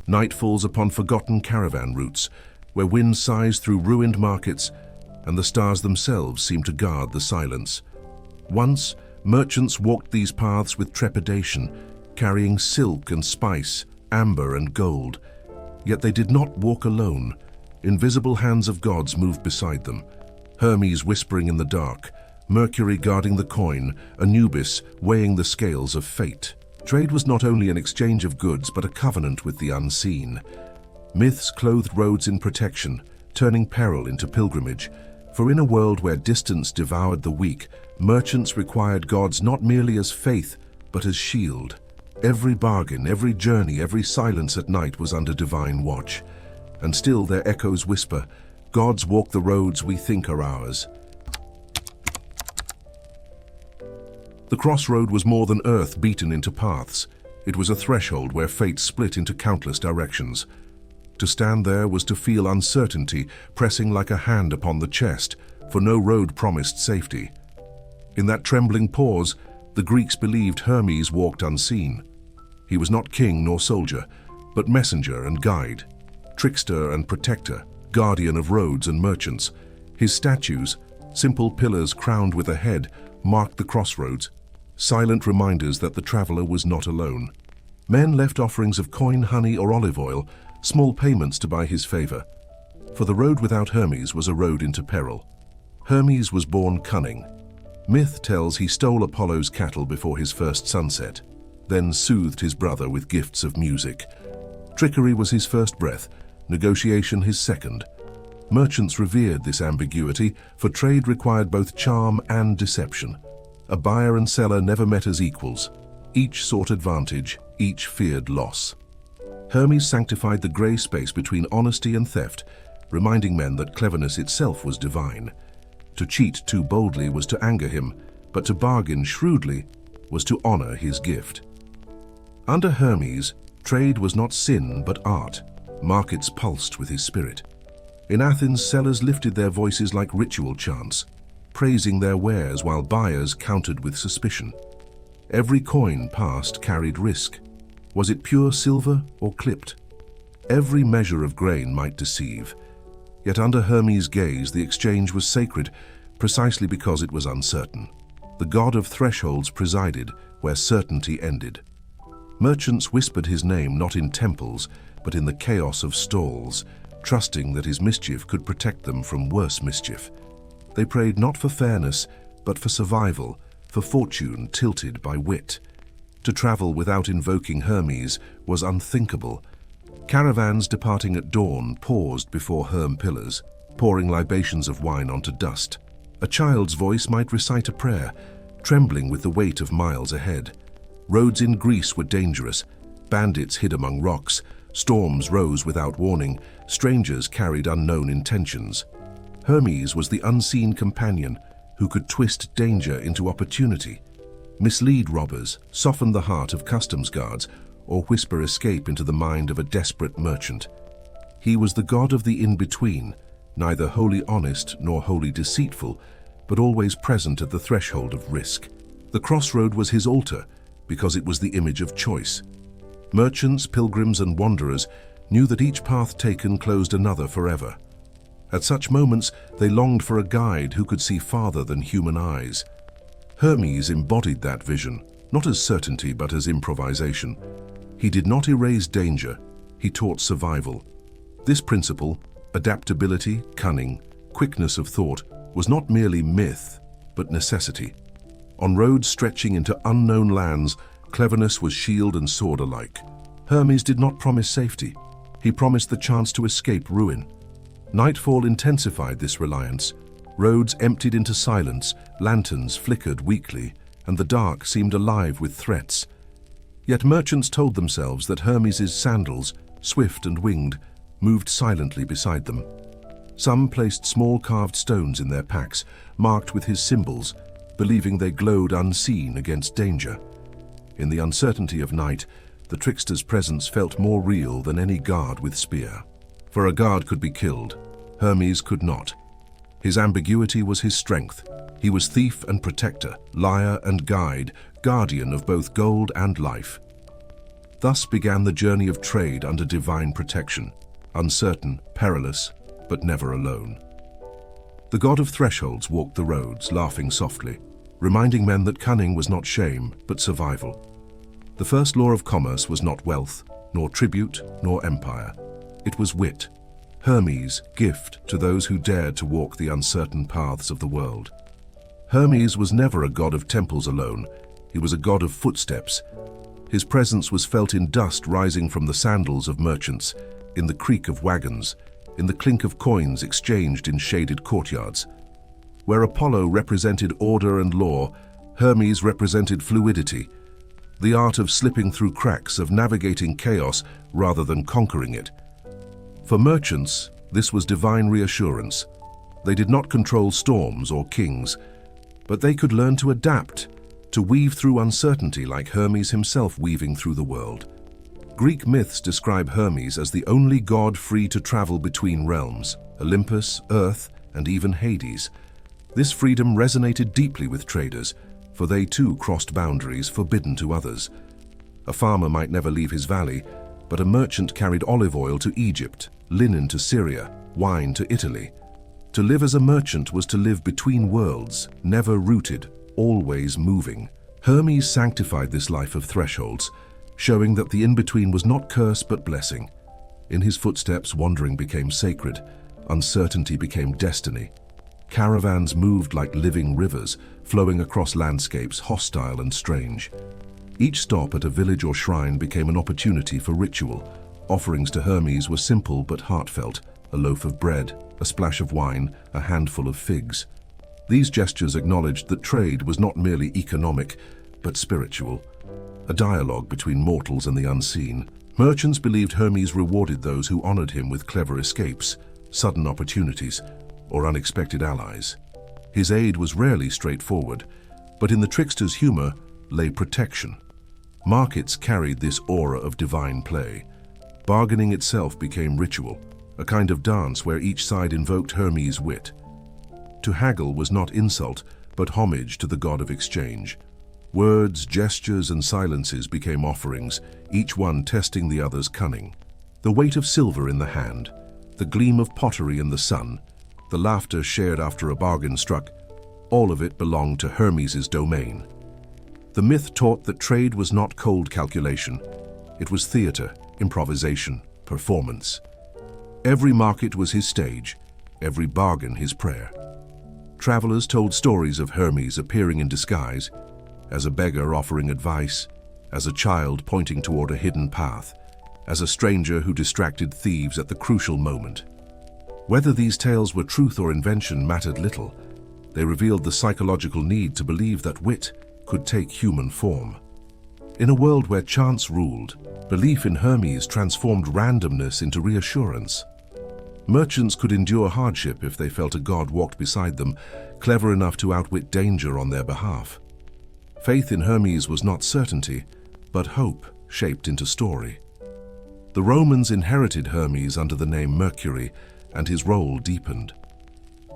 Night falls upon forgotten caravan routes, where wind sighs through ruined markets, and the stars themselves seem to guard the silence. Once, merchants walked these paths with trepidation, carrying silk and spice, amber and gold. Yet they did not walk alone. Invisible hands of gods moved beside them, Hermes whispering in the dark, Mercury guarding the coin, Anubis weighing the scales of fate. Trade was not only an exchange of goods, but a covenant with the unseen. Myths clothed roads in protection, turning peril into pilgrimage. For in a world where distance devoured the weak, merchants required gods not merely as faith, but as shield. Every bargain, every journey, every silence at night was under divine watch. And still their echoes whisper, gods walk the roads we think are ours. The crossroad was more than earth beaten into paths. It was a threshold where fate split into countless directions. To stand there was to feel uncertainty pressing like a hand upon the chest, for no road promised safety. In that trembling pause, the Greeks believed Hermes walked unseen. He was not king nor soldier, but messenger and guide, trickster and protector, guardian of roads and merchants. His statues, simple pillars crowned with a head, marked the crossroads, silent reminders that the traveler was not alone. Men left offerings of coin, honey, or olive oil, small payments to buy his favor. For the road without Hermes was a road into peril. Hermes was born cunning. Myth tells he stole Apollo's cattle before his first sunset, then soothed his brother with gifts of music. Trickery was his first breath, negotiation his second. Merchants revered this ambiguity, for trade required both charm and deception. A buyer and seller never met as equals. Each sought advantage, each feared loss. Hermes sanctified the gray space between honesty and theft, reminding men that cleverness itself was divine. To cheat too boldly was to anger him, but to bargain shrewdly was to honor his gift. Under Hermes, trade was not sin but art. Markets pulsed with his spirit. In Athens, sellers lifted their voices like ritual chants, praising their wares while buyers countered with suspicion. Every coin passed carried risk. Was it pure silver or clipped? Every measure of grain might deceive. Yet under Hermes' gaze, the exchange was sacred, precisely because it was uncertain. The god of thresholds presided where certainty ended. Merchants whispered his name not in temples, but in the chaos of stalls, trusting that his mischief could protect them from worse mischief. They prayed not for fairness, but for survival, for fortune tilted by wit. To travel without invoking Hermes was unthinkable. Caravans departing at dawn paused before Herm pillars, pouring libations of wine onto dust. A child's voice might recite a prayer, trembling with the weight of miles ahead. Roads in Greece were dangerous. Bandits hid among rocks. Storms rose without warning. Strangers carried unknown intentions. Hermes was the unseen companion who could twist danger into opportunity, mislead robbers, soften the heart of customs guards, or whisper escape into the mind of a desperate merchant. He was the god of the in-between, neither wholly honest nor wholly deceitful, but always present at the threshold of risk. The crossroad was his altar, because it was the image of choice. Merchants, pilgrims, and wanderers knew that each path taken closed another forever. At such moments, they longed for a guide who could see farther than human eyes. Hermes embodied that vision, not as certainty but as improvisation. He did not erase danger, he taught survival. This principle, adaptability, cunning, quickness of thought, was not merely myth, but necessity. On roads stretching into unknown lands, cleverness was shield and sword alike. Hermes did not promise safety. He promised the chance to escape ruin. Nightfall intensified this reliance. Roads emptied into silence, lanterns flickered weakly, and the dark seemed alive with threats. Yet merchants told themselves that Hermes' sandals, swift and winged, moved silently beside them. Some placed small carved stones in their packs, marked with his symbols, believing they glowed unseen against danger. In the uncertainty of night, the trickster's presence felt more real than any guard with spear. For a guard could be killed, Hermes could not. His ambiguity was his strength. He was thief and protector, liar and guide, guardian of both gold and life. Thus began the journey of trade under divine protection, uncertain, perilous, but never alone. The god of thresholds walked the roads, laughing softly, reminding men that cunning was not shame, but survival. The first law of commerce was not wealth, nor tribute, nor empire. It was wit, Hermes' gift to those who dared to walk the uncertain paths of the world. Hermes was never a god of temples alone. He was a god of footsteps. His presence was felt in dust rising from the sandals of merchants, in the creak of wagons, in the clink of coins exchanged in shaded courtyards. Where Apollo represented order and law, Hermes represented fluidity, the art of slipping through cracks, of navigating chaos rather than conquering it. For merchants, this was divine reassurance. They did not control storms or kings, but they could learn to adapt, to weave through uncertainty like Hermes himself weaving through the world. Greek myths describe Hermes as the only god free to travel between realms, Olympus, Earth, and even Hades. This freedom resonated deeply with traders, for they too crossed boundaries forbidden to others. A farmer might never leave his valley, but a merchant carried olive oil to Egypt, linen to Syria, wine to Italy. To live as a merchant was to live between worlds, never rooted, always moving. Hermes sanctified this life of thresholds, showing that the in-between was not curse but blessing. In his footsteps, wandering became sacred, uncertainty became destiny. Caravans moved like living rivers, flowing across landscapes hostile and strange. Each stop at a village or shrine became an opportunity for ritual. Offerings to Hermes were simple but heartfelt: a loaf of bread, a splash of wine, a handful of figs. These gestures acknowledged that trade was not merely economic, but spiritual, a dialogue between mortals and the unseen. Merchants believed Hermes rewarded those who honored him with clever escapes, sudden opportunities, or unexpected allies. His aid was rarely straightforward, but in the trickster's humor lay protection. Markets carried this aura of divine play. Bargaining itself became ritual, a kind of dance where each side invoked Hermes' wit. To haggle was not insult, but homage to the god of exchange. Words, gestures, and silences became offerings, each one testing the other's cunning. The weight of silver in the hand, the gleam of pottery in the sun, the laughter shared after a bargain struck, all of it belonged to Hermes' domain. The myth taught that trade was not cold calculation. It was theater, improvisation, performance. Every market was his stage, every bargain his prayer. Travelers told stories of Hermes appearing in disguise, as a beggar offering advice, as a child pointing toward a hidden path, as a stranger who distracted thieves at the crucial moment. Whether these tales were truth or invention mattered little. They revealed the psychological need to believe that wit could take human form. In a world where chance ruled, belief in Hermes transformed randomness into reassurance. Merchants could endure hardship if they felt a god walked beside them, clever enough to outwit danger on their behalf. Faith in Hermes was not certainty, but hope shaped into story. The Romans inherited Hermes under the name Mercury, and his role deepened.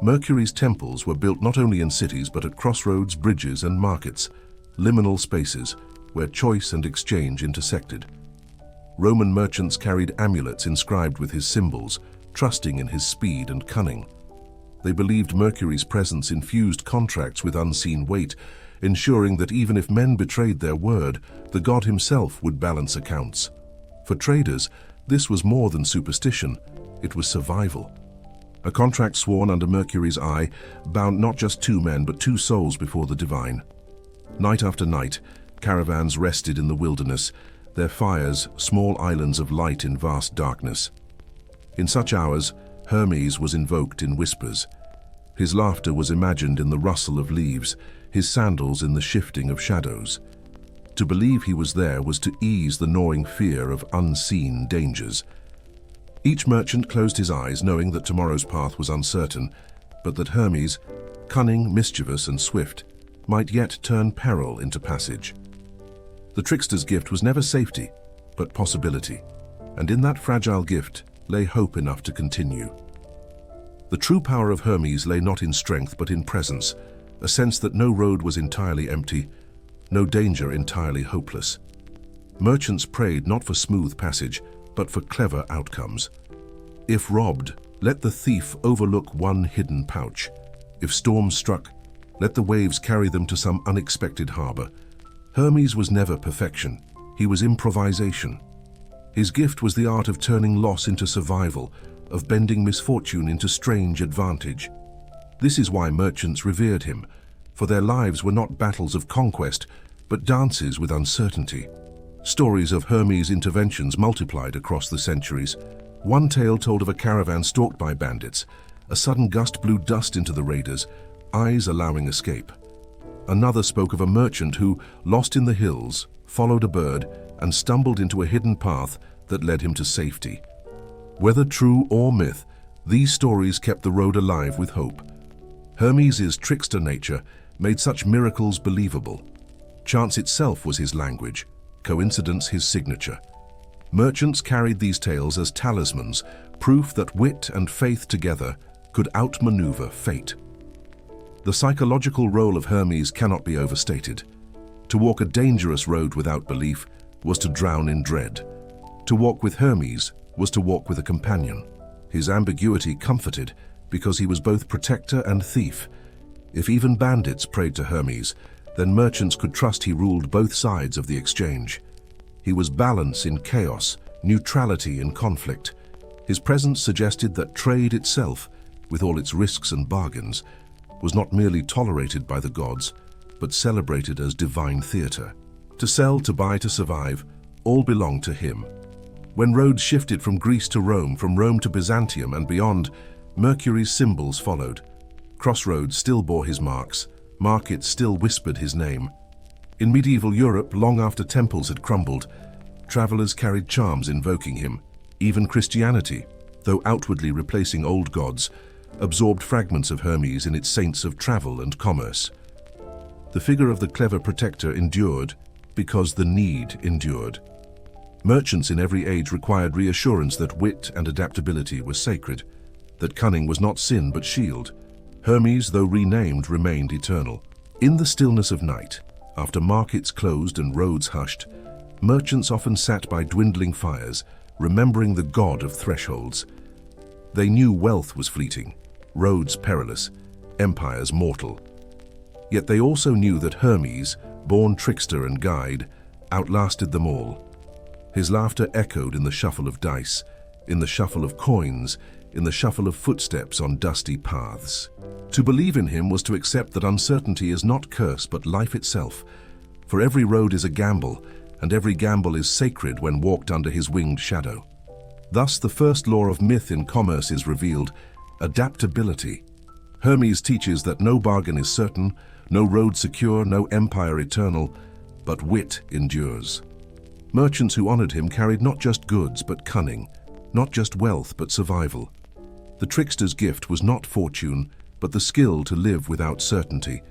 Mercury's temples were built not only in cities but at crossroads, bridges, and markets, liminal spaces where choice and exchange intersected. Roman merchants carried amulets inscribed with his symbols, trusting in his speed and cunning. They believed Mercury's presence infused contracts with unseen weight, ensuring that even if men betrayed their word, the god himself would balance accounts. For traders, this was more than superstition. It was survival. A contract sworn under Mercury's eye bound not just two men but two souls before the divine. Night after night, caravans rested in the wilderness, their fires small islands of light in vast darkness. In such hours, Hermes was invoked in whispers. His laughter was imagined in the rustle of leaves, his sandals in the shifting of shadows. To believe he was there was to ease the gnawing fear of unseen dangers. Each merchant closed his eyes, knowing that tomorrow's path was uncertain, but that Hermes, cunning, mischievous, and swift, might yet turn peril into passage. The trickster's gift was never safety, but possibility, and in that fragile gift lay hope enough to continue. The true power of Hermes lay not in strength but in presence, a sense that no road was entirely empty, no danger entirely hopeless. Merchants prayed not for smooth passage, but for clever outcomes. If robbed, let the thief overlook one hidden pouch. If storms struck, let the waves carry them to some unexpected harbor. Hermes was never perfection, he was improvisation. His gift was the art of turning loss into survival, of bending misfortune into strange advantage. This is why merchants revered him, for their lives were not battles of conquest, but dances with uncertainty. Stories of Hermes' interventions multiplied across the centuries. One tale told of a caravan stalked by bandits. A sudden gust blew dust into the raiders, eyes allowing escape. Another spoke of a merchant who, lost in the hills, followed a bird and stumbled into a hidden path that led him to safety. Whether true or myth, these stories kept the road alive with hope. Hermes' trickster nature made such miracles believable. Chance itself was his language, coincidence his signature. Merchants carried these tales as talismans, proof that wit and faith together could outmaneuver fate. The psychological role of Hermes cannot be overstated. To walk a dangerous road without belief was to drown in dread. To walk with Hermes was to walk with a companion. His ambiguity comforted because he was both protector and thief. If even bandits prayed to Hermes, then merchants could trust he ruled both sides of the exchange. He was balance in chaos, neutrality in conflict. His presence suggested that trade itself, with all its risks and bargains, was not merely tolerated by the gods, but celebrated as divine theater. To sell, to buy, to survive, all belonged to him. When roads shifted from Greece to Rome, from Rome to Byzantium and beyond, Mercury's symbols followed. Crossroads still bore his marks, markets still whispered his name. In medieval Europe, long after temples had crumbled, travelers carried charms invoking him. Even Christianity, though outwardly replacing old gods, absorbed fragments of Hermes in its saints of travel and commerce. The figure of the clever protector endured because the need endured. Merchants in every age required reassurance that wit and adaptability were sacred, that cunning was not sin but shield. Hermes, though renamed, remained eternal. In the stillness of night, after markets closed and roads hushed, merchants often sat by dwindling fires, remembering the god of thresholds. They knew wealth was fleeting, roads perilous, empires mortal. Yet they also knew that Hermes, born trickster and guide, outlasted them all. His laughter echoed in the shuffle of dice, in the shuffle of coins, in the shuffle of footsteps on dusty paths. To believe in him was to accept that uncertainty is not curse but life itself, for every road is a gamble, and every gamble is sacred when walked under his winged shadow. Thus the first law of myth in commerce is revealed: adaptability. Hermes teaches that no bargain is certain, no road secure, no empire eternal, but wit endures. Merchants who honored him carried not just goods but cunning, not just wealth but survival. The trickster's gift was not fortune, but the skill to live without certainty.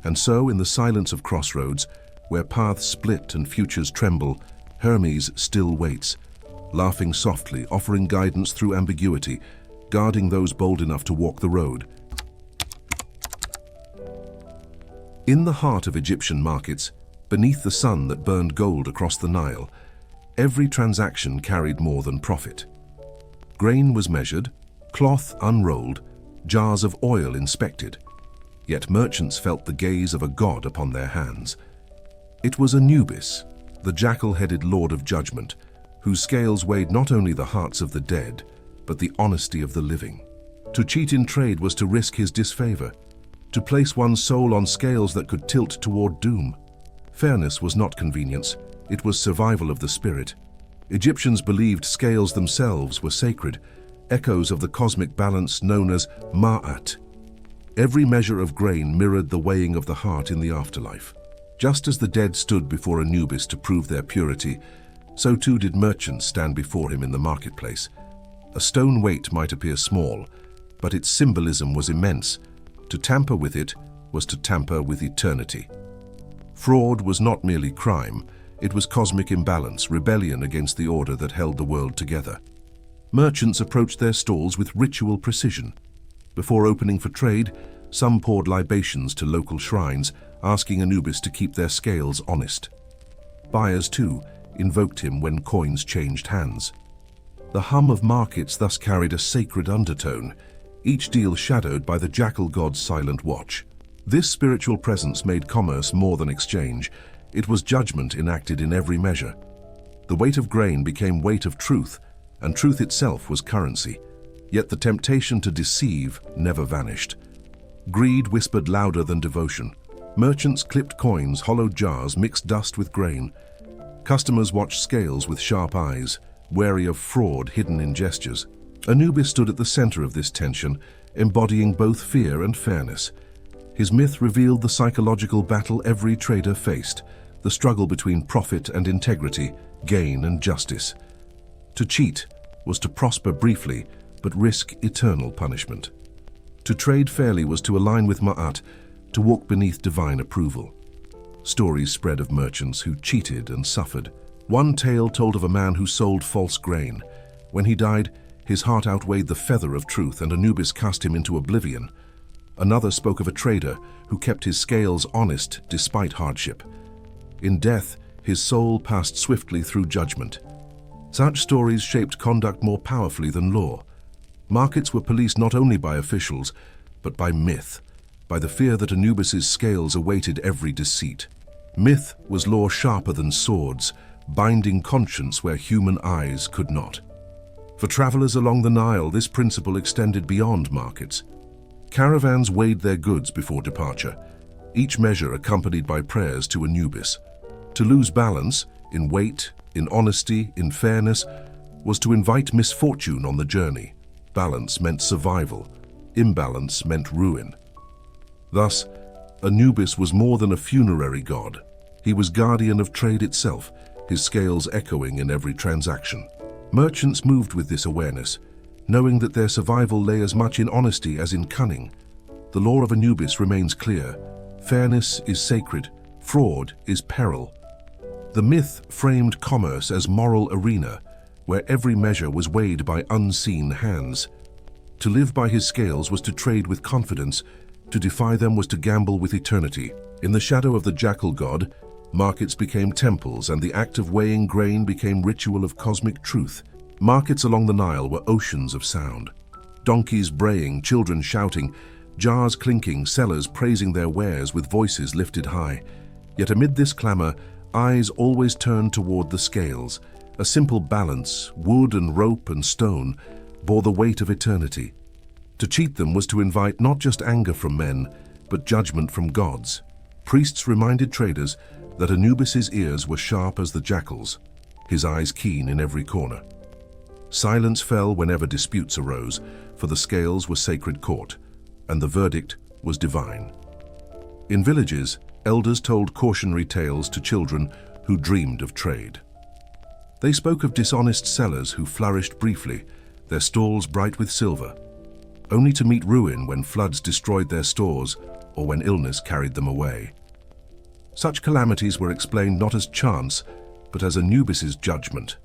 And so, in the silence of crossroads, where paths split and futures tremble, Hermes still waits, laughing softly, offering guidance through ambiguity, guarding those bold enough to walk the road. In the heart of Egyptian markets, beneath the sun that burned gold across the Nile, every transaction carried more than profit. Grain was measured, cloth unrolled, jars of oil inspected. Yet merchants felt the gaze of a god upon their hands. It was Anubis, the jackal-headed lord of judgment, whose scales weighed not only the hearts of the dead, but the honesty of the living. To cheat in trade was to risk his disfavor, to place one's soul on scales that could tilt toward doom. Fairness was not convenience, it was survival of the spirit. Egyptians believed scales themselves were sacred, echoes of the cosmic balance known as Ma'at. Every measure of grain mirrored the weighing of the heart in the afterlife. Just as the dead stood before Anubis to prove their purity, so too did merchants stand before him in the marketplace. A stone weight might appear small, but its symbolism was immense. To tamper with it was to tamper with eternity. Fraud was not merely crime, it was cosmic imbalance, rebellion against the order that held the world together. Merchants approached their stalls with ritual precision. Before opening for trade, Some poured libations to local shrines, asking Anubis to keep their scales honest. Buyers, too, invoked him when coins changed hands. The hum of markets thus carried a sacred undertone, each deal shadowed by the jackal god's silent watch. This spiritual presence made commerce more than exchange. It was judgment enacted in every measure. The weight of grain became weight of truth, and truth itself was currency. Yet the temptation to deceive never vanished. Greed whispered louder than devotion. Merchants clipped coins, hollowed jars, mixed dust with grain. Customers watched scales with sharp eyes, wary of fraud hidden in gestures. Anubis stood at the center of this tension, embodying both fear and fairness. His myth revealed the psychological battle every trader faced, the struggle between profit and integrity, gain and justice. To cheat was to prosper briefly, but risk eternal punishment. To trade fairly was to align with Ma'at, to walk beneath divine approval. Stories spread of merchants who cheated and suffered. One tale told of a man who sold false grain. When he died, his heart outweighed the feather of truth, and Anubis cast him into oblivion. Another spoke of a trader who kept his scales honest despite hardship. In death, his soul passed swiftly through judgment. Such stories shaped conduct more powerfully than law. Markets were policed not only by officials, but by myth, by the fear that Anubis's scales awaited every deceit. Myth was law sharper than swords, binding conscience where human eyes could not. For travelers along the Nile, this principle extended beyond markets. Caravans weighed their goods before departure, each measure accompanied by prayers to Anubis. To lose balance, in weight, in honesty, in fairness, was to invite misfortune on the journey. Balance meant survival, imbalance meant ruin. Thus, Anubis was more than a funerary god. He was guardian of trade itself, his scales echoing in every transaction. Merchants moved with this awareness, knowing that their survival lay as much in honesty as in cunning. The law of Anubis remains clear. Fairness is sacred, fraud is peril. The myth framed commerce as moral arena, where every measure was weighed by unseen hands. To live by his scales was to trade with confidence, to defy them was to gamble with eternity. In the shadow of the jackal god, markets became temples, and the act of weighing grain became ritual of cosmic truth. Markets along the Nile were oceans of sound. Donkeys braying, children shouting, jars clinking, sellers praising their wares with voices lifted high. Yet amid this clamor, eyes always turned toward the scales. A simple balance, wood and rope and stone, bore the weight of eternity. To cheat them was to invite not just anger from men, but judgment from gods. Priests reminded traders that Anubis's ears were sharp as the jackal's, his eyes keen in every corner. Silence fell whenever disputes arose, for the scales were sacred court, and the verdict was divine. In villages, elders told cautionary tales to children who dreamed of trade. They spoke of dishonest sellers who flourished briefly, their stalls bright with silver, only to meet ruin when floods destroyed their stores or when illness carried them away. Such calamities were explained not as chance, but as Anubis's judgment.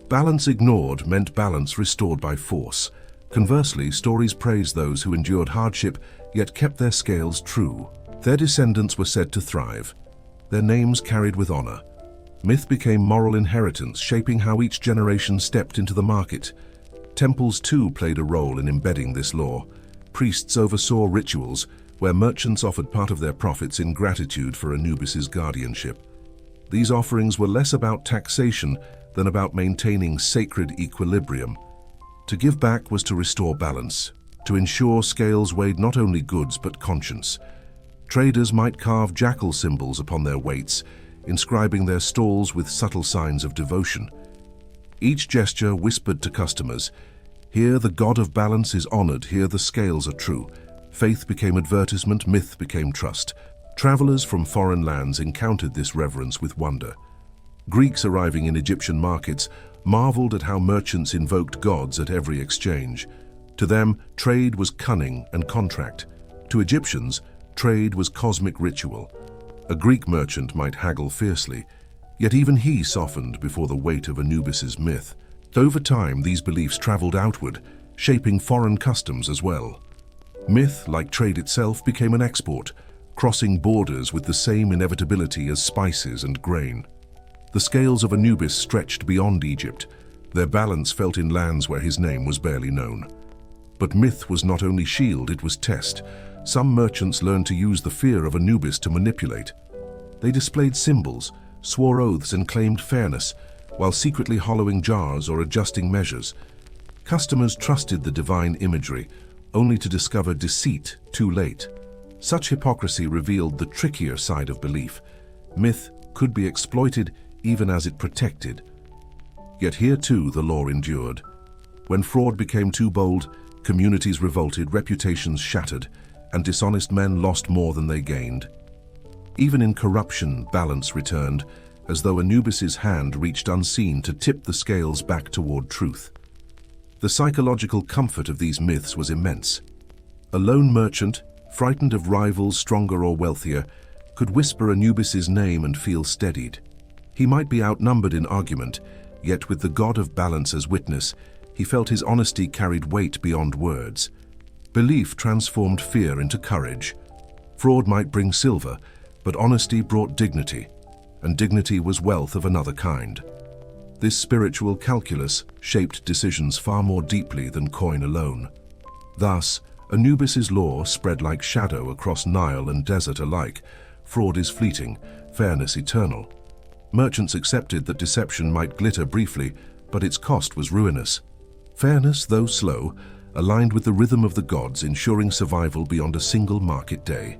Balance ignored meant balance restored by force. Conversely, stories praised those who endured hardship yet kept their scales true. Their descendants were said to thrive, their names carried with honor. Myth became moral inheritance, shaping how each generation stepped into the market. Temples too played a role in embedding this law. Priests oversaw rituals where merchants offered part of their profits in gratitude for Anubis's guardianship. These offerings were less about taxation than about maintaining sacred equilibrium. To give back was to restore balance, to ensure scales weighed not only goods but conscience. Traders might carve jackal symbols upon their weights, inscribing their stalls with subtle signs of devotion. Each gesture whispered to customers, "Here the god of balance is honored, here the scales are true." Faith became advertisement, myth became trust. Travelers from foreign lands encountered this reverence with wonder. Greeks arriving in Egyptian markets marveled at how merchants invoked gods at every exchange. To them, trade was cunning and contract. To Egyptians, trade was cosmic ritual. A Greek merchant might haggle fiercely, yet even he softened before the weight of Anubis's myth. Over time, these beliefs traveled outward, shaping foreign customs as well. Myth, like trade itself, became an export, crossing borders with the same inevitability as spices and grain. The scales of Anubis stretched beyond Egypt. Their balance felt in lands where his name was barely known. But myth was not only shield, it was test. Some merchants learned to use the fear of Anubis to manipulate. They displayed symbols, swore oaths and claimed fairness, while secretly hollowing jars or adjusting measures. Customers trusted the divine imagery, only to discover deceit too late. Such hypocrisy revealed the trickier side of belief. Myth could be exploited even as it protected. Yet here too the law endured. When fraud became too bold, communities revolted, reputations shattered, and dishonest men lost more than they gained. Even in corruption, balance returned, as though Anubis's hand reached unseen to tip the scales back toward truth. The psychological comfort of these myths was immense. A lone merchant, frightened of rivals stronger or wealthier, could whisper Anubis's name and feel steadied. He might be outnumbered in argument, yet with the god of balance as witness, he felt his honesty carried weight beyond words. Belief transformed fear into courage. Fraud might bring silver, but honesty brought dignity, and dignity was wealth of another kind. This spiritual calculus shaped decisions far more deeply than coin alone. Thus, Anubis's law spread like shadow across Nile and desert alike. Fraud is fleeting, fairness eternal. Merchants accepted that deception might glitter briefly, but its cost was ruinous. Fairness, though slow, aligned with the rhythm of the gods, ensuring survival beyond a single market day.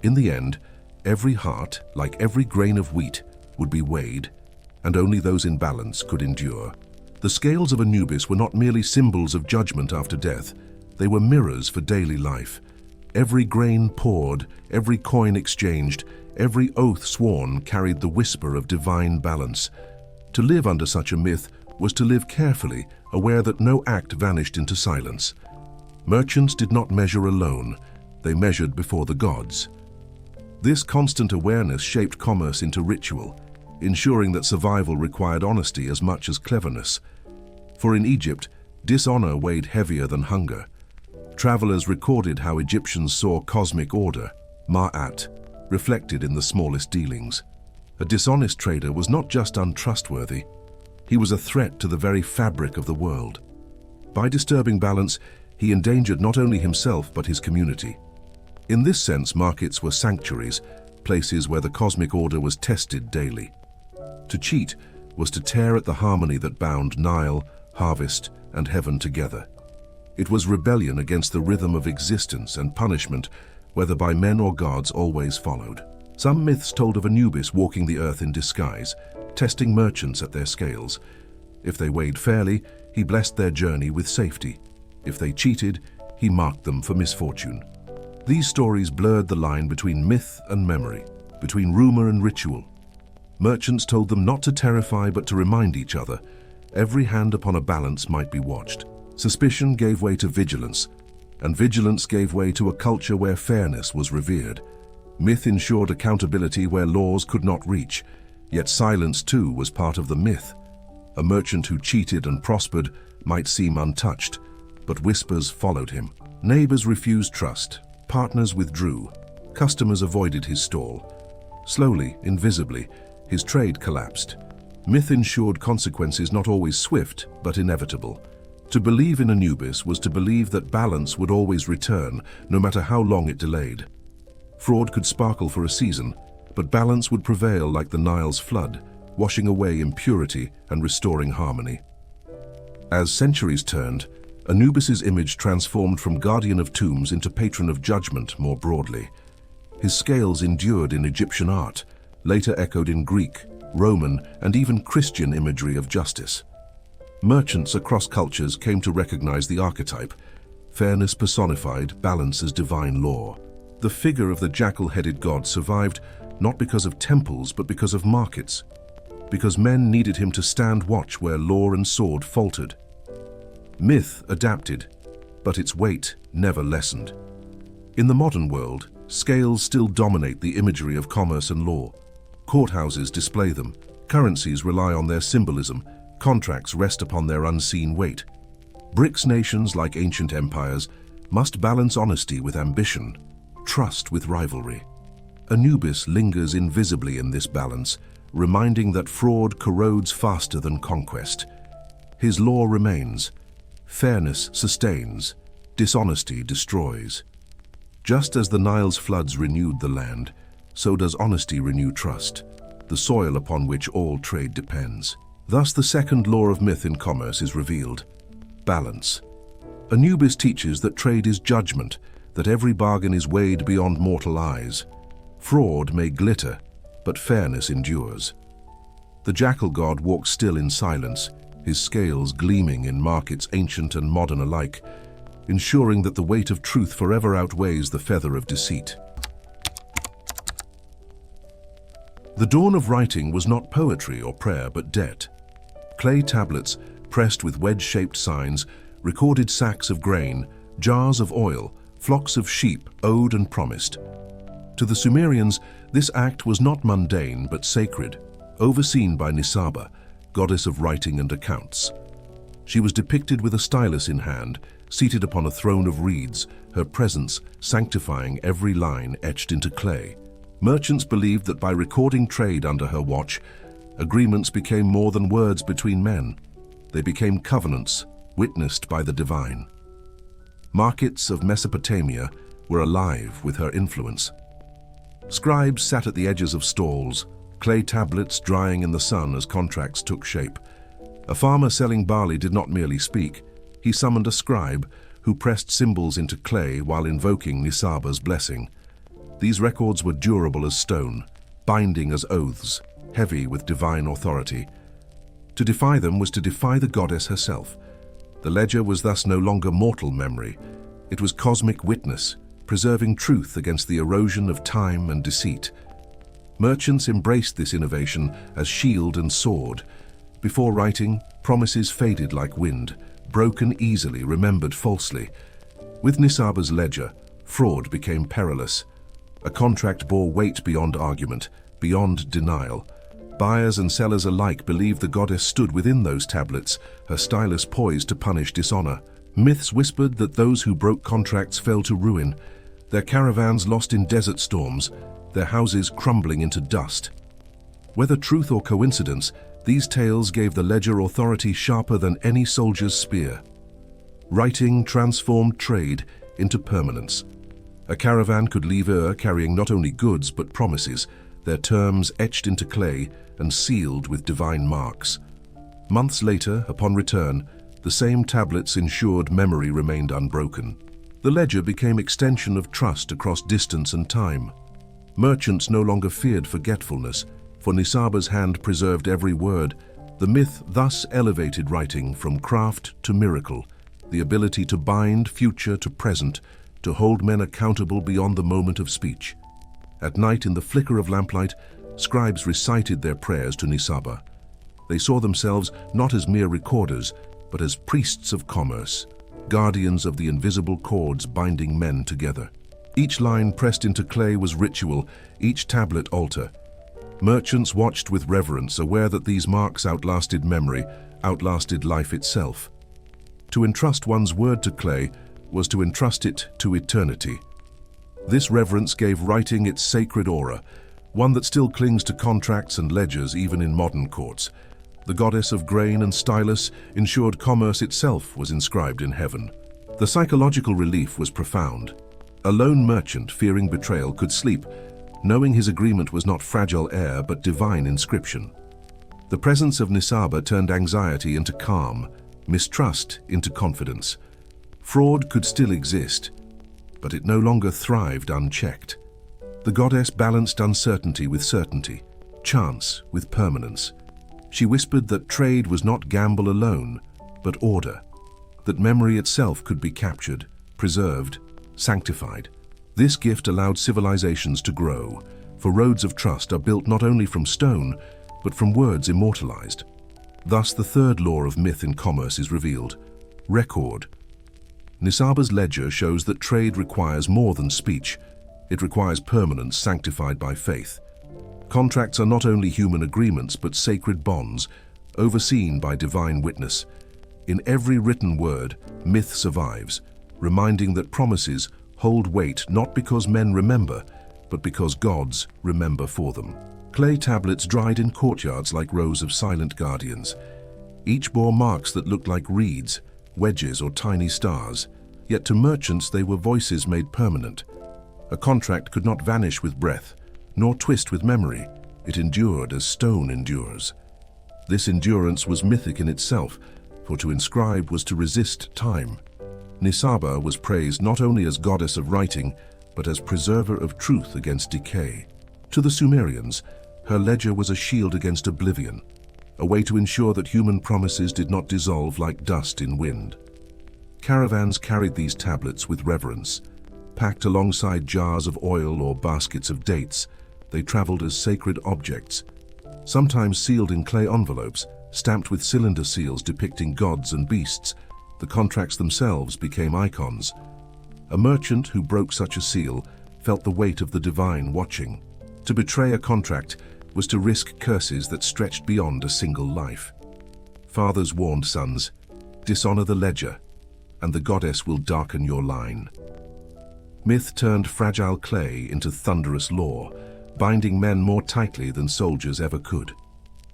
In the end, every heart, like every grain of wheat, would be weighed, and only those in balance could endure. The scales of Anubis were not merely symbols of judgment after death, they were mirrors for daily life. Every grain poured, every coin exchanged, every oath sworn carried the whisper of divine balance. To live under such a myth was to live carefully, aware that no act vanished into silence. Merchants did not measure alone, they measured before the gods. This constant awareness shaped commerce into ritual, ensuring that survival required honesty as much as cleverness. For in Egypt, dishonor weighed heavier than hunger. Travelers recorded how Egyptians saw cosmic order, Ma'at, reflected in the smallest dealings. A dishonest trader was not just untrustworthy, he was a threat to the very fabric of the world. By disturbing balance, he endangered not only himself but his community. In this sense, markets were sanctuaries, places where the cosmic order was tested daily. To cheat was to tear at the harmony that bound Nile, harvest, and heaven together. It was rebellion against the rhythm of existence, and punishment, whether by men or gods, always followed. Some myths told of Anubis walking the earth in disguise, testing merchants at their scales. If they weighed fairly, he blessed their journey with safety. If they cheated, he marked them for misfortune. These stories blurred the line between myth and memory, between rumor and ritual. Merchants told them not to terrify but to remind each other. Every hand upon a balance might be watched. Suspicion gave way to vigilance, and vigilance gave way to a culture where fairness was revered. Myth ensured accountability where laws could not reach, yet silence too was part of the myth. A merchant who cheated and prospered might seem untouched, but whispers followed him. Neighbors refused trust, partners withdrew, customers avoided his stall. Slowly, invisibly, his trade collapsed. Myth ensured consequences not always swift, but inevitable. To believe in Anubis was to believe that balance would always return, no matter how long it delayed. Fraud could sparkle for a season, but balance would prevail like the Nile's flood, washing away impurity and restoring harmony. As centuries turned, Anubis's image transformed from guardian of tombs into patron of judgment more broadly. His scales endured in Egyptian art, later echoed in Greek, Roman, and even Christian imagery of justice. Merchants across cultures came to recognize the archetype, fairness personified, balance as divine law. The figure of the jackal-headed god survived not because of temples but because of markets, because men needed him to stand watch where law and sword faltered. Myth adapted, but its weight never lessened. In the modern world, scales still dominate the imagery of commerce and law. Courthouses display them, currencies rely on their symbolism, contracts rest upon their unseen weight. BRICS nations, like ancient empires, must balance honesty with ambition, trust with rivalry. Anubis lingers invisibly in this balance, reminding that fraud corrodes faster than conquest. His law remains. Fairness sustains, dishonesty destroys. Just as the Nile's floods renewed the land, so does honesty renew trust, the soil upon which all trade depends. Thus the second law of myth in commerce is revealed: balance. Anubis teaches that trade is judgment, that every bargain is weighed beyond mortal eyes. Fraud may glitter, but fairness endures. The jackal god walks still in silence, his scales gleaming in markets ancient and modern alike, ensuring that the weight of truth forever outweighs the feather of deceit. The dawn of writing was not poetry or prayer, but debt. Clay tablets, pressed with wedge-shaped signs, recorded sacks of grain, jars of oil, flocks of sheep owed and promised. To the Sumerians, this act was not mundane but sacred, overseen by Nisaba, goddess of writing and accounts. She was depicted with a stylus in hand, seated upon a throne of reeds, her presence sanctifying every line etched into clay. Merchants believed that by recording trade under her watch, agreements became more than words between men. They became covenants, witnessed by the divine. Markets of Mesopotamia were alive with her influence. Scribes sat at the edges of stalls, clay tablets drying in the sun as contracts took shape. A farmer selling barley did not merely speak. He summoned a scribe who pressed symbols into clay while invoking Nisaba's blessing. These records were durable as stone, binding as oaths, heavy with divine authority. To defy them was to defy the goddess herself. The ledger was thus no longer mortal memory. It was cosmic witness, preserving truth against the erosion of time and deceit. Merchants embraced this innovation as shield and sword. Before writing, promises faded like wind, broken easily, remembered falsely. With Nisaba's ledger, fraud became perilous. A contract bore weight beyond argument, beyond denial. Buyers and sellers alike believed the goddess stood within those tablets, her stylus poised to punish dishonor. Myths whispered that those who broke contracts fell to ruin, their caravans lost in desert storms, their houses crumbling into dust. Whether truth or coincidence, these tales gave the ledger authority sharper than any soldier's spear. Writing transformed trade into permanence. A caravan could leave Ur carrying not only goods but promises, their terms etched into clay and sealed with divine marks. Months later, upon return, the same tablets ensured memory remained unbroken. The ledger became extension of trust across distance and time. Merchants no longer feared forgetfulness, for Nisaba's hand preserved every word. The myth thus elevated writing from craft to miracle, the ability to bind future to present, to hold men accountable beyond the moment of speech. At night, in the flicker of lamplight, scribes recited their prayers to Nisaba. They saw themselves not as mere recorders, but as priests of commerce, guardians of the invisible cords binding men together. Each line pressed into clay was ritual, each tablet altar. Merchants watched with reverence, aware that these marks outlasted memory, outlasted life itself. To entrust one's word to clay was to entrust it to eternity. This reverence gave writing its sacred aura, one that still clings to contracts and ledgers even in modern courts. The goddess of grain and stylus ensured commerce itself was inscribed in heaven. The psychological relief was profound. A lone merchant fearing betrayal could sleep, knowing his agreement was not fragile air but divine inscription. The presence of Nisaba turned anxiety into calm, mistrust into confidence. Fraud could still exist, but it no longer thrived unchecked. The goddess balanced uncertainty with certainty, chance with permanence. She whispered that trade was not gamble alone, but order, that memory itself could be captured, preserved, sanctified. This gift allowed civilizations to grow, for roads of trust are built not only from stone, but from words immortalized. Thus the third law of myth in commerce is revealed: record. Nisaba's ledger shows that trade requires more than speech. It requires permanence sanctified by faith. Contracts are not only human agreements, but sacred bonds, overseen by divine witness. In every written word, myth survives, reminding that promises hold weight not because men remember, but because gods remember for them. Clay tablets dried in courtyards like rows of silent guardians. Each bore marks that looked like reeds, wedges, or tiny stars, yet to merchants they were voices made permanent. A contract could not vanish with breath, nor twist with memory. It endured as stone endures. This endurance was mythic in itself, for to inscribe was to resist time. Nisaba was praised not only as goddess of writing, but as preserver of truth against decay. To the Sumerians, her ledger was a shield against oblivion, a way to ensure that human promises did not dissolve like dust in wind. Caravans carried these tablets with reverence. Packed alongside jars of oil or baskets of dates, they traveled as sacred objects, sometimes sealed in clay envelopes, stamped with cylinder seals depicting gods and beasts. The contracts themselves became icons. A merchant who broke such a seal felt the weight of the divine watching. To betray a contract was to risk curses that stretched beyond a single life. Fathers warned sons, "Dishonor the ledger, and the goddess will darken your line." Myth turned fragile clay into thunderous law, binding men more tightly than soldiers ever could.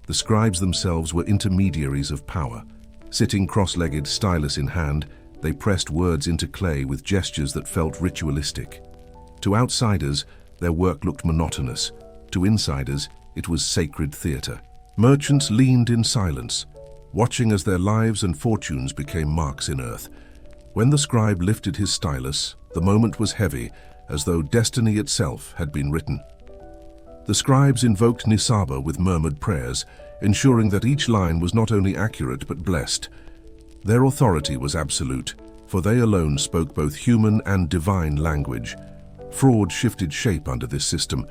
The scribes themselves were intermediaries of power. Sitting cross-legged, stylus in hand, they pressed words into clay with gestures that felt ritualistic. To outsiders, their work looked monotonous. To insiders, it was sacred theater. Merchants leaned in silence, watching as their lives and fortunes became marks in earth. When the scribe lifted his stylus, the moment was heavy, as though destiny itself had been written. The scribes invoked Nisaba with murmured prayers, ensuring that each line was not only accurate but blessed. Their authority was absolute, for they alone spoke both human and divine language. Fraud shifted shape under this system.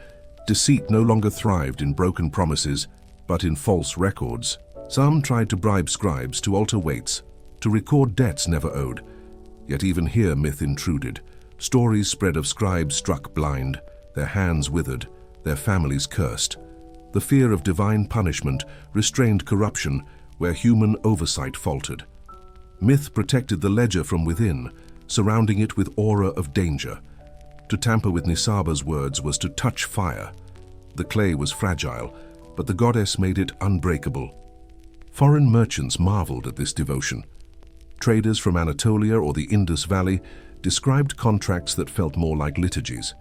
Deceit no longer thrived in broken promises, but in false records. Some tried to bribe scribes to alter weights, to record debts never owed. Yet even here myth intruded. Stories spread of scribes struck blind, their hands withered, their families cursed. The fear of divine punishment restrained corruption where human oversight faltered. Myth protected the ledger from within, surrounding it with aura of danger. To tamper with Nisaba's words was to touch fire. The clay was fragile, but the goddess made it unbreakable. Foreign merchants marveled at this devotion. Traders from Anatolia or the Indus Valley described contracts that felt more like liturgies.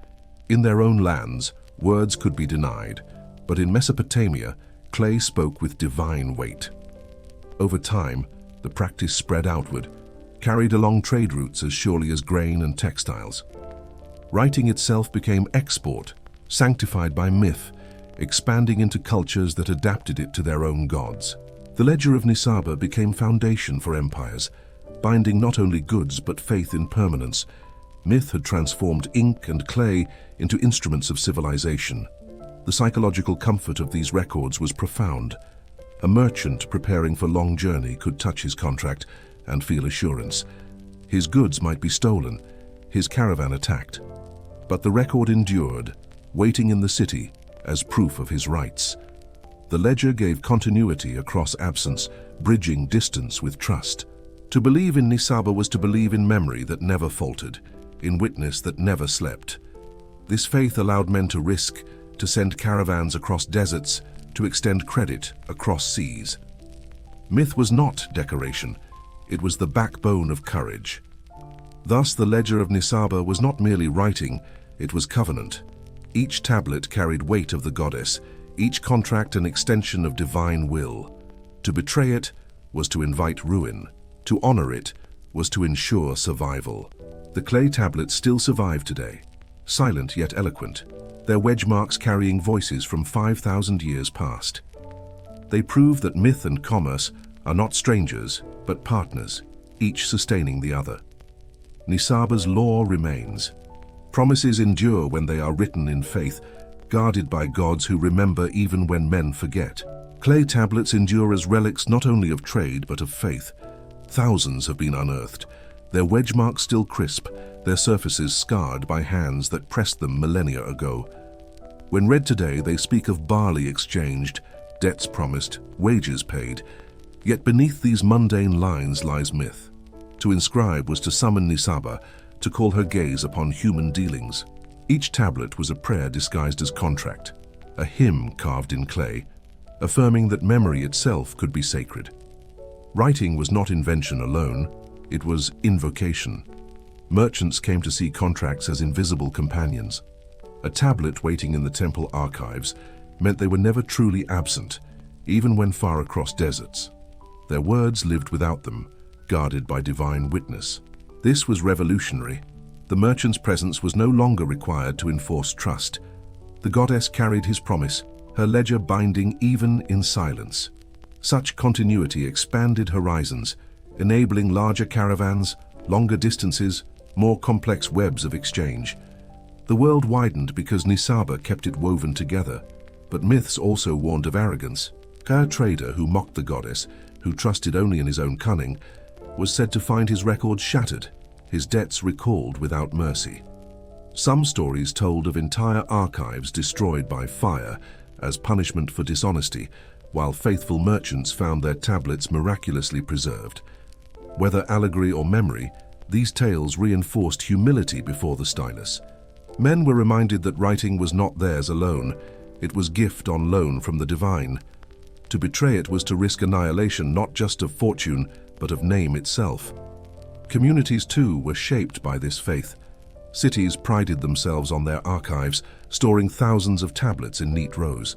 In their own lands, words could be denied, but in Mesopotamia, clay spoke with divine weight. Over time, the practice spread outward, carried along trade routes as surely as grain and textiles. Writing itself became export, sanctified by myth, expanding into cultures that adapted it to their own gods. The ledger of Nisaba became foundation for empires, binding not only goods but faith in permanence. Myth had transformed ink and clay into instruments of civilization. The psychological comfort of these records was profound. A merchant preparing for a long journey could touch his contract and feel assurance. His goods might be stolen, his caravan attacked, but the record endured, waiting in the city as proof of his rights. The ledger gave continuity across absence, bridging distance with trust. To believe in Nisaba was to believe in memory that never faltered, in witness that never slept. This faith allowed men to risk, to send caravans across deserts, to extend credit across seas. Myth was not decoration, it was the backbone of courage. Thus, the ledger of Nisaba was not merely writing, it was covenant. Each tablet carried weight of the goddess, each contract an extension of divine will. To betray it was to invite ruin. To honor it was to ensure survival. The clay tablets still survive today, silent yet eloquent, their wedge marks carrying voices from 5,000 years past. They prove that myth and commerce are not strangers, but partners, each sustaining the other. Nisaba's law remains. Promises endure when they are written in faith, guarded by gods who remember even when men forget. Clay tablets endure as relics not only of trade but of faith. Thousands have been unearthed, their wedge marks still crisp, their surfaces scarred by hands that pressed them millennia ago. When read today, they speak of barley exchanged, debts promised, wages paid. Yet beneath these mundane lines lies myth. To inscribe was to summon Nisaba, to call her gaze upon human dealings. Each tablet was a prayer disguised as contract, a hymn carved in clay, affirming that memory itself could be sacred. Writing was not invention alone, it was invocation. Merchants came to see contracts as invisible companions. A tablet waiting in the temple archives meant they were never truly absent, even when far across deserts. Their words lived without them, guarded by divine witness. This was revolutionary. The merchant's presence was no longer required to enforce trust. The goddess carried his promise, her ledger binding even in silence. Such continuity expanded horizons, enabling larger caravans, longer distances, more complex webs of exchange. The world widened because Nisaba kept it woven together, but myths also warned of arrogance. A trader who mocked the goddess, who trusted only in his own cunning, was said to find his records shattered, his debts recalled without mercy. Some stories told of entire archives destroyed by fire as punishment for dishonesty, while faithful merchants found their tablets miraculously preserved. Whether allegory or memory, these tales reinforced humility before the stylus. Men were reminded that writing was not theirs alone, it was gift on loan from the divine. To betray it was to risk annihilation not just of fortune, but of name itself. Communities too were shaped by this faith. Cities prided themselves on their archives, storing thousands of tablets in neat rows.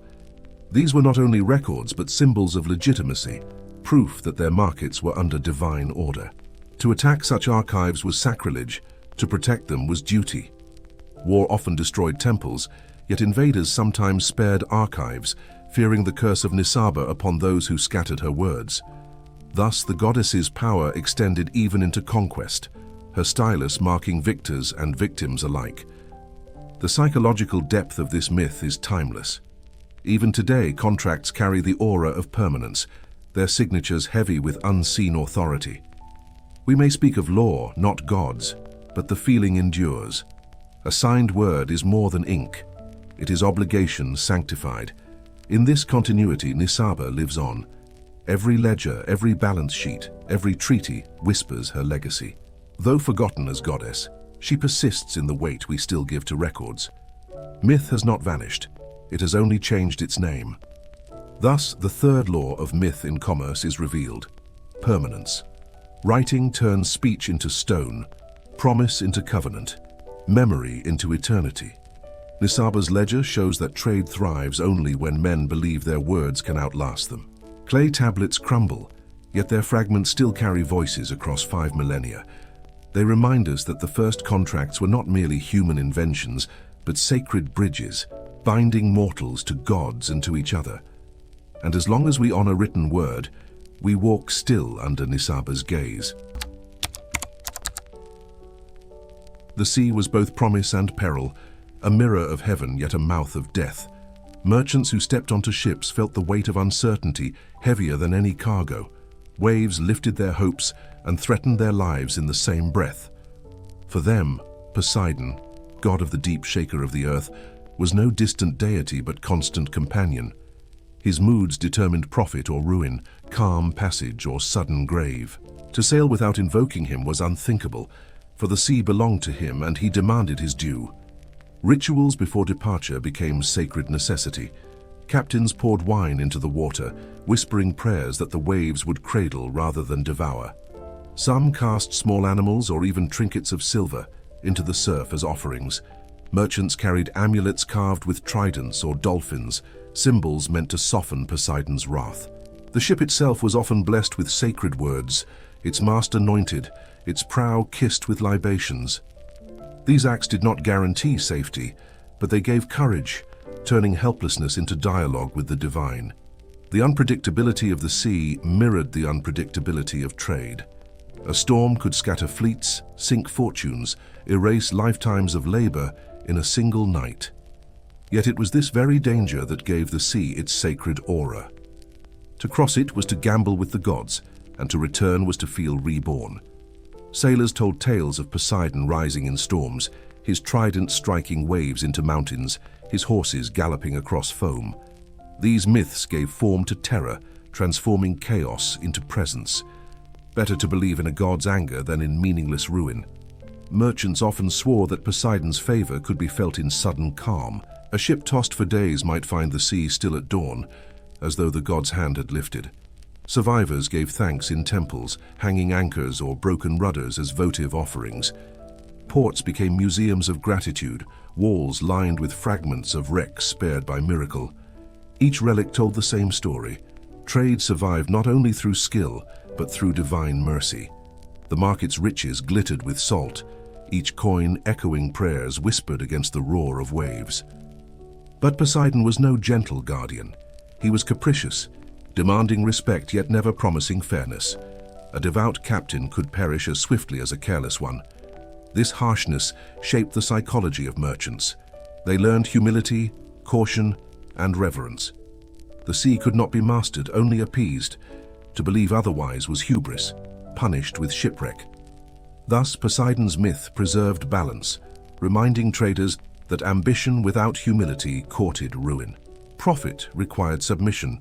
These were not only records but symbols of legitimacy, proof that their markets were under divine order. To attack such archives was sacrilege, to protect them was duty. War often destroyed temples, yet invaders sometimes spared archives, fearing the curse of Nisaba upon those who scattered her words. Thus the goddess's power extended even into conquest, her stylus marking victors and victims alike. The psychological depth of this myth is timeless. Even today, contracts carry the aura of permanence, their signatures heavy with unseen authority. We may speak of law, not gods, but the feeling endures. A signed word is more than ink. It is obligation sanctified. In this continuity, Nisaba lives on. Every ledger, every balance sheet, every treaty whispers her legacy. Though forgotten as goddess, she persists in the weight we still give to records. Myth has not vanished. It has only changed its name. Thus, the third law of myth in commerce is revealed: permanence. Writing turns speech into stone, promise into covenant, memory into eternity. Nisaba's ledger shows that trade thrives only when men believe their words can outlast them. Clay tablets crumble, yet their fragments still carry voices across 5 millennia. They remind us that the first contracts were not merely human inventions, but sacred bridges, binding mortals to gods and to each other. And as long as we honor written word, we walk still under Nisaba's gaze. The sea was both promise and peril, a mirror of heaven yet a mouth of death. Merchants who stepped onto ships felt the weight of uncertainty heavier than any cargo. Waves lifted their hopes and threatened their lives in the same breath. For them, Poseidon, god of the deep shaker of the earth, was no distant deity but constant companion. His moods determined profit or ruin, calm passage or sudden grave. To sail without invoking him was unthinkable, for the sea belonged to him and he demanded his due. Rituals before departure became sacred necessity. Captains poured wine into the water, whispering prayers that the waves would cradle rather than devour. Some cast small animals or even trinkets of silver into the surf as offerings. Merchants carried amulets carved with tridents or dolphins, symbols meant to soften Poseidon's wrath. The ship itself was often blessed with sacred words, its mast anointed, its prow kissed with libations. These acts did not guarantee safety, but they gave courage, turning helplessness into dialogue with the divine. The unpredictability of the sea mirrored the unpredictability of trade. A storm could scatter fleets, sink fortunes, erase lifetimes of labor in a single night. Yet it was this very danger that gave the sea its sacred aura. To cross it was to gamble with the gods, and to return was to feel reborn. Sailors told tales of Poseidon rising in storms, his trident striking waves into mountains, his horses galloping across foam. These myths gave form to terror, transforming chaos into presence. Better to believe in a god's anger than in meaningless ruin. Merchants often swore that Poseidon's favor could be felt in sudden calm. A ship tossed for days might find the sea still at dawn, as though the god's hand had lifted. Survivors gave thanks in temples, hanging anchors or broken rudders as votive offerings. Ports became museums of gratitude, walls lined with fragments of wrecks spared by miracle. Each relic told the same story. Trade survived not only through skill, but through divine mercy. The market's riches glittered with salt, each coin echoing prayers whispered against the roar of waves. But Poseidon was no gentle guardian. He was capricious, demanding respect yet never promising fairness. A devout captain could perish as swiftly as a careless one. This harshness shaped the psychology of merchants. They learned humility, caution, and reverence. The sea could not be mastered, only appeased. To believe otherwise was hubris, punished with shipwreck. Thus, Poseidon's myth preserved balance, reminding traders that ambition without humility courted ruin. Profit required submission,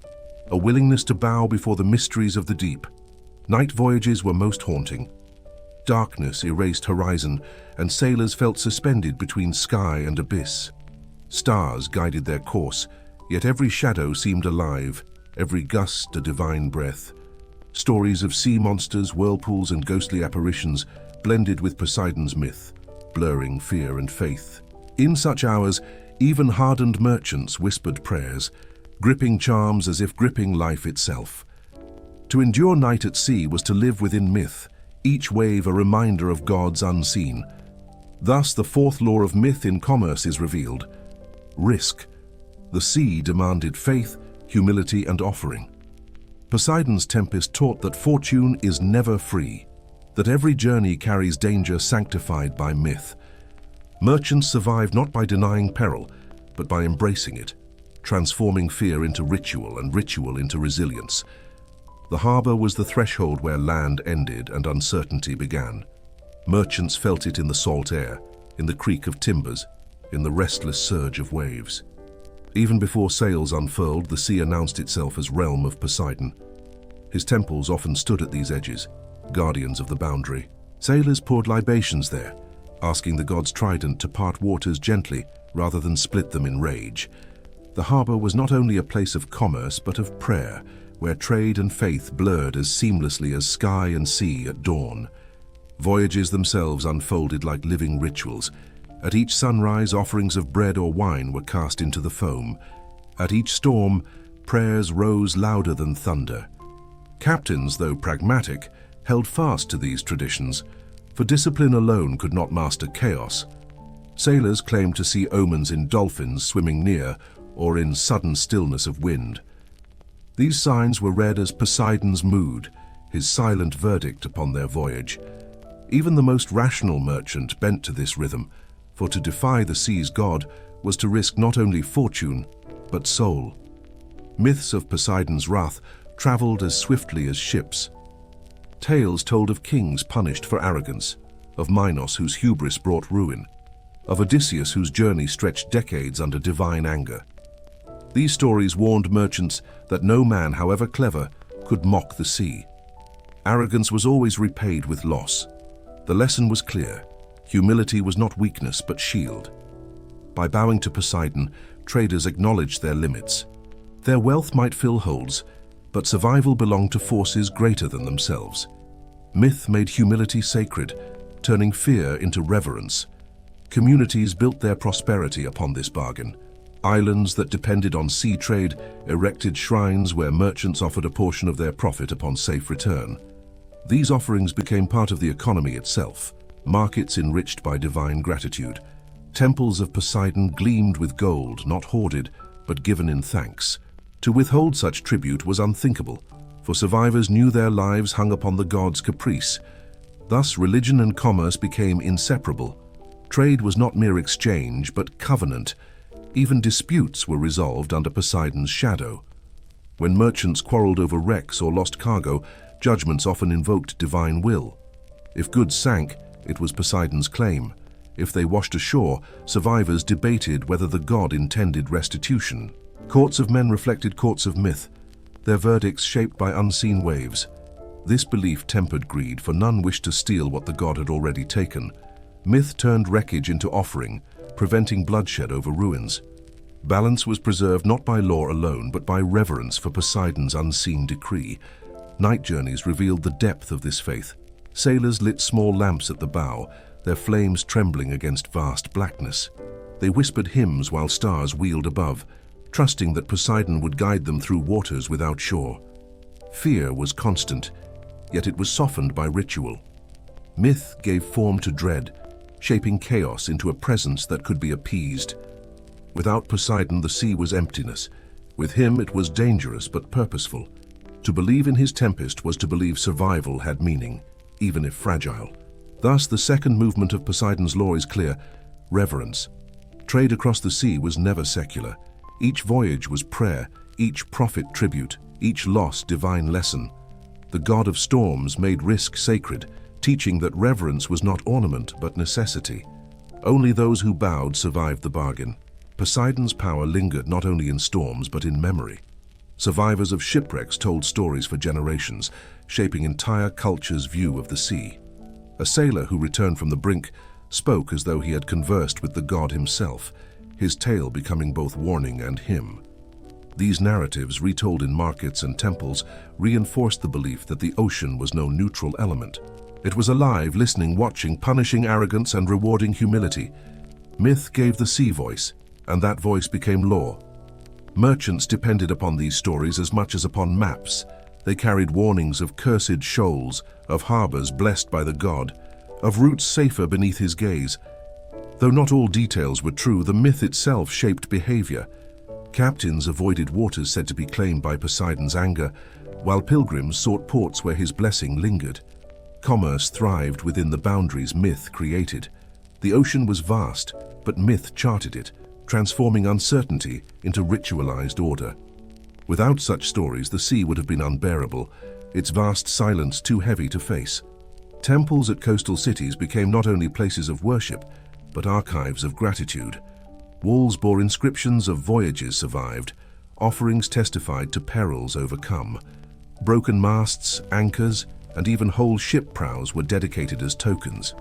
a willingness to bow before the mysteries of the deep. Night voyages were most haunting. Darkness erased horizon, and sailors felt suspended between sky and abyss. Stars guided their course, yet every shadow seemed alive, every gust a divine breath. Stories of sea monsters, whirlpools, and ghostly apparitions blended with Poseidon's myth, blurring fear and faith. In such hours, even hardened merchants whispered prayers, gripping charms as if gripping life itself. To endure night at sea was to live within myth, each wave a reminder of gods unseen. Thus, the fourth law of myth in commerce is revealed: risk. The sea demanded faith, humility, and offering. Poseidon's tempest taught that fortune is never free, that every journey carries danger sanctified by myth. Merchants survived not by denying peril, but by embracing it, transforming fear into ritual and ritual into resilience. The harbor was the threshold where land ended and uncertainty began. Merchants felt it in the salt air, in the creak of timbers, in the restless surge of waves. Even before sails unfurled, the sea announced itself as realm of Poseidon. His temples often stood at these edges, guardians of the boundary. Sailors poured libations there, asking the god's trident to part waters gently rather than split them in rage. The harbor was not only a place of commerce but of prayer, where trade and faith blurred as seamlessly as sky and sea at dawn. Voyages themselves unfolded like living rituals. At each sunrise, offerings of bread or wine were cast into the foam. At each storm, prayers rose louder than thunder. Captains, though pragmatic, held fast to these traditions, for discipline alone could not master chaos. Sailors claimed to see omens in dolphins swimming near or in sudden stillness of wind. These signs were read as Poseidon's mood, his silent verdict upon their voyage. Even the most rational merchant bent to this rhythm, for to defy the sea's god was to risk not only fortune, but soul. Myths of Poseidon's wrath traveled as swiftly as ships. Tales told of kings punished for arrogance, of Minos whose hubris brought ruin, of Odysseus whose journey stretched decades under divine anger. These stories warned merchants that no man, however clever, could mock the sea. Arrogance was always repaid with loss. The lesson was clear. Humility was not weakness but shield. By bowing to Poseidon, traders acknowledged their limits. Their wealth might fill holds, but survival belonged to forces greater than themselves. Myth made humility sacred, turning fear into reverence. Communities built their prosperity upon this bargain. Islands that depended on sea trade erected shrines where merchants offered a portion of their profit upon safe return. These offerings became part of the economy itself, markets enriched by divine gratitude. Temples of Poseidon gleamed with gold, not hoarded, but given in thanks. To withhold such tribute was unthinkable, for survivors knew their lives hung upon the god's caprice. Thus, religion and commerce became inseparable. Trade was not mere exchange, but covenant. Even disputes were resolved under Poseidon's shadow. When merchants quarreled over wrecks or lost cargo, judgments often invoked divine will. If goods sank, it was Poseidon's claim. If they washed ashore, survivors debated whether the god intended restitution. Courts of men reflected courts of myth, their verdicts shaped by unseen waves. This belief tempered greed, for none wished to steal what the god had already taken. Myth turned wreckage into offering, preventing bloodshed over ruins. Balance was preserved not by law alone, but by reverence for Poseidon's unseen decree. Night journeys revealed the depth of this faith. Sailors lit small lamps at the bow, their flames trembling against vast blackness. They whispered hymns while stars wheeled above, trusting that Poseidon would guide them through waters without shore. Fear was constant, yet it was softened by ritual. Myth gave form to dread, shaping chaos into a presence that could be appeased. Without Poseidon, the sea was emptiness. With him, it was dangerous but purposeful. To believe in his tempest was to believe survival had meaning, even if fragile. Thus, the second movement of Poseidon's law is clear: reverence. Trade across the sea was never secular. Each voyage was prayer, each profit tribute, each loss divine lesson. The god of storms made risk sacred, teaching that reverence was not ornament but necessity. Only those who bowed survived the bargain. Poseidon's power lingered not only in storms but in memory. Survivors of shipwrecks told stories for generations, shaping entire cultures' view of the sea. A sailor who returned from the brink spoke as though he had conversed with the god himself, his tale becoming both warning and hymn. These narratives, retold in markets and temples, reinforced the belief that the ocean was no neutral element. It was alive, listening, watching, punishing arrogance and rewarding humility. Myth gave the sea voice, and that voice became law. Merchants depended upon these stories as much as upon maps. They carried warnings of cursed shoals, of harbors blessed by the god, of routes safer beneath his gaze. Though not all details were true, the myth itself shaped behavior. Captains avoided waters said to be claimed by Poseidon's anger, while pilgrims sought ports where his blessing lingered. Commerce thrived within the boundaries myth created. The ocean was vast, but myth charted it, transforming uncertainty into ritualized order. Without such stories, the sea would have been unbearable, its vast silence too heavy to face. Temples at coastal cities became not only places of worship, but archives of gratitude. Walls bore inscriptions of voyages survived, offerings testified to perils overcome. Broken masts, anchors, and even whole ship prows were dedicated as tokens.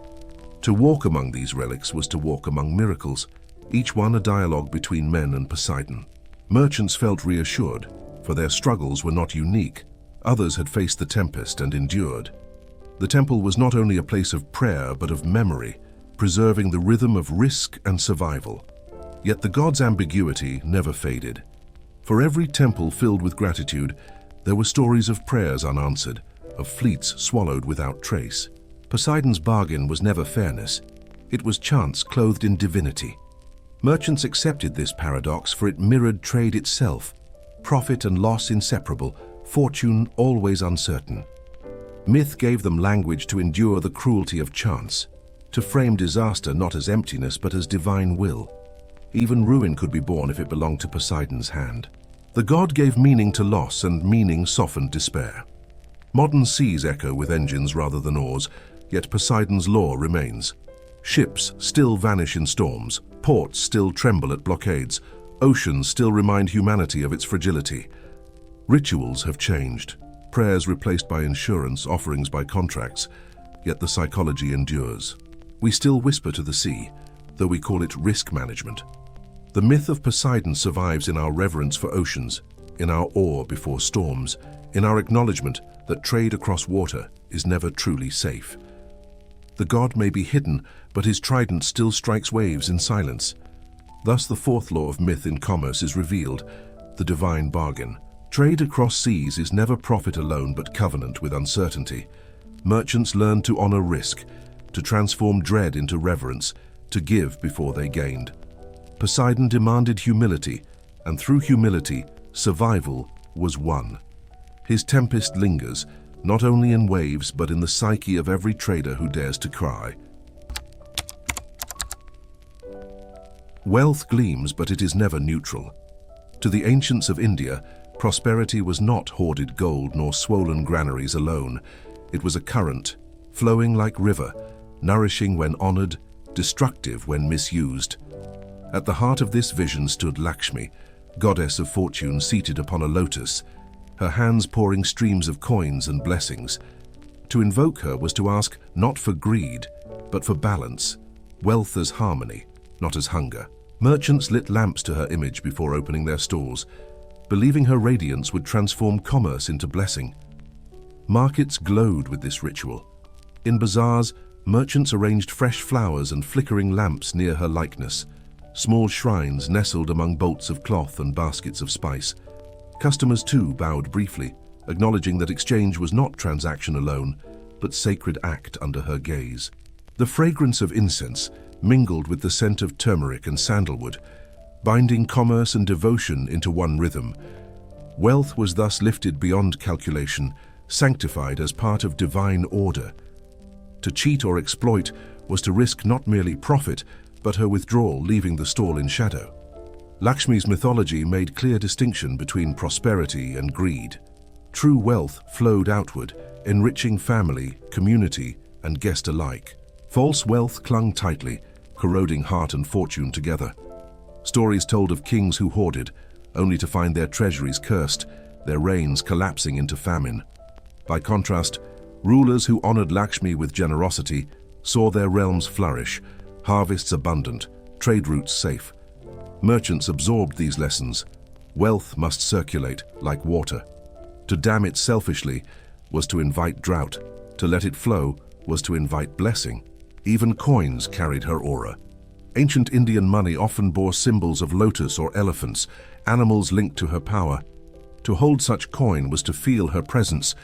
To walk among these relics was to walk among miracles, each one a dialogue between men and Poseidon. Merchants felt reassured, for their struggles were not unique. Others had faced the tempest and endured. The temple was not only a place of prayer but of memory, preserving the rhythm of risk and survival. Yet the god's ambiguity never faded. For every temple filled with gratitude, there were stories of prayers unanswered, of fleets swallowed without trace. Poseidon's bargain was never fairness. It was chance clothed in divinity. Merchants accepted this paradox, for it mirrored trade itself. Profit and loss inseparable, fortune always uncertain. Myth gave them language to endure the cruelty of chance, to frame disaster not as emptiness but as divine will. Even ruin could be born if it belonged to Poseidon's hand. The god gave meaning to loss, and meaning softened despair. Modern seas echo with engines rather than oars, yet Poseidon's law remains. Ships still vanish in storms, ports still tremble at blockades, oceans still remind humanity of its fragility. Rituals have changed, prayers replaced by insurance, offerings by contracts, yet the psychology endures. We still whisper to the sea, though we call it risk management. The myth of Poseidon survives in our reverence for oceans, in our awe before storms, in our acknowledgement that trade across water is never truly safe. The god may be hidden, but his trident still strikes waves in silence. Thus the fourth law of myth in commerce is revealed, the divine bargain. Trade across seas is never profit alone but covenant with uncertainty. Merchants learn to honor risk, to transform dread into reverence, to give before they gained. Poseidon demanded humility, and through humility, survival was won. His tempest lingers, not only in waves but in the psyche of every trader who dares to cry. Wealth gleams, but it is never neutral. To the ancients of India, prosperity was not hoarded gold nor swollen granaries alone. It was a current, flowing like river, nourishing when honored, destructive when misused. At the heart of this vision stood Lakshmi, goddess of fortune seated upon a lotus, her hands pouring streams of coins and blessings, To invoke her was to ask not for greed, but for balance, wealth as harmony, not as hunger. Merchants lit lamps to her image before opening their stores, believing her radiance would transform commerce into blessing. Markets glowed with this ritual. In bazaars, merchants arranged fresh flowers and flickering lamps near her likeness, small shrines nestled among bolts of cloth and baskets of spice. Customers too bowed briefly, acknowledging that exchange was not transaction alone, but sacred act under her gaze. The fragrance of incense mingled with the scent of turmeric and sandalwood, binding commerce and devotion into one rhythm. Wealth was thus lifted beyond calculation, sanctified as part of divine order. To cheat or exploit was to risk not merely profit, but her withdrawal, leaving the stall in shadow. Lakshmi's mythology made clear distinction between prosperity and greed. True wealth flowed outward, enriching family, community, and guest alike. False wealth clung tightly, corroding heart and fortune together. Stories told of kings who hoarded, only to find their treasuries cursed, their reigns collapsing into famine. By contrast, rulers who honored Lakshmi with generosity saw their realms flourish, harvests abundant, trade routes safe. Merchants absorbed these lessons. Wealth must circulate like water. To dam it selfishly was to invite drought. To let it flow was to invite blessing. Even coins carried her aura. Ancient Indian money often bore symbols of lotus or elephants, animals linked to her power. To hold such coin was to feel her presence,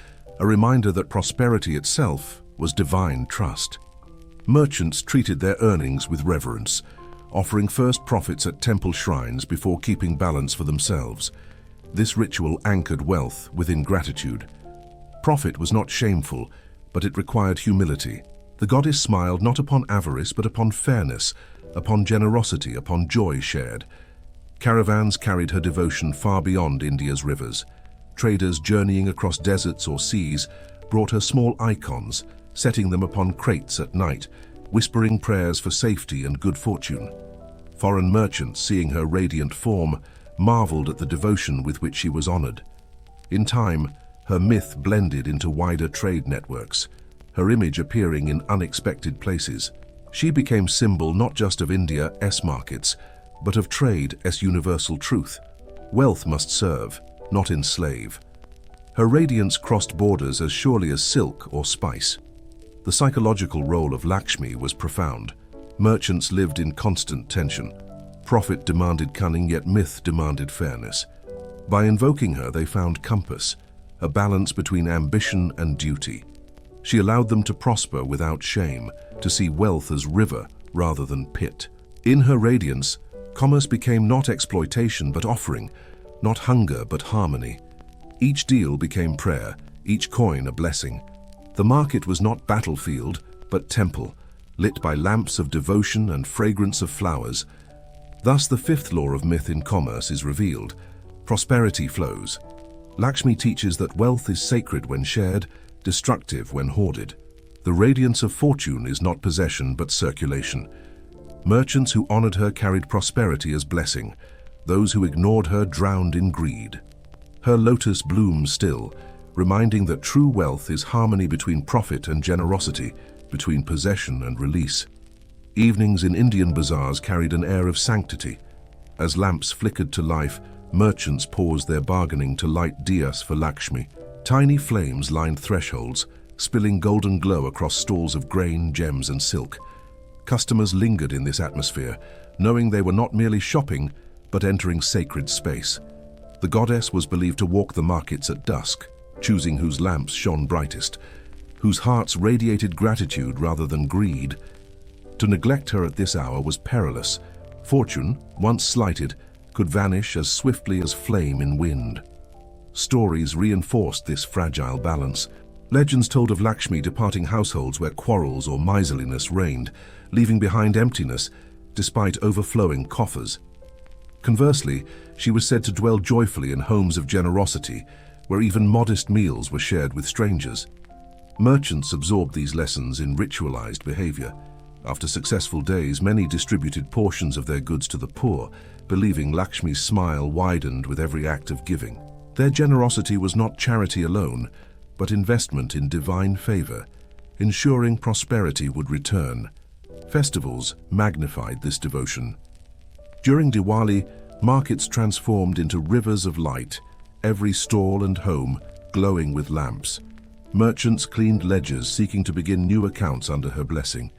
a reminder that prosperity itself was divine trust. Merchants treated their earnings with reverence, offering first profits at temple shrines before keeping balance for themselves. This ritual anchored wealth within gratitude. Profit was not shameful, but it required humility. The goddess smiled not upon avarice, but upon fairness, upon generosity, upon joy shared. Caravans carried her devotion far beyond India's rivers. Traders journeying across deserts or seas brought her small icons, setting them upon crates at night, whispering prayers for safety and good fortune. Foreign merchants, seeing her radiant form, marveled at the devotion with which she was honored. In time, her myth blended into wider trade networks, her image appearing in unexpected places. She became symbol not just of India's markets, but of trade's universal truth. Wealth must serve, not enslave. Her radiance crossed borders as surely as silk or spice. The psychological role of Lakshmi was profound. Merchants lived in constant tension. Profit demanded cunning, yet myth demanded fairness. By invoking her, they found compass, a balance between ambition and duty. She allowed them to prosper without shame, to see wealth as river rather than pit. In her radiance, commerce became not exploitation but offering, not hunger but harmony. Each deal became prayer, each coin a blessing. The market was not battlefield but temple, lit by lamps of devotion and fragrance of flowers. Thus the fifth law of myth in commerce is revealed. Prosperity flows. Lakshmi teaches that wealth is sacred when shared, destructive when hoarded. The radiance of fortune is not possession but circulation. Merchants who honored her carried prosperity as blessing. Those who ignored her drowned in greed. Her lotus blooms still, reminding that true wealth is harmony between profit and generosity, between possession and release. Evenings in Indian bazaars carried an air of sanctity. As lamps flickered to life, merchants paused their bargaining to light diyas for Lakshmi. Tiny flames lined thresholds, spilling golden glow across stalls of grain, gems, and silk. Customers lingered in this atmosphere, knowing they were not merely shopping, but entering sacred space. The goddess was believed to walk the markets at dusk, choosing whose lamps shone brightest, whose hearts radiated gratitude rather than greed. To neglect her at this hour was perilous. Fortune, once slighted, could vanish as swiftly as flame in wind. Stories reinforced this fragile balance. Legends told of Lakshmi departing households where quarrels or miserliness reigned, leaving behind emptiness despite overflowing coffers. Conversely, she was said to dwell joyfully in homes of generosity, where even modest meals were shared with strangers. Merchants absorbed these lessons in ritualized behavior. After successful days, many distributed portions of their goods to the poor, believing Lakshmi's smile widened with every act of giving. Their generosity was not charity alone, but investment in divine favor, ensuring prosperity would return. Festivals magnified this devotion. During Diwali, markets transformed into rivers of light, every stall and home glowing with lamps. Merchants cleaned ledgers seeking to begin new accounts under her blessing.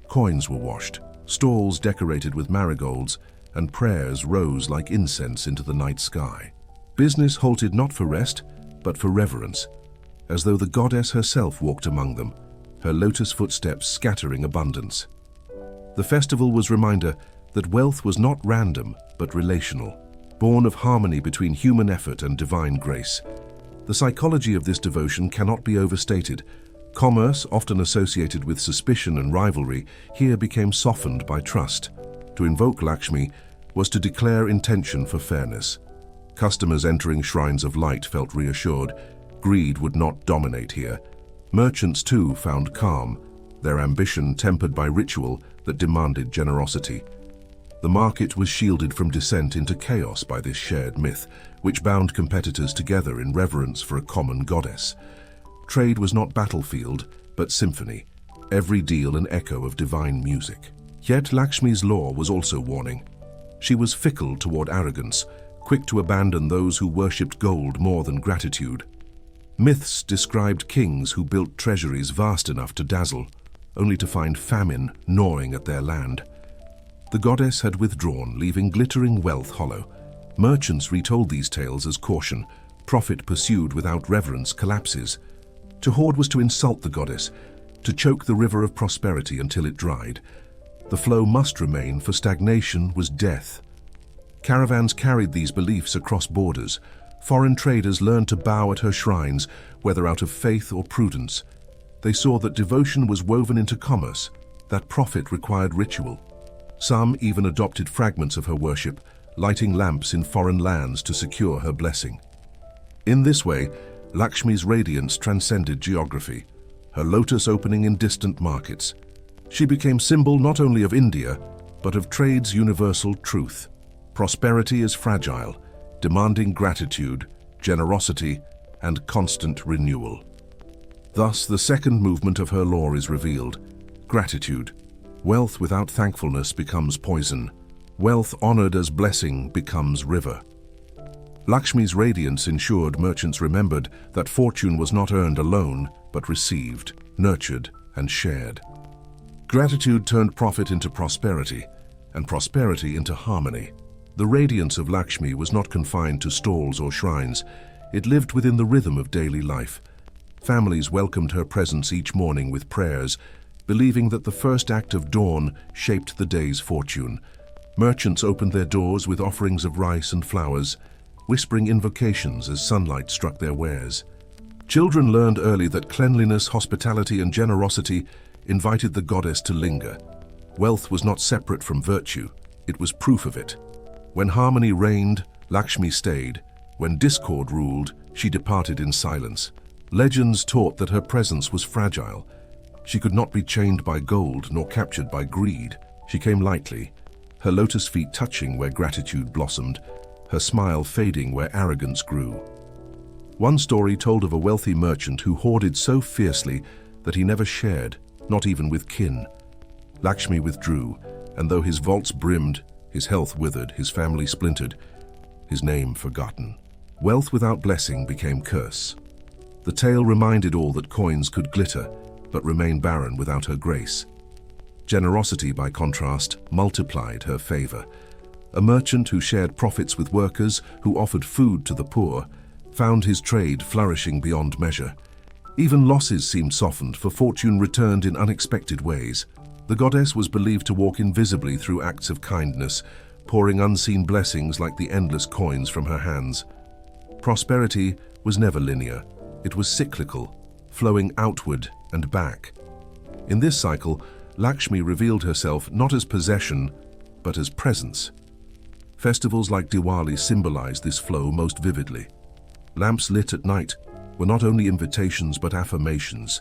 Coins were washed, stalls decorated with marigolds, and prayers rose like incense into the night sky. Business halted not for rest, but for reverence, as though the goddess herself walked among them, her lotus footsteps scattering abundance. The festival was a reminder that wealth was not random, but relational, born of harmony between human effort and divine grace. The psychology of this devotion cannot be overstated. Commerce, often associated with suspicion and rivalry, here became softened by trust. To invoke Lakshmi was to declare intention for fairness. Customers entering shrines of light felt reassured. Greed would not dominate here. Merchants, too, found calm, their ambition tempered by ritual that demanded generosity. The market was shielded from descent into chaos by this shared myth, which bound competitors together in reverence for a common goddess. Trade was not battlefield, but symphony, every deal an echo of divine music. Yet Lakshmi's law was also warning. She was fickle toward arrogance, quick to abandon those who worshipped gold more than gratitude. Myths described kings who built treasuries vast enough to dazzle, only to find famine gnawing at their land. The goddess had withdrawn, leaving glittering wealth hollow. Merchants retold these tales as caution. Profit pursued without reverence collapses. To hoard was to insult the goddess, to choke the river of prosperity until it dried. The flow must remain, for stagnation was death. Caravans carried these beliefs across borders. Foreign traders learned to bow at her shrines, whether out of faith or prudence. They saw that devotion was woven into commerce, that profit required ritual. Some even adopted fragments of her worship, lighting lamps in foreign lands to secure her blessing. In this way, Lakshmi's radiance transcended geography, her lotus opening in distant markets. She became symbol not only of India, but of trade's universal truth. Prosperity is fragile, demanding gratitude, generosity, and constant renewal. Thus, the second movement of her law is revealed: gratitude. Wealth without thankfulness becomes poison. Wealth honored as blessing becomes river. Lakshmi's radiance ensured merchants remembered that fortune was not earned alone, but received, nurtured, and shared. Gratitude turned profit into prosperity, and prosperity into harmony. The radiance of Lakshmi was not confined to stalls or shrines. It lived within the rhythm of daily life. Families welcomed her presence each morning with prayers, believing that the first act of dawn shaped the day's fortune. Merchants opened their doors with offerings of rice and flowers, whispering invocations as sunlight struck their wares. Children learned early that cleanliness, hospitality, and generosity invited the goddess to linger. Wealth was not separate from virtue, it was proof of it. When harmony reigned, Lakshmi stayed. When discord ruled, she departed in silence. Legends taught that her presence was fragile. She could not be chained by gold nor captured by greed. She came lightly, her lotus feet touching where gratitude blossomed, her smile fading where arrogance grew. One story told of a wealthy merchant who hoarded so fiercely that he never shared, not even with kin. Lakshmi withdrew, and though his vaults brimmed, his health withered, his family splintered, his name forgotten. Wealth without blessing became curse. The tale reminded all that coins could glitter, but remain barren without her grace. Generosity, by contrast, multiplied her favor. A merchant who shared profits with workers, who offered food to the poor, found his trade flourishing beyond measure. Even losses seemed softened, for fortune returned in unexpected ways. The goddess was believed to walk invisibly through acts of kindness, pouring unseen blessings like the endless coins from her hands. Prosperity was never linear. It was cyclical, flowing outward and back. In this cycle, Lakshmi revealed herself not as possession, but as presence. Festivals like Diwali symbolized this flow most vividly. Lamps lit at night were not only invitations but affirmations.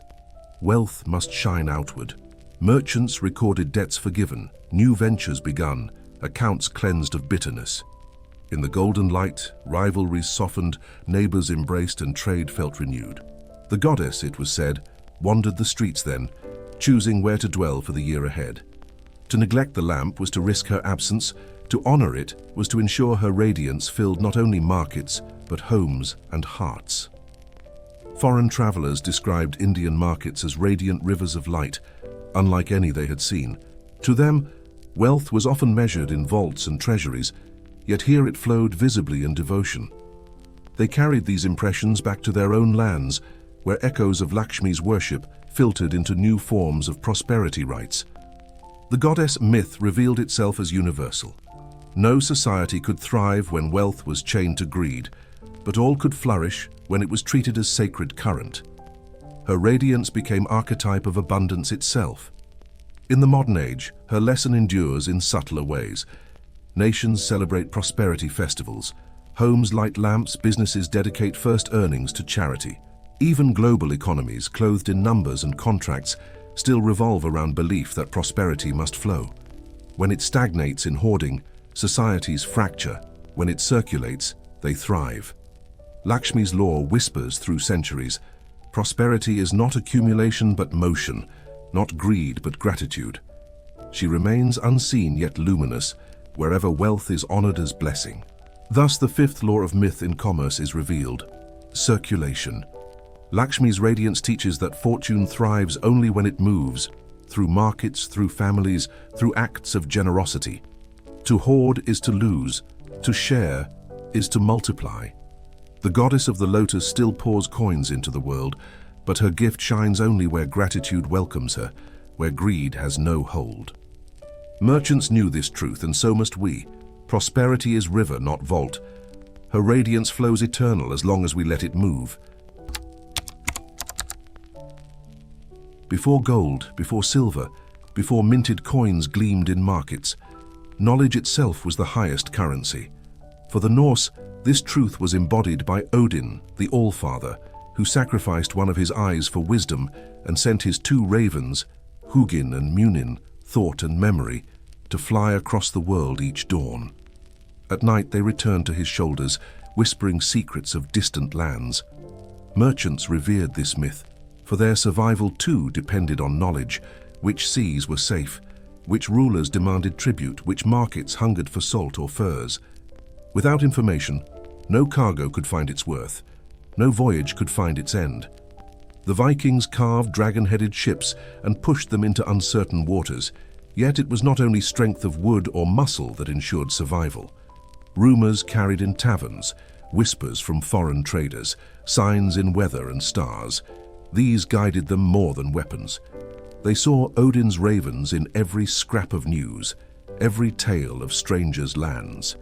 Wealth must shine outward. Merchants recorded debts forgiven, new ventures begun, accounts cleansed of bitterness. In the golden light, rivalries softened, neighbors embraced, and trade felt renewed. The goddess, it was said, wandered the streets then, choosing where to dwell for the year ahead. To neglect the lamp was to risk her absence. To honor it was to ensure her radiance filled not only markets, but homes and hearts. Foreign travelers described Indian markets as radiant rivers of light, unlike any they had seen. To them, wealth was often measured in vaults and treasuries, yet here it flowed visibly in devotion. They carried these impressions back to their own lands, where echoes of Lakshmi's worship filtered into new forms of prosperity rites. The goddess myth revealed itself as universal. No society could thrive when wealth was chained to greed, but all could flourish when it was treated as sacred current. Her radiance became archetype of abundance itself. In the modern age, her lesson endures in subtler ways. Nations celebrate prosperity festivals. Homes light lamps, businesses dedicate first earnings to charity. Even global economies, clothed in numbers and contracts, still revolve around belief that prosperity must flow. When it stagnates in hoarding, societies fracture. When it circulates, they thrive. Lakshmi's law whispers through centuries. Prosperity is not accumulation but motion, not greed but gratitude. She remains unseen yet luminous, wherever wealth is honored as blessing. Thus the fifth law of myth in commerce is revealed: circulation. Lakshmi's radiance teaches that fortune thrives only when it moves, through markets, through families, through acts of generosity. To hoard is to lose, to share is to multiply. The goddess of the lotus still pours coins into the world, but her gift shines only where gratitude welcomes her, where greed has no hold. Merchants knew this truth, and so must we. Prosperity is river, not vault. Her radiance flows eternal as long as we let it move. Before gold, before silver, before minted coins gleamed in markets, knowledge itself was the highest currency. For the Norse, this truth was embodied by Odin, the All-Father, who sacrificed one of his eyes for wisdom and sent his two ravens, Hugin and Munin, thought and memory, to fly across the world each dawn. At night they returned to his shoulders, whispering secrets of distant lands. Merchants revered this myth, for their survival too depended on knowledge: which seas were safe, which rulers demanded tribute, which markets hungered for salt or furs. Without information, no cargo could find its worth, no voyage could find its end. The Vikings carved dragon-headed ships and pushed them into uncertain waters, yet it was not only strength of wood or muscle that ensured survival. Rumors carried in taverns, whispers from foreign traders, signs in weather and stars. These guided them more than weapons. They saw Odin's ravens in every scrap of news, every tale of strangers' lands.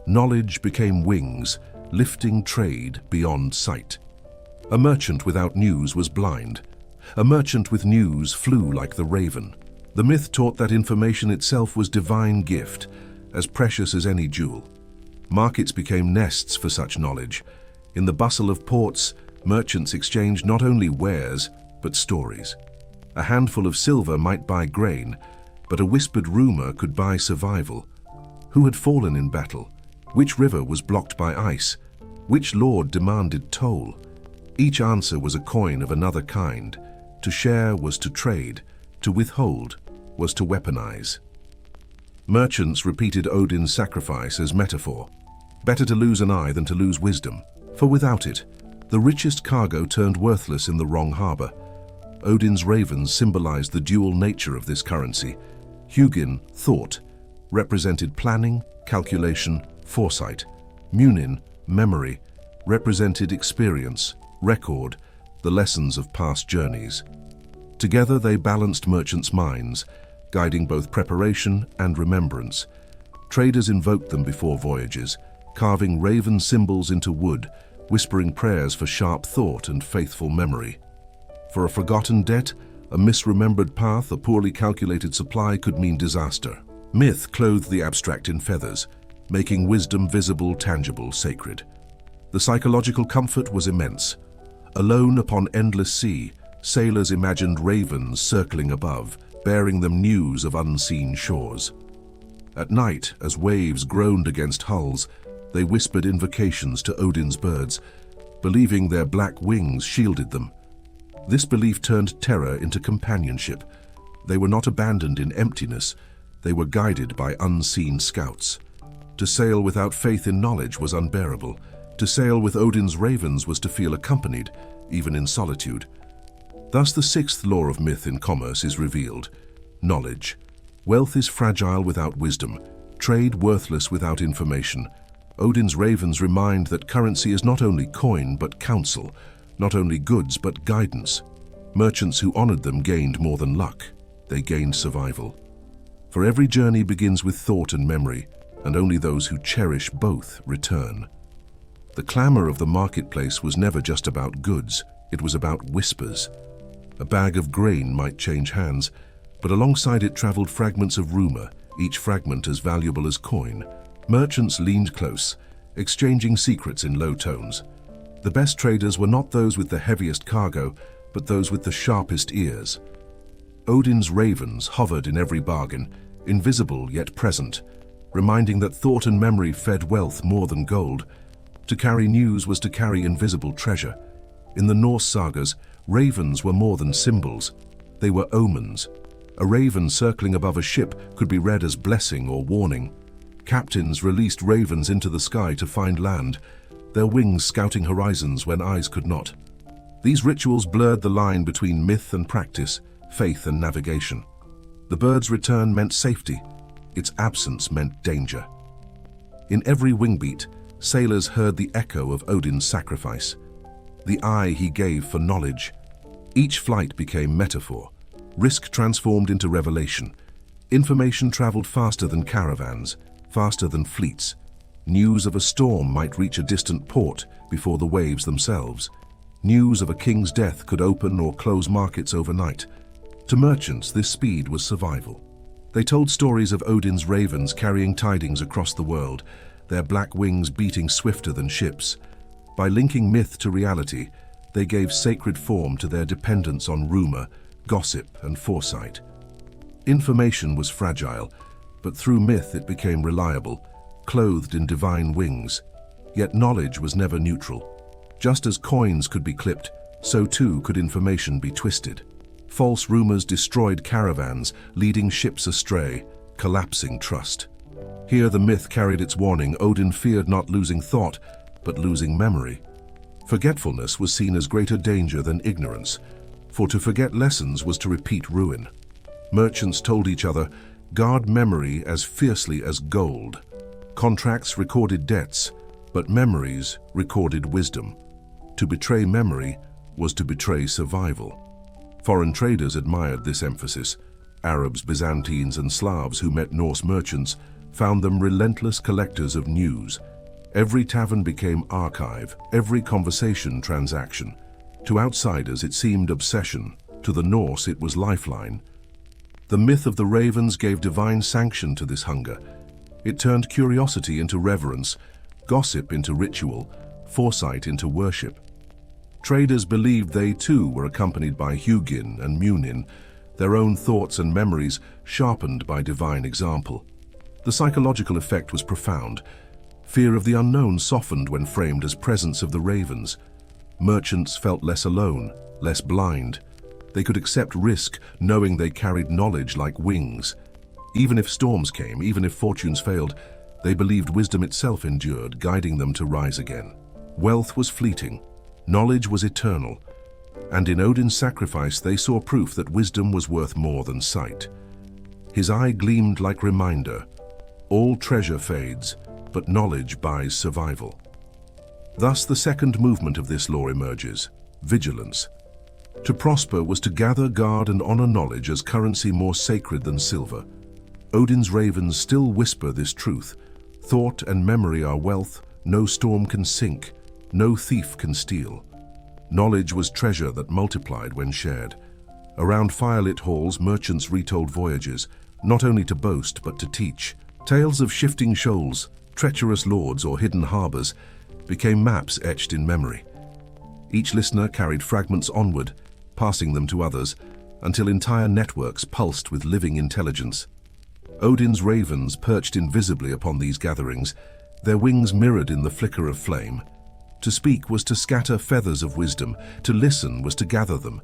Knowledge became wings, lifting trade beyond sight. A merchant without news was blind. A merchant with news flew like the raven. The myth taught that information itself was divine gift, as precious as any jewel. Markets became nests for such knowledge. In the bustle of ports, merchants exchanged not only wares, but stories. A handful of silver might buy grain, but a whispered rumor could buy survival. Who had fallen in battle? Which river was blocked by ice? Which lord demanded toll? Each answer was a coin of another kind. To share was to trade, to withhold was to weaponize. Merchants repeated Odin's sacrifice as metaphor. Better to lose an eye than to lose wisdom, for without it, the richest cargo turned worthless in the wrong harbor. Odin's ravens symbolized the dual nature of this currency. Hugin, thought, represented planning, calculation, foresight. Munin, memory, represented experience, record, the lessons of past journeys. Together they balanced merchants' minds, guiding both preparation and remembrance. Traders invoked them before voyages, carving raven symbols into wood, whispering prayers for sharp thought and faithful memory. For a forgotten debt, a misremembered path, a poorly calculated supply could mean disaster. Myth clothed the abstract in feathers, making wisdom visible, tangible, sacred. The psychological comfort was immense. Alone upon endless sea, sailors imagined ravens circling above, bearing them news of unseen shores. At night, as waves groaned against hulls, they whispered invocations to Odin's birds. believing their black wings shielded them. This belief turned terror into companionship. They were not abandoned in emptiness, they were guided by unseen scouts. To sail without faith in knowledge was unbearable. To sail with Odin's ravens was to feel accompanied, even in solitude. Thus the sixth law of myth in commerce is revealed. Knowledge. Wealth is fragile without wisdom, trade worthless without information. Odin's ravens remind that currency is not only coin but counsel, not only goods but guidance. Merchants who honored them gained more than luck. They gained survival. For every journey begins with thought and memory, and only those who cherish both return. The clamor of the marketplace was never just about goods, it was about whispers. A bag of grain might change hands, but alongside it traveled fragments of rumor, each fragment as valuable as coin. Merchants leaned close, exchanging secrets in low tones. The best traders were not those with the heaviest cargo, but those with the sharpest ears. Odin's ravens hovered in every bargain, invisible yet present, reminding that thought and memory fed wealth more than gold. To carry news was to carry invisible treasure. In the Norse sagas, ravens were more than symbols. They were omens. A raven circling above a ship could be read as blessing or warning. Captains released ravens into the sky to find land, their wings scouting horizons when eyes could not. These rituals blurred the line between myth and practice, faith and navigation. The bird's return meant safety. Its absence meant danger. In every wingbeat, sailors heard the echo of Odin's sacrifice, the eye he gave for knowledge. Each flight became metaphor. Risk transformed into revelation. Information traveled faster than caravans, faster than fleets. News of a storm might reach a distant port before the waves themselves. News of a king's death could open or close markets overnight. To merchants, this speed was survival. They told stories of Odin's ravens carrying tidings across the world, their black wings beating swifter than ships. By linking myth to reality, they gave sacred form to their dependence on rumor, gossip, and foresight. Information was fragile, but through myth it became reliable, clothed in divine wings. Yet knowledge was never neutral. Just as coins could be clipped, so too could information be twisted. False rumors destroyed caravans, leading ships astray, collapsing trust. Here the myth carried its warning. Odin feared not losing thought, but losing memory. Forgetfulness was seen as greater danger than ignorance, for to forget lessons was to repeat ruin. Merchants told each other, guard memory as fiercely as gold. Contracts recorded debts, but memories recorded wisdom. To betray memory was to betray survival. Foreign traders admired this emphasis. Arabs, Byzantines, and Slavs who met Norse merchants found them relentless collectors of news. Every tavern became archive, every conversation transaction. To outsiders it seemed obsession, to the Norse it was lifeline. The myth of the ravens gave divine sanction to this hunger. It turned curiosity into reverence, gossip into ritual, foresight into worship. Traders believed they too were accompanied by Hugin and Munin, their own thoughts and memories sharpened by divine example. The psychological effect was profound. Fear of the unknown softened when framed as presence of the ravens. Merchants felt less alone, less blind. They could accept risk, knowing they carried knowledge like wings. Even if storms came, even if fortunes failed, they believed wisdom itself endured, guiding them to rise again. Wealth was fleeting, knowledge was eternal, and in Odin's sacrifice they saw proof that wisdom was worth more than sight. His eye gleamed like reminder. All treasure fades, but knowledge buys survival. Thus the second movement of this law emerges, vigilance. To prosper was to gather, guard, and honor knowledge as currency more sacred than silver. Odin's ravens still whisper this truth. Thought and memory are wealth, no storm can sink, no thief can steal. Knowledge was treasure that multiplied when shared. Around firelit halls, merchants retold voyages, not only to boast but to teach. Tales of shifting shoals, treacherous lords, or hidden harbors became maps etched in memory. Each listener carried fragments onward, passing them to others, until entire networks pulsed with living intelligence. Odin's ravens perched invisibly upon these gatherings, their wings mirrored in the flicker of flame. To speak was to scatter feathers of wisdom, to listen was to gather them.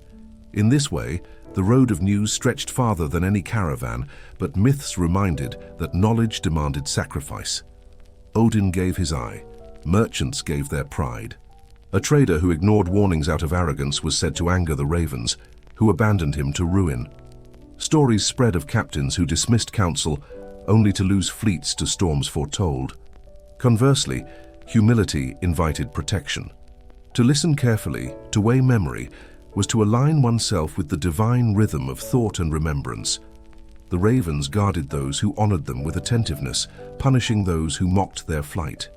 In this way, the road of news stretched farther than any caravan, but myths reminded that knowledge demanded sacrifice. Odin gave his eye, merchants gave their pride. A trader who ignored warnings out of arrogance was said to anger the ravens, who abandoned him to ruin. Stories spread of captains who dismissed counsel only to lose fleets to storms foretold. Conversely, humility invited protection. To listen carefully, to weigh memory, was to align oneself with the divine rhythm of thought and remembrance. The ravens guarded those who honored them with attentiveness, punishing those who mocked their flight.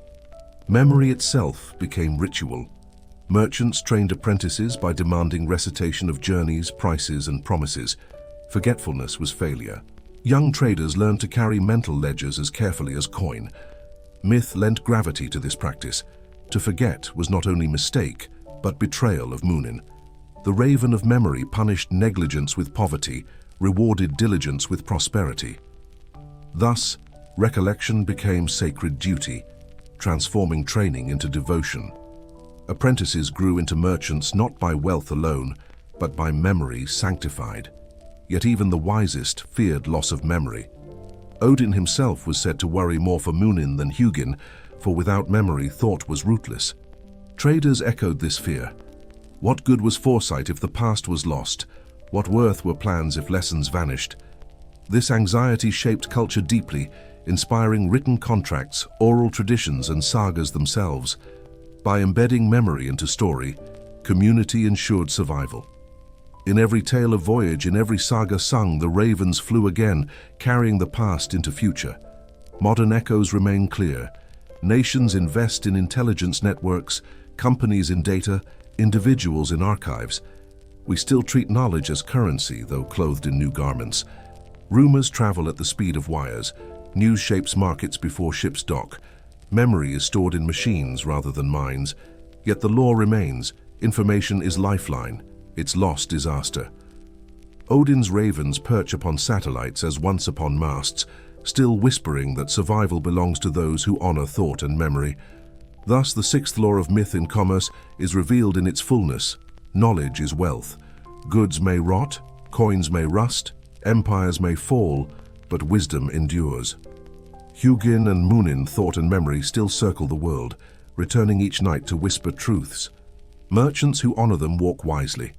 Memory itself became ritual. Merchants trained apprentices by demanding recitation of journeys, prices, and promises. Forgetfulness was failure. Young traders learned to carry mental ledgers as carefully as coin. Myth lent gravity to this practice. To forget was not only mistake, but betrayal of Munin. The raven of memory punished negligence with poverty, rewarded diligence with prosperity. Thus, recollection became sacred duty, transforming training into devotion. Apprentices grew into merchants not by wealth alone, but by memory sanctified. Yet even the wisest feared loss of memory. Odin himself was said to worry more for Munin than Hugin, for without memory thought was rootless. Traders echoed this fear. What good was foresight if the past was lost? What worth were plans if lessons vanished? This anxiety shaped culture deeply, inspiring written contracts, oral traditions, and sagas themselves. By embedding memory into story, community ensured survival. In every tale of voyage, in every saga sung, the ravens flew again, carrying the past into future. Modern echoes remain clear. Nations invest in intelligence networks, companies in data, individuals in archives. We still treat knowledge as currency, though clothed in new garments. Rumors travel at the speed of wires. News shapes markets before ships dock. Memory is stored in machines rather than minds. Yet the law remains. Information is lifeline. Its lost disaster. Odin's ravens perch upon satellites as once upon masts, still whispering that survival belongs to those who honor thought and memory. Thus, the sixth law of myth in commerce is revealed in its fullness. Knowledge is wealth. Goods may rot, coins may rust, empires may fall, but wisdom endures. Hugin and Munin thought and memory still circle the world, returning each night to whisper truths. Merchants who honor them walk wisely,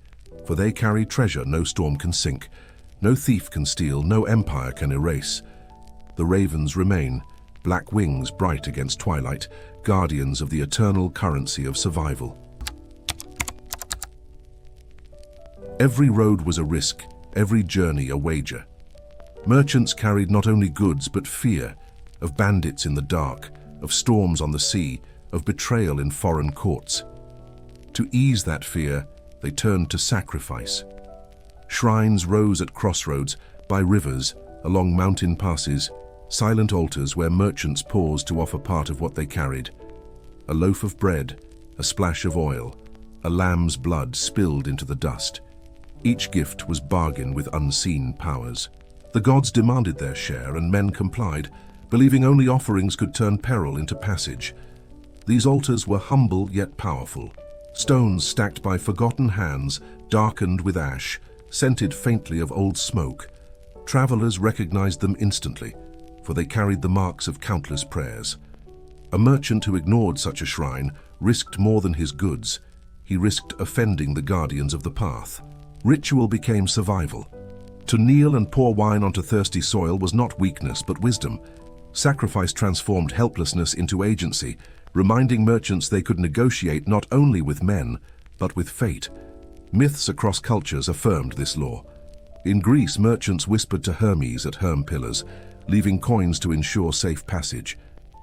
for they carry treasure no storm can sink, no thief can steal, no empire can erase. The ravens remain, black wings bright against twilight, guardians of the eternal currency of survival. Every road was a risk, every journey a wager. Merchants carried not only goods but fear, of bandits in the dark, of storms on the sea, of betrayal in foreign courts. To ease that fear, they turned to sacrifice. Shrines rose at crossroads, by rivers, along mountain passes, silent altars where merchants paused to offer part of what they carried. A loaf of bread, a splash of oil, a lamb's blood spilled into the dust. Each gift was bargained with unseen powers. The gods demanded their share and men complied, believing only offerings could turn peril into passage. These altars were humble yet powerful. Stones stacked by forgotten hands, darkened with ash, scented faintly of old smoke. Travelers recognized them instantly, for they carried the marks of countless prayers. A merchant who ignored such a shrine risked more than his goods. He risked offending the guardians of the path. Ritual became survival. To kneel and pour wine onto thirsty soil was not weakness but wisdom. Sacrifice transformed helplessness into agency, reminding merchants they could negotiate not only with men, but with fate. Myths across cultures affirmed this law. In Greece, merchants whispered to Hermes at Herm pillars, leaving coins to ensure safe passage.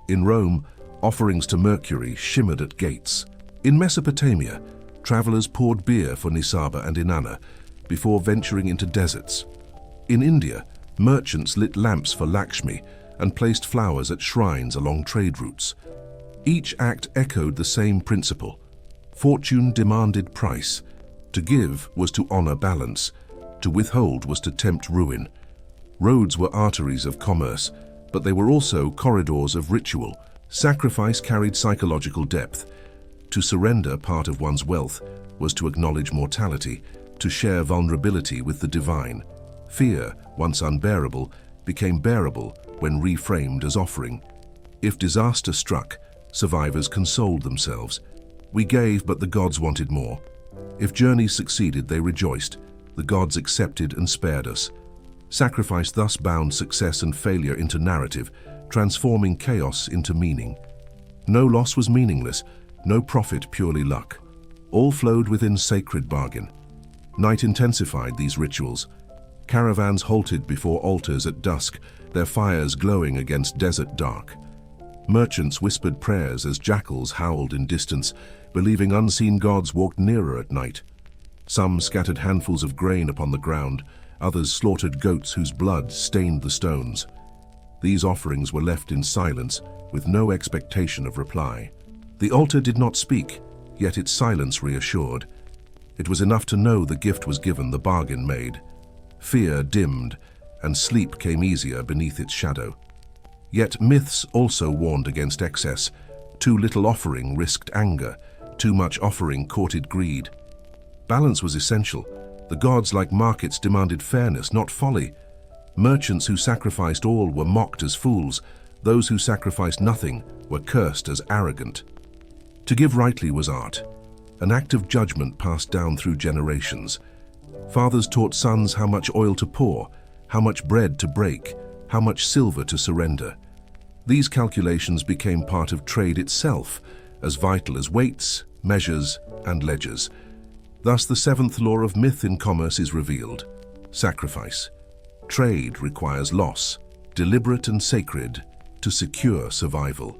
In Rome, offerings to Mercury shimmered at gates. In Mesopotamia, travelers poured beer for Nisaba and Inanna before venturing into deserts. In India, merchants lit lamps for Lakshmi and placed flowers at shrines along trade routes. Each act echoed the same principle. Fortune demanded price. To give was to honor balance. To withhold was to tempt ruin. Roads were arteries of commerce, but they were also corridors of ritual. Sacrifice carried psychological depth. To surrender part of one's wealth was to acknowledge mortality, to share vulnerability with the divine. Fear, once unbearable, became bearable when reframed as offering. If disaster struck, survivors consoled themselves. We gave, but the gods wanted more. If journeys succeeded, they rejoiced. The gods accepted and spared us. Sacrifice thus bound success and failure into narrative, transforming chaos into meaning. No loss was meaningless, no profit purely luck. All flowed within sacred bargain. Night intensified these rituals. Caravans halted before altars at dusk, their fires glowing against desert dark. Merchants whispered prayers as jackals howled in distance, believing unseen gods walked nearer at night. Some scattered handfuls of grain upon the ground, others slaughtered goats whose blood stained the stones. These offerings were left in silence, with no expectation of reply. The altar did not speak, yet its silence reassured. It was enough to know the gift was given, the bargain made. Fear dimmed, and sleep came easier beneath its shadow. Yet myths also warned against excess. Too little offering risked anger, too much offering courted greed. Balance was essential. The gods, like markets, demanded fairness, not folly. Merchants who sacrificed all were mocked as fools. Those who sacrificed nothing were cursed as arrogant. To give rightly was art, an act of judgment passed down through generations. Fathers taught sons how much oil to pour, how much bread to break, how much silver to surrender. These calculations became part of trade itself, as vital as weights, measures, and ledgers. Thus the seventh law of myth in commerce is revealed: sacrifice. Trade requires loss, deliberate and sacred, to secure survival.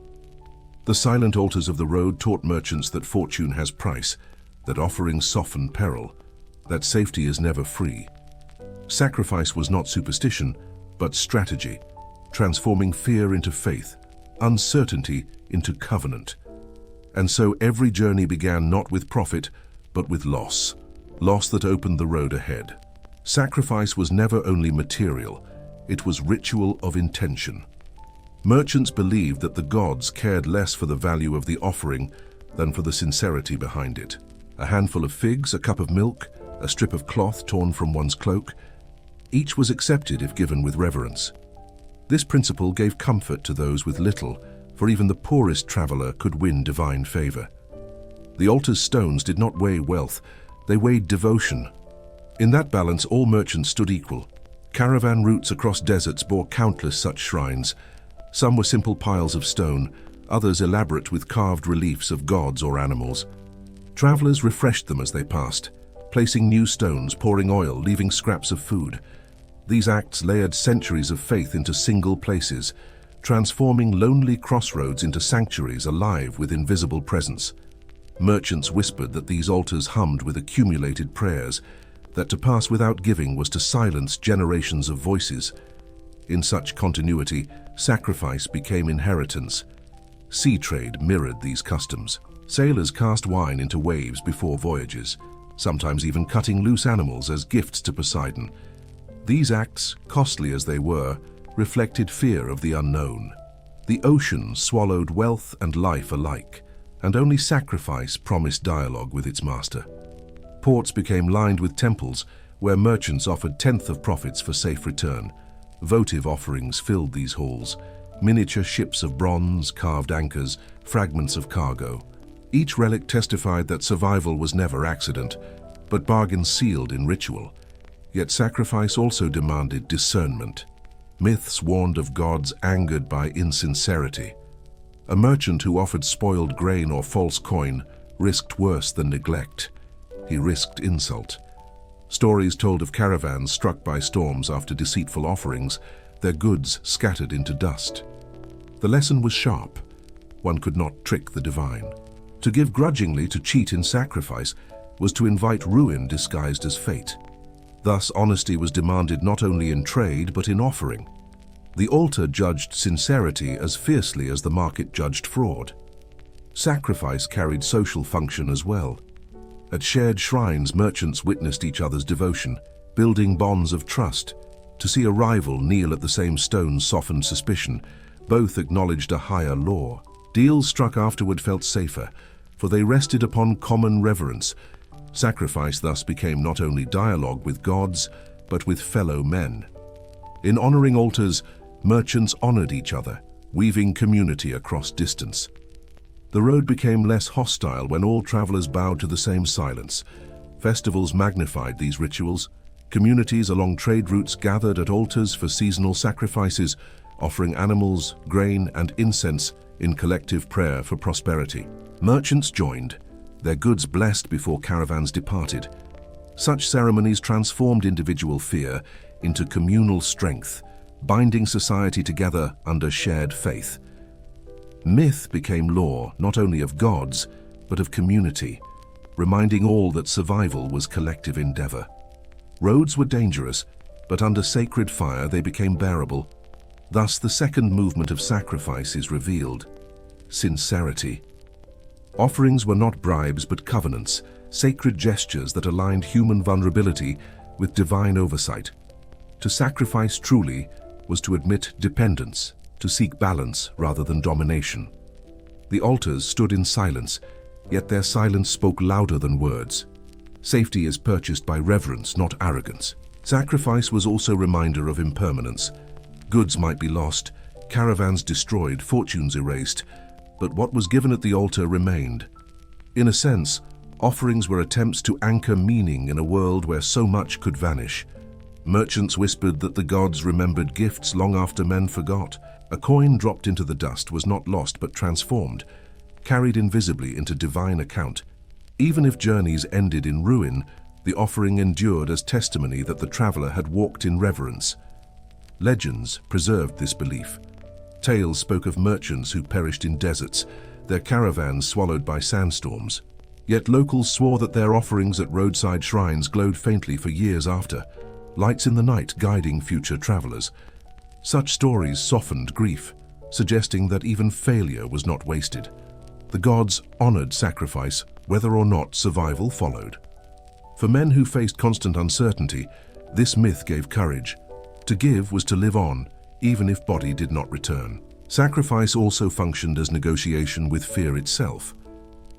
The silent altars of the road taught merchants that fortune has price, that offerings soften peril, that safety is never free. Sacrifice was not superstition, but strategy, transforming fear into faith, uncertainty into covenant. And so every journey began not with profit, but with loss, loss that opened the road ahead. Sacrifice was never only material, it was ritual of intention. Merchants believed that the gods cared less for the value of the offering than for the sincerity behind it. A handful of figs, a cup of milk, a strip of cloth torn from one's cloak, each was accepted if given with reverence. This principle gave comfort to those with little, for even the poorest traveler could win divine favor. The altar's stones did not weigh wealth, they weighed devotion. In that balance, all merchants stood equal. Caravan routes across deserts bore countless such shrines. Some were simple piles of stone, others elaborate with carved reliefs of gods or animals. Travelers refreshed them as they passed, placing new stones, pouring oil, leaving scraps of food. These acts layered centuries of faith into single places, transforming lonely crossroads into sanctuaries alive with invisible presence. Merchants whispered that these altars hummed with accumulated prayers, that to pass without giving was to silence generations of voices. In such continuity, sacrifice became inheritance. Sea trade mirrored these customs. Sailors cast wine into waves before voyages, sometimes even cutting loose animals as gifts to Poseidon. These acts, costly as they were, reflected fear of the unknown. The ocean swallowed wealth and life alike, and only sacrifice promised dialogue with its master. Ports became lined with temples, where merchants offered tenth of profits for safe return. Votive offerings filled these halls, miniature ships of bronze, carved anchors, fragments of cargo. Each relic testified that survival was never accident, but bargains sealed in ritual. Yet sacrifice also demanded discernment. Myths warned of gods angered by insincerity. A merchant who offered spoiled grain or false coin risked worse than neglect. He risked insult. Stories told of caravans struck by storms after deceitful offerings, their goods scattered into dust. The lesson was sharp. One could not trick the divine. To give grudgingly, to cheat in sacrifice, was to invite ruin disguised as fate. Thus, honesty was demanded not only in trade but in offering. The altar judged sincerity as fiercely as the market judged fraud. Sacrifice carried social function as well. At shared shrines, merchants witnessed each other's devotion, building bonds of trust. To see a rival kneel at the same stone softened suspicion. Both acknowledged a higher law. Deals struck afterward felt safer, for they rested upon common reverence. Sacrifice thus became not only dialogue with gods, but with fellow men. In honoring altars, merchants honored each other, weaving community across distance. The road became less hostile when all travelers bowed to the same silence. Festivals magnified these rituals. Communities along trade routes gathered at altars for seasonal sacrifices, offering animals, grain, and incense in collective prayer for prosperity. Merchants joined, their goods blessed before caravans departed. Such ceremonies transformed individual fear into communal strength, binding society together under shared faith. Myth became law not only of gods, but of community, reminding all that survival was collective endeavor. Roads were dangerous, but under sacred fire they became bearable. Thus the second movement of sacrifice is revealed: sincerity. Offerings were not bribes but covenants, sacred gestures that aligned human vulnerability with divine oversight. To sacrifice truly was to admit dependence, to seek balance rather than domination. The altars stood in silence, yet their silence spoke louder than words. Safety is purchased by reverence, not arrogance. Sacrifice was also a reminder of impermanence. Goods might be lost, caravans destroyed, fortunes erased, but what was given at the altar remained. In a sense, offerings were attempts to anchor meaning in a world where so much could vanish. Merchants whispered that the gods remembered gifts long after men forgot. A coin dropped into the dust was not lost but transformed, carried invisibly into divine account. Even if journeys ended in ruin, the offering endured as testimony that the traveler had walked in reverence. Legends preserved this belief. Tales spoke of merchants who perished in deserts, their caravans swallowed by sandstorms. Yet locals swore that their offerings at roadside shrines glowed faintly for years after, lights in the night guiding future travelers. Such stories softened grief, suggesting that even failure was not wasted. The gods honored sacrifice, whether or not survival followed. For men who faced constant uncertainty, this myth gave courage. To give was to live on, even if body did not return. Sacrifice also functioned as negotiation with fear itself.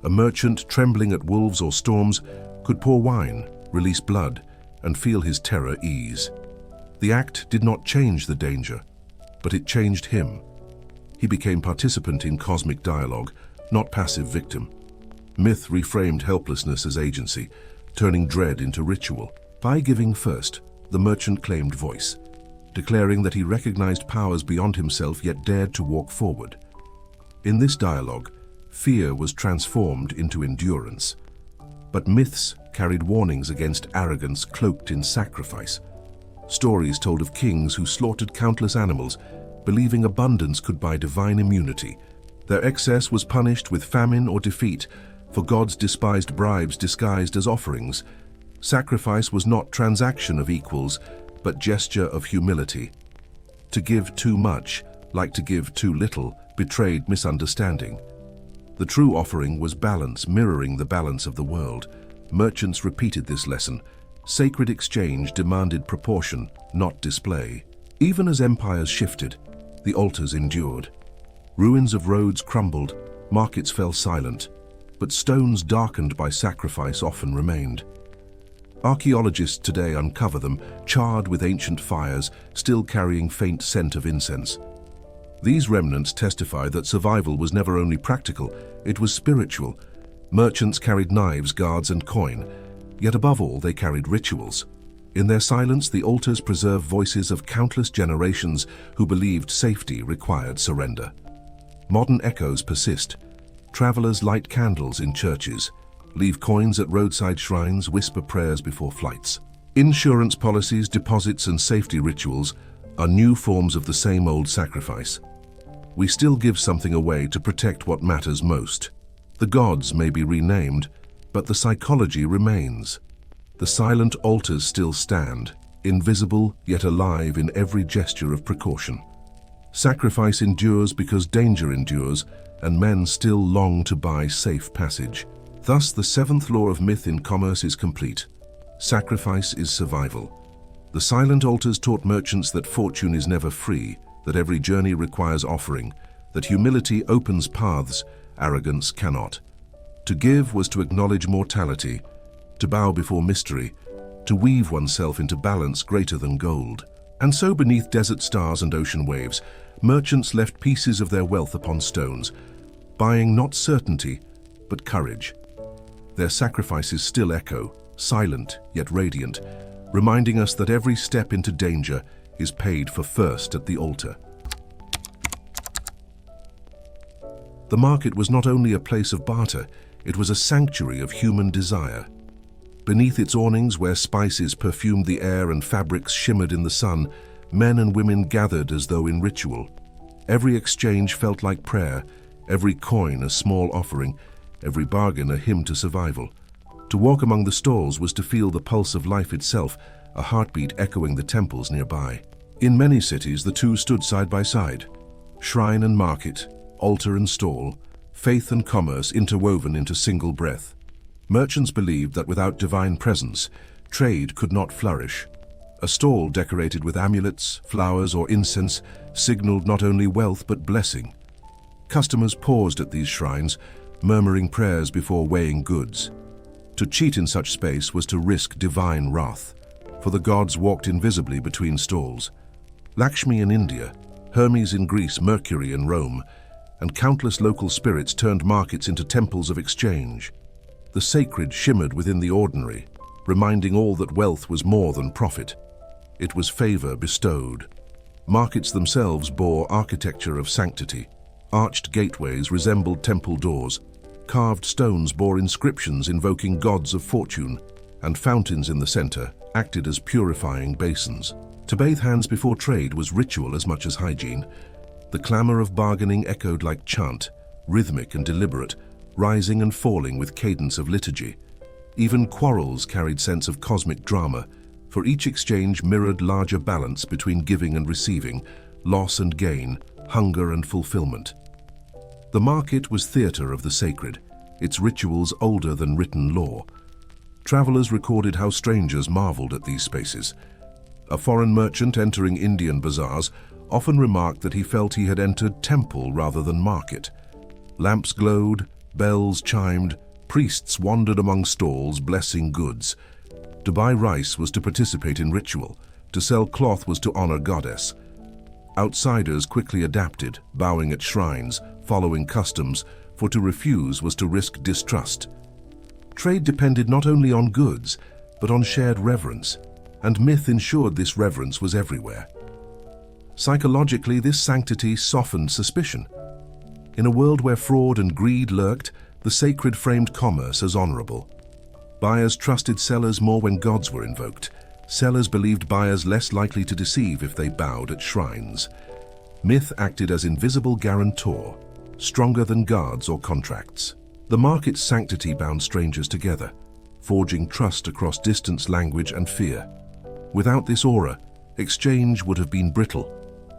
A merchant trembling at wolves or storms could pour wine, release blood, and feel his terror ease. The act did not change the danger, but it changed him. He became participant in cosmic dialogue, not passive victim. Myth reframed helplessness as agency, turning dread into ritual. By giving first, the merchant claimed voice, declaring that he recognized powers beyond himself yet dared to walk forward. In this dialogue, fear was transformed into endurance. But myths carried warnings against arrogance cloaked in sacrifice. Stories told of kings who slaughtered countless animals, believing abundance could buy divine immunity. Their excess was punished with famine or defeat, for gods despised bribes disguised as offerings. Sacrifice was not transaction of equals, but gesture of humility. To give too much, like to give too little, betrayed misunderstanding. The true offering was balance, mirroring the balance of the world. Merchants repeated this lesson. Sacred exchange demanded proportion, not display. Even as empires shifted, the altars endured. Ruins of roads crumbled, markets fell silent, but stones darkened by sacrifice often remained. Archaeologists today uncover them, charred with ancient fires, still carrying faint scent of incense. These remnants testify that survival was never only practical, it was spiritual. Merchants carried knives, guards, and coin, yet above all they carried rituals. In their silence, the altars preserve voices of countless generations who believed safety required surrender. Modern echoes persist. Travelers light candles in churches, leave coins at roadside shrines, whisper prayers before flights. Insurance policies, deposits, and safety rituals are new forms of the same old sacrifice. We still give something away to protect what matters most. The gods may be renamed, but the psychology remains. The silent altars still stand, invisible yet alive in every gesture of precaution. Sacrifice endures because danger endures, and men still long to buy safe passage. Thus, the seventh law of myth in commerce is complete. Sacrifice is survival. The silent altars taught merchants that fortune is never free, that every journey requires offering, that humility opens paths, arrogance cannot. To give was to acknowledge mortality, to bow before mystery, to weave oneself into balance greater than gold. And so beneath desert stars and ocean waves, merchants left pieces of their wealth upon stones, buying not certainty, but courage. Their sacrifices still echo, silent yet radiant, reminding us that every step into danger is paid for first at the altar. The market was not only a place of barter, it was a sanctuary of human desire. Beneath its awnings, where spices perfumed the air and fabrics shimmered in the sun, men and women gathered as though in ritual. Every exchange felt like prayer, every coin a small offering, every bargain a hymn to survival. To walk among the stalls was to feel the pulse of life itself, a heartbeat echoing the temples nearby. In many cities, the two stood side by side. Shrine and market, altar and stall, faith and commerce interwoven into single breath. Merchants believed that without divine presence, trade could not flourish. A stall decorated with amulets, flowers, or incense signaled not only wealth but blessing. Customers paused at these shrines, murmuring prayers before weighing goods. To cheat in such space was to risk divine wrath, for the gods walked invisibly between stalls. Lakshmi in India, Hermes in Greece, Mercury in Rome, and countless local spirits turned markets into temples of exchange. The sacred shimmered within the ordinary, reminding all that wealth was more than profit. It was favor bestowed. Markets themselves bore architecture of sanctity. Arched gateways resembled temple doors. Carved stones bore inscriptions invoking gods of fortune, and fountains in the center acted as purifying basins. To bathe hands before trade was ritual as much as hygiene. The clamor of bargaining echoed like chant, rhythmic and deliberate, rising and falling with cadence of liturgy. Even quarrels carried sense of cosmic drama, for each exchange mirrored larger balance between giving and receiving, loss and gain, hunger and fulfillment. The market was theater of the sacred, its rituals older than written law. Travelers recorded how strangers marveled at these spaces. A foreign merchant entering Indian bazaars often remarked that he felt he had entered temple rather than market. Lamps glowed, bells chimed, priests wandered among stalls blessing goods. To buy rice was to participate in ritual, to sell cloth was to honor goddess. Outsiders quickly adapted, bowing at shrines, following customs, for to refuse was to risk distrust. Trade depended not only on goods, but on shared reverence, and myth ensured this reverence was everywhere. Psychologically, this sanctity softened suspicion. In a world where fraud and greed lurked, the sacred framed commerce as honorable. Buyers trusted sellers more when gods were invoked. Sellers believed buyers less likely to deceive if they bowed at shrines. Myth acted as invisible guarantor, stronger than guards or contracts. The market's sanctity bound strangers together, forging trust across distance, language, and fear. Without this aura, exchange would have been brittle.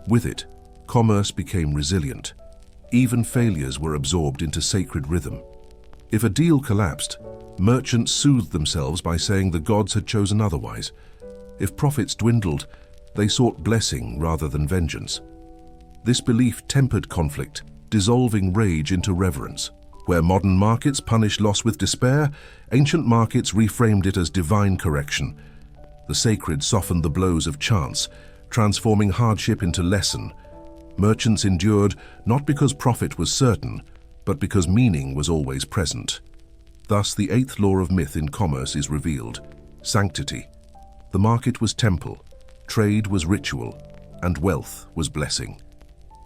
With it, commerce became resilient. Even failures were absorbed into sacred rhythm. If a deal collapsed, merchants soothed themselves by saying the gods had chosen otherwise. If profits dwindled, they sought blessing rather than vengeance. This belief tempered conflict, dissolving rage into reverence. Where modern markets punish loss with despair, ancient markets reframed it as divine correction. The sacred softened the blows of chance, transforming hardship into lesson. Merchants endured not because profit was certain, but because meaning was always present. Thus, the eighth law of myth in commerce is revealed: sanctity. The market was temple, trade was ritual, and wealth was blessing.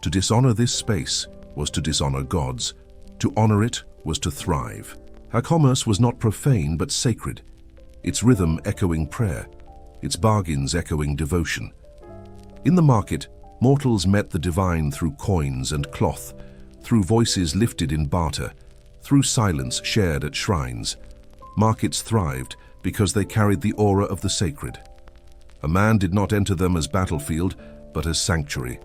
To dishonor this space was to dishonor gods. To honor it was to thrive. Her commerce was not profane but sacred, its rhythm echoing prayer, its bargains echoing devotion. In the market, mortals met the divine through coins and cloth, through voices lifted in barter, through silence shared at shrines. Markets thrived because they carried the aura of the sacred. A man did not enter them as battlefield, but as sanctuary.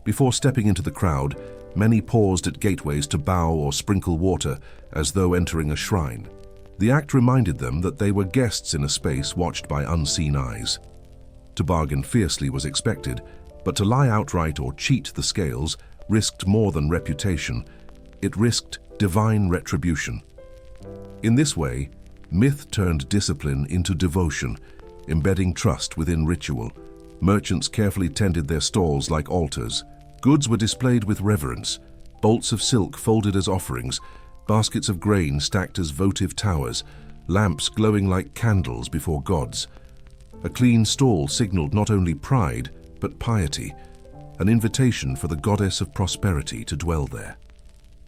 Before stepping into the crowd, many paused at gateways to bow or sprinkle water as though entering a shrine. The act reminded them that they were guests in a space watched by unseen eyes. To bargain fiercely was expected, but to lie outright or cheat the scales risked more than reputation. It risked divine retribution. In this way, myth turned discipline into devotion, embedding trust within ritual. Merchants carefully tended their stalls like altars. Goods were displayed with reverence, bolts of silk folded as offerings, baskets of grain stacked as votive towers, lamps glowing like candles before gods. A clean stall signaled not only pride, but piety, an invitation for the goddess of prosperity to dwell there.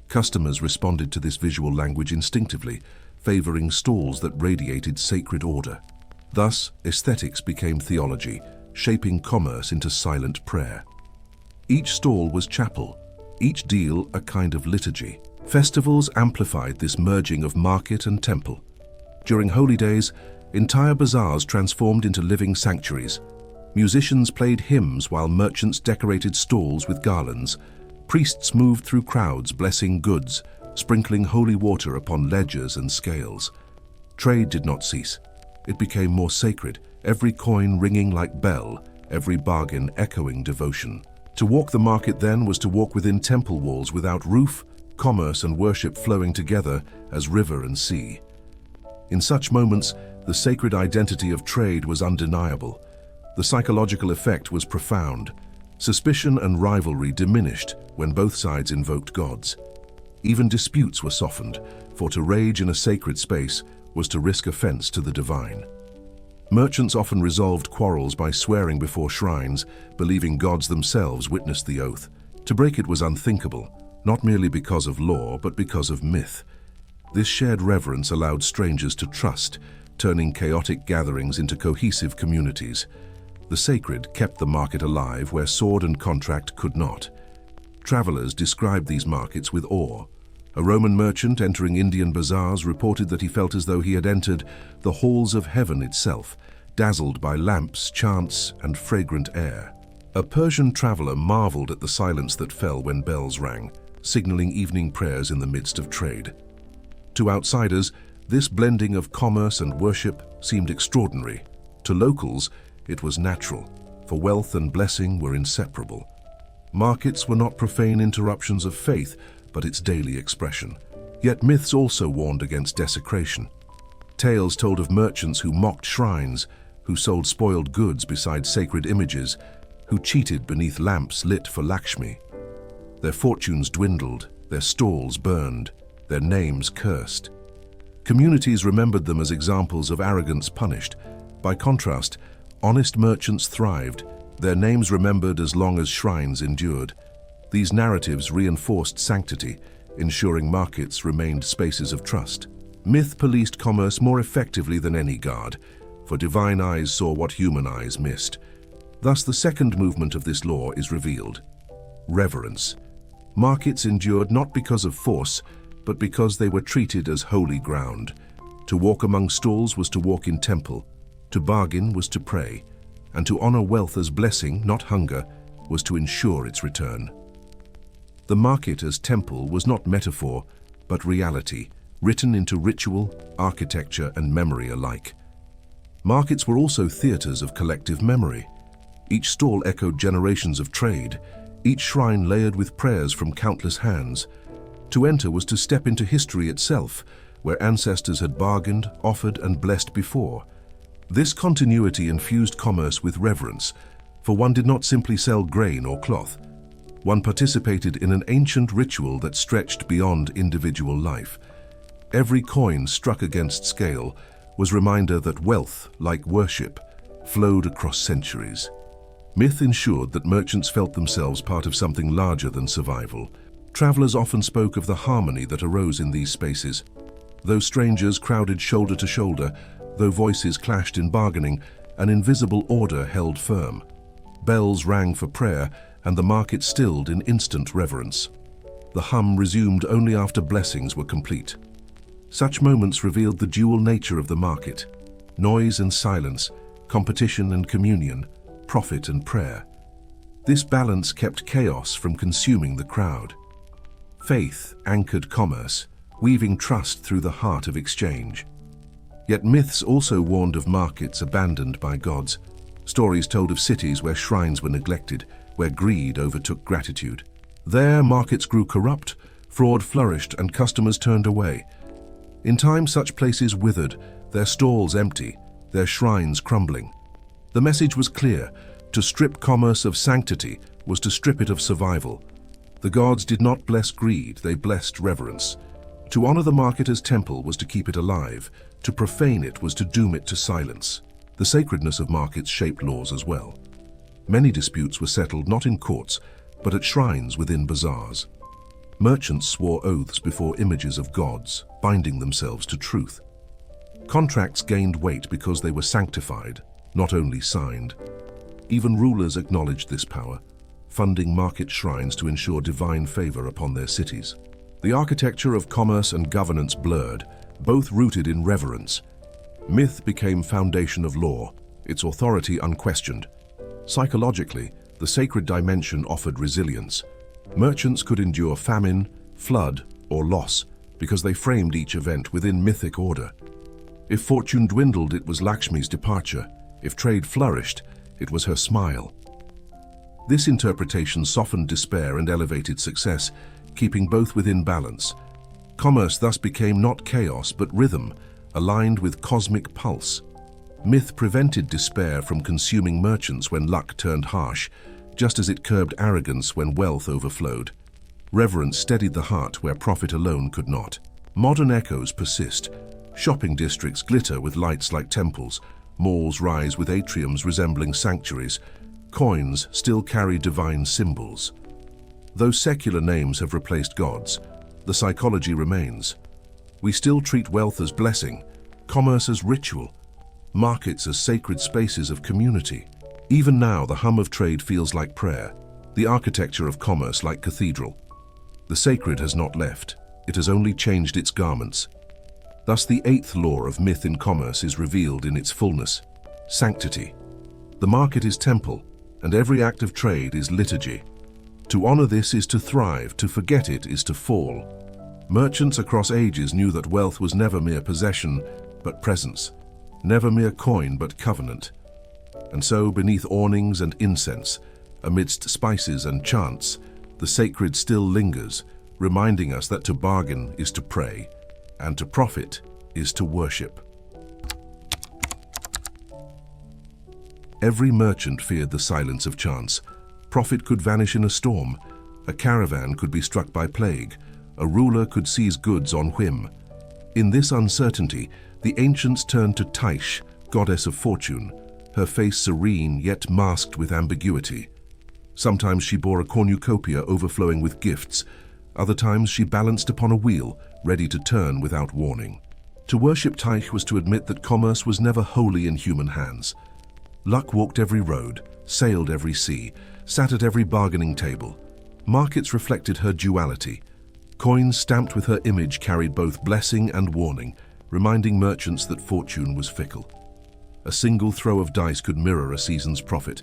Customers responded to this visual language instinctively, favoring stalls that radiated sacred order. Thus, aesthetics became theology, shaping commerce into silent prayer. Each stall was chapel, each deal a kind of liturgy. Festivals amplified this merging of market and temple. During holy days, entire bazaars transformed into living sanctuaries. Musicians played hymns while merchants decorated stalls with garlands. Priests moved through crowds blessing goods, sprinkling holy water upon ledgers and scales. Trade did not cease. It became more sacred, every coin ringing like bell, every bargain echoing devotion. To walk the market then was to walk within temple walls without roof, commerce and worship flowing together as river and sea. In such moments, the sacred identity of trade was undeniable. The psychological effect was profound. Suspicion and rivalry diminished when both sides invoked gods. Even disputes were softened, for to rage in a sacred space was to risk offense to the divine. Merchants often resolved quarrels by swearing before shrines, believing gods themselves witnessed the oath. To break it was unthinkable, not merely because of law, but because of myth. This shared reverence allowed strangers to trust, turning chaotic gatherings into cohesive communities. The sacred kept the market alive where sword and contract could not. Travelers described these markets with awe. A Roman merchant entering Indian bazaars reported that he felt as though he had entered the halls of heaven itself, dazzled by lamps, chants, and fragrant air. A Persian traveler marveled at the silence that fell when bells rang, signaling evening prayers in the midst of trade. To outsiders, this blending of commerce and worship seemed extraordinary. To locals, it was natural, for wealth and blessing were inseparable. Markets were not profane interruptions of faith, but its daily expression. Yet myths also warned against desecration. Tales told of merchants who mocked shrines, who sold spoiled goods beside sacred images, who cheated beneath lamps lit for Lakshmi. Their fortunes dwindled, their stalls burned, their names cursed. Communities remembered them as examples of arrogance punished. By contrast, honest merchants thrived, their names remembered as long as shrines endured. These narratives reinforced sanctity, ensuring markets remained spaces of trust. Myth policed commerce more effectively than any guard, for divine eyes saw what human eyes missed. Thus, the second movement of this law is revealed: reverence. Markets endured not because of force, but because they were treated as holy ground. To walk among stalls was to walk in temple, to bargain was to pray, and to honor wealth as blessing, not hunger, was to ensure its return. The market as temple was not metaphor, but reality, written into ritual, architecture, and memory alike. Markets were also theaters of collective memory. Each stall echoed generations of trade, each shrine layered with prayers from countless hands. To enter was to step into history itself, where ancestors had bargained, offered, and blessed before. This continuity infused commerce with reverence, for one did not simply sell grain or cloth. One participated in an ancient ritual that stretched beyond individual life. Every coin struck against scale was a reminder that wealth, like worship, flowed across centuries. Myth ensured that merchants felt themselves part of something larger than survival. Travelers often spoke of the harmony that arose in these spaces. Though strangers crowded shoulder to shoulder, though voices clashed in bargaining, an invisible order held firm. Bells rang for prayer, and the market stilled in instant reverence. The hum resumed only after blessings were complete. Such moments revealed the dual nature of the market: noise and silence, competition and communion, profit and prayer. This balance kept chaos from consuming the crowd. Faith anchored commerce, weaving trust through the heart of exchange. Yet myths also warned of markets abandoned by gods. Stories told of cities where shrines were neglected, where greed overtook gratitude. There, markets grew corrupt, fraud flourished, and customers turned away. In time, such places withered, their stalls empty, their shrines crumbling. The message was clear: to strip commerce of sanctity was to strip it of survival. The gods did not bless greed, they blessed reverence. To honor the market as temple was to keep it alive. To profane it was to doom it to silence. The sacredness of markets shaped laws as well. Many disputes were settled not in courts, but at shrines within bazaars. Merchants swore oaths before images of gods, binding themselves to truth. Contracts gained weight because they were sanctified, not only signed. Even rulers acknowledged this power, funding market shrines to ensure divine favor upon their cities. The architecture of commerce and governance blurred, both rooted in reverence. Myth became foundation of law, its authority unquestioned. Psychologically, the sacred dimension offered resilience. Merchants could endure famine, flood, or loss because they framed each event within mythic order. If fortune dwindled, it was Lakshmi's departure. If trade flourished, it was her smile. This interpretation softened despair and elevated success, keeping both within balance. Commerce thus became not chaos but rhythm, aligned with cosmic pulse. Myth prevented despair from consuming merchants when luck turned harsh, just as it curbed arrogance when wealth overflowed. Reverence steadied the heart where profit alone could not. Modern echoes persist. Shopping districts glitter with lights like temples. Malls rise with atriums resembling sanctuaries. Coins still carry divine symbols. Though secular names have replaced gods, the psychology remains. We still treat wealth as blessing, commerce as ritual, markets as sacred spaces of community. Even now, the hum of trade feels like prayer, the architecture of commerce like cathedral. The sacred has not left, it has only changed its garments. Thus, the eighth law of myth in commerce is revealed in its fullness: sanctity. The market is temple, and every act of trade is liturgy. To honor this is to thrive, to forget it is to fall. Merchants across ages knew that wealth was never mere possession, but presence, never mere coin, but covenant. And so, beneath awnings and incense, amidst spices and chants, the sacred still lingers, reminding us that to bargain is to pray, and to profit is to worship. Every merchant feared the silence of chance. Profit could vanish in a storm, a caravan could be struck by plague, a ruler could seize goods on whim. In this uncertainty, the ancients turned to Tyche, goddess of fortune, her face serene yet masked with ambiguity. Sometimes she bore a cornucopia overflowing with gifts, other times she balanced upon a wheel, ready to turn without warning. To worship Tyche was to admit that commerce was never wholly in human hands. Luck walked every road, sailed every sea, sat at every bargaining table. Markets reflected her duality. Coins stamped with her image carried both blessing and warning, reminding merchants that fortune was fickle. A single throw of dice could mirror a season's profit,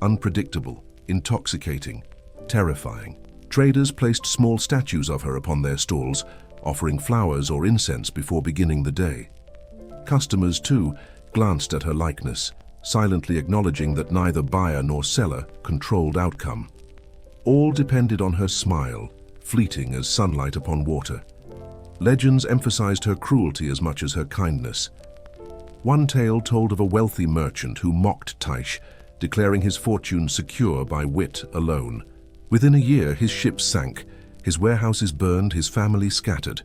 unpredictable, intoxicating, terrifying. Traders placed small statues of her upon their stalls, offering flowers or incense before beginning the day. Customers, too, glanced at her likeness, silently acknowledging that neither buyer nor seller controlled outcome. All depended on her smile, fleeting as sunlight upon water. Legends emphasized her cruelty as much as her kindness. One tale told of a wealthy merchant who mocked Tyche, declaring his fortune secure by wit alone. Within a year, his ships sank, his warehouses burned, his family scattered.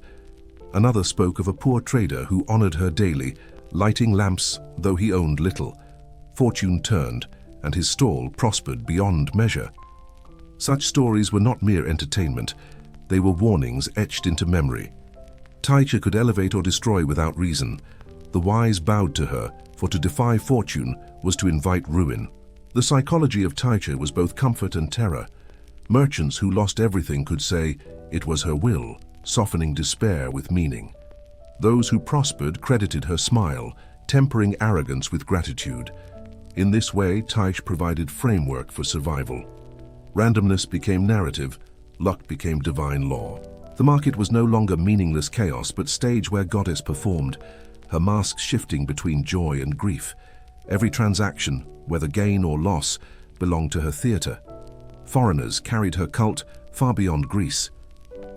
Another spoke of a poor trader who honored her daily, lighting lamps though he owned little. Fortune turned, and his stall prospered beyond measure. Such stories were not mere entertainment, they were warnings etched into memory. Tyche could elevate or destroy without reason. The wise bowed to her, for to defy fortune was to invite ruin. The psychology of Tyche was both comfort and terror. Merchants who lost everything could say it was her will, softening despair with meaning. Those who prospered credited her smile, tempering arrogance with gratitude. In this way, Tyche provided framework for survival. Randomness became narrative, luck became divine law. The market was no longer meaningless chaos, but stage where goddess performed, her mask shifting between joy and grief. Every transaction, whether gain or loss, belonged to her theater. Foreigners carried her cult far beyond Greece.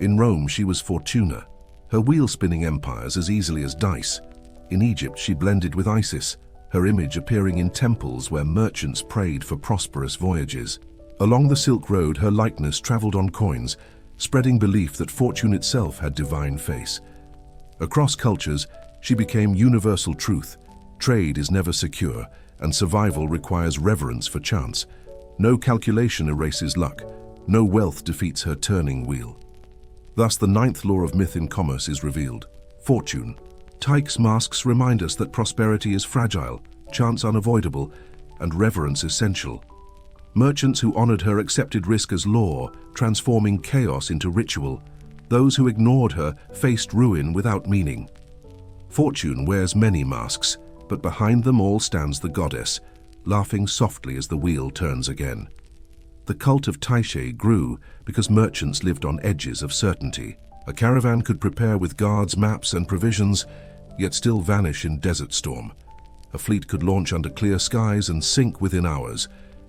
In Rome, she was Fortuna, her wheel-spinning empires as easily as dice. In Egypt, she blended with Isis, her image appearing in temples where merchants prayed for prosperous voyages. Along the Silk Road, her likeness traveled on coins, spreading belief that fortune itself had divine face. Across cultures, she became universal truth. Trade is never secure, and survival requires reverence for chance. No calculation erases luck. No wealth defeats her turning wheel. Thus, the ninth law of myth in commerce is revealed: fortune. Tyche's masks remind us that prosperity is fragile, chance unavoidable, and reverence essential. Merchants who honored her accepted risk as law, transforming chaos into ritual. Those who ignored her faced ruin without meaning. Fortune wears many masks, but behind them all stands the goddess, laughing softly as the wheel turns again. The cult of Tyche grew because merchants lived on edges of certainty. A caravan could prepare with guards, maps, and provisions, yet still vanish in desert storm. A fleet could launch under clear skies and sink within hours.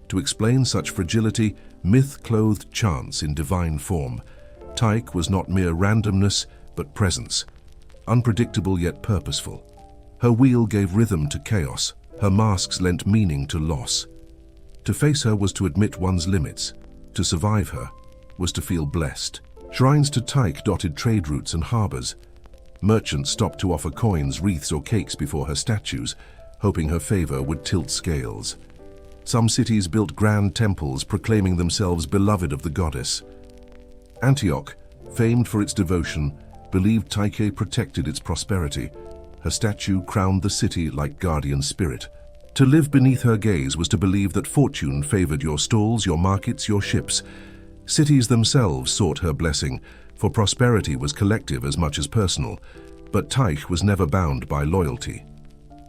To explain such fragility, myth clothed chance in divine form. Tyche was not mere randomness, but presence. Unpredictable yet purposeful. Her wheel gave rhythm to chaos. Her masks lent meaning to loss. To face her was to admit one's limits. To survive her was to feel blessed. Shrines to Tyche dotted trade routes and harbors. Merchants stopped to offer coins, wreaths, or cakes before her statues, hoping her favor would tilt scales. Some cities built grand temples proclaiming themselves beloved of the goddess. Antioch, famed for its devotion, believed Tyche protected its prosperity. Her statue crowned the city like guardian spirit. To live beneath her gaze was to believe that fortune favored your stalls, your markets, your ships. Cities themselves sought her blessing, for prosperity was collective as much as personal, but Tyche was never bound by loyalty.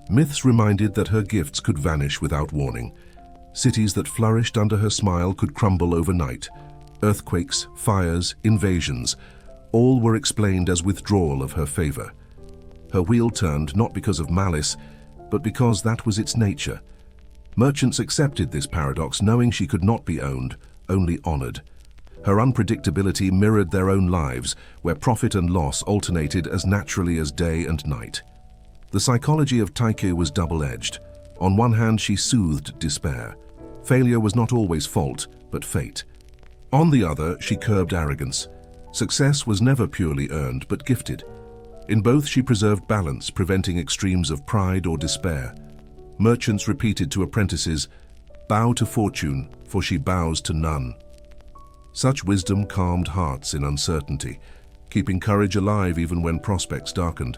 Myths reminded that her gifts could vanish without warning. Cities that flourished under her smile could crumble overnight. Earthquakes, fires, invasions, all were explained as withdrawal of her favor. Her wheel turned not because of malice, but because that was its nature. Merchants accepted this paradox, knowing she could not be owned, only honored. Her unpredictability mirrored their own lives, where profit and loss alternated as naturally as day and night. The psychology of Tyche was double-edged. On one hand, she soothed despair. Failure was not always fault, but fate. On the other, she curbed arrogance. Success was never purely earned, but gifted. In both, she preserved balance, preventing extremes of pride or despair. Merchants repeated to apprentices, "Bow to fortune, for she bows to none." Such wisdom calmed hearts in uncertainty, keeping courage alive even when prospects darkened.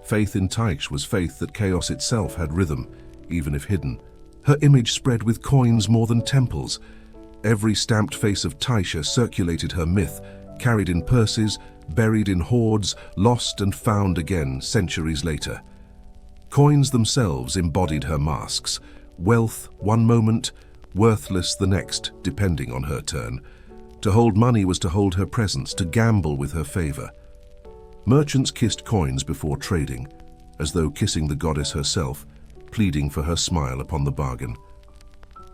Faith in Tyche was faith that chaos itself had rhythm, even if hidden. Her image spread with coins more than temples. Every stamped face of Tyche circulated her myth, carried in purses, buried in hoards, lost and found again centuries later. Coins themselves embodied her masks. Wealth one moment, worthless the next, depending on her turn. To hold money was to hold her presence, to gamble with her favor. Merchants kissed coins before trading, as though kissing the goddess herself, pleading for her smile upon the bargain.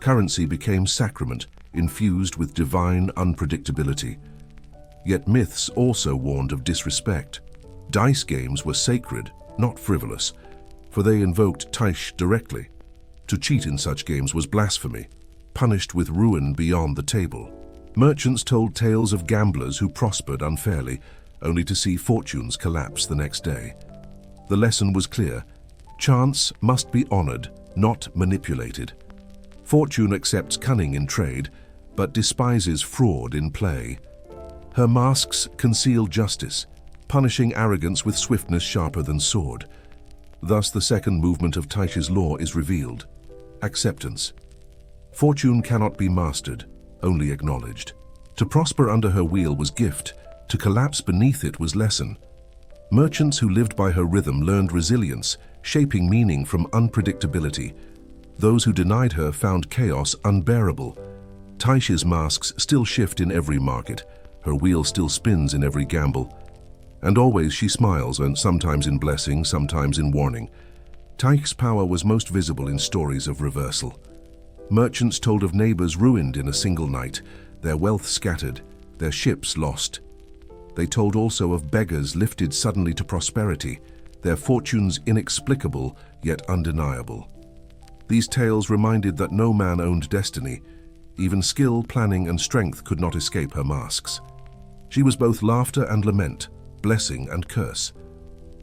Currency became sacrament, infused with divine unpredictability. Yet myths also warned of disrespect. Dice games were sacred, not frivolous, for they invoked Tyche directly. To cheat in such games was blasphemy, punished with ruin beyond the table. Merchants told tales of gamblers who prospered unfairly, only to see fortunes collapse the next day. The lesson was clear: chance must be honored, not manipulated. Fortune accepts cunning in trade, but despises fraud in play. Her masks conceal justice, punishing arrogance with swiftness sharper than sword. Thus, the second movement of Tyche's law is revealed: acceptance. Fortune cannot be mastered, only acknowledged. To prosper under her wheel was gift, to collapse beneath it was lesson. Merchants who lived by her rhythm learned resilience, shaping meaning from unpredictability. Those who denied her found chaos unbearable. Tyche's masks still shift in every market, her wheel still spins in every gamble. And always she smiles, and sometimes in blessing, sometimes in warning. Tyche's power was most visible in stories of reversal. Merchants told of neighbors ruined in a single night, their wealth scattered, their ships lost. They told also of beggars lifted suddenly to prosperity, their fortunes inexplicable yet undeniable. These tales reminded that no man owned destiny. Even skill, planning, and strength could not escape her masks. She was both laughter and lament, blessing and curse.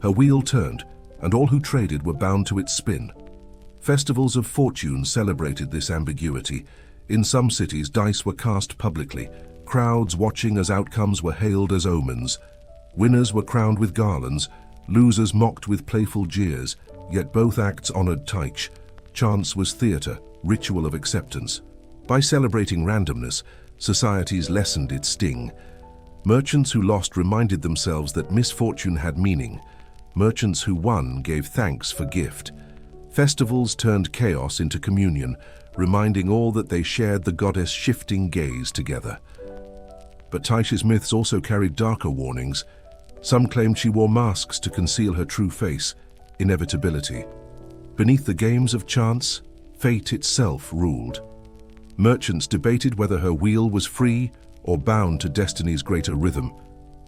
Her wheel turned, and all who traded were bound to its spin. Festivals of fortune celebrated this ambiguity. In some cities, dice were cast publicly, crowds watching as outcomes were hailed as omens. Winners were crowned with garlands, losers mocked with playful jeers, yet both acts honored Tyche. Chance was theater, ritual of acceptance. By celebrating randomness, societies lessened its sting. Merchants who lost reminded themselves that misfortune had meaning. Merchants who won gave thanks for gift. Festivals turned chaos into communion, reminding all that they shared the goddess' shifting gaze together. But Tyche's myths also carried darker warnings. Some claimed she wore masks to conceal her true face, inevitability. Beneath the games of chance, fate itself ruled. Merchants debated whether her wheel was free or bound to destiny's greater rhythm.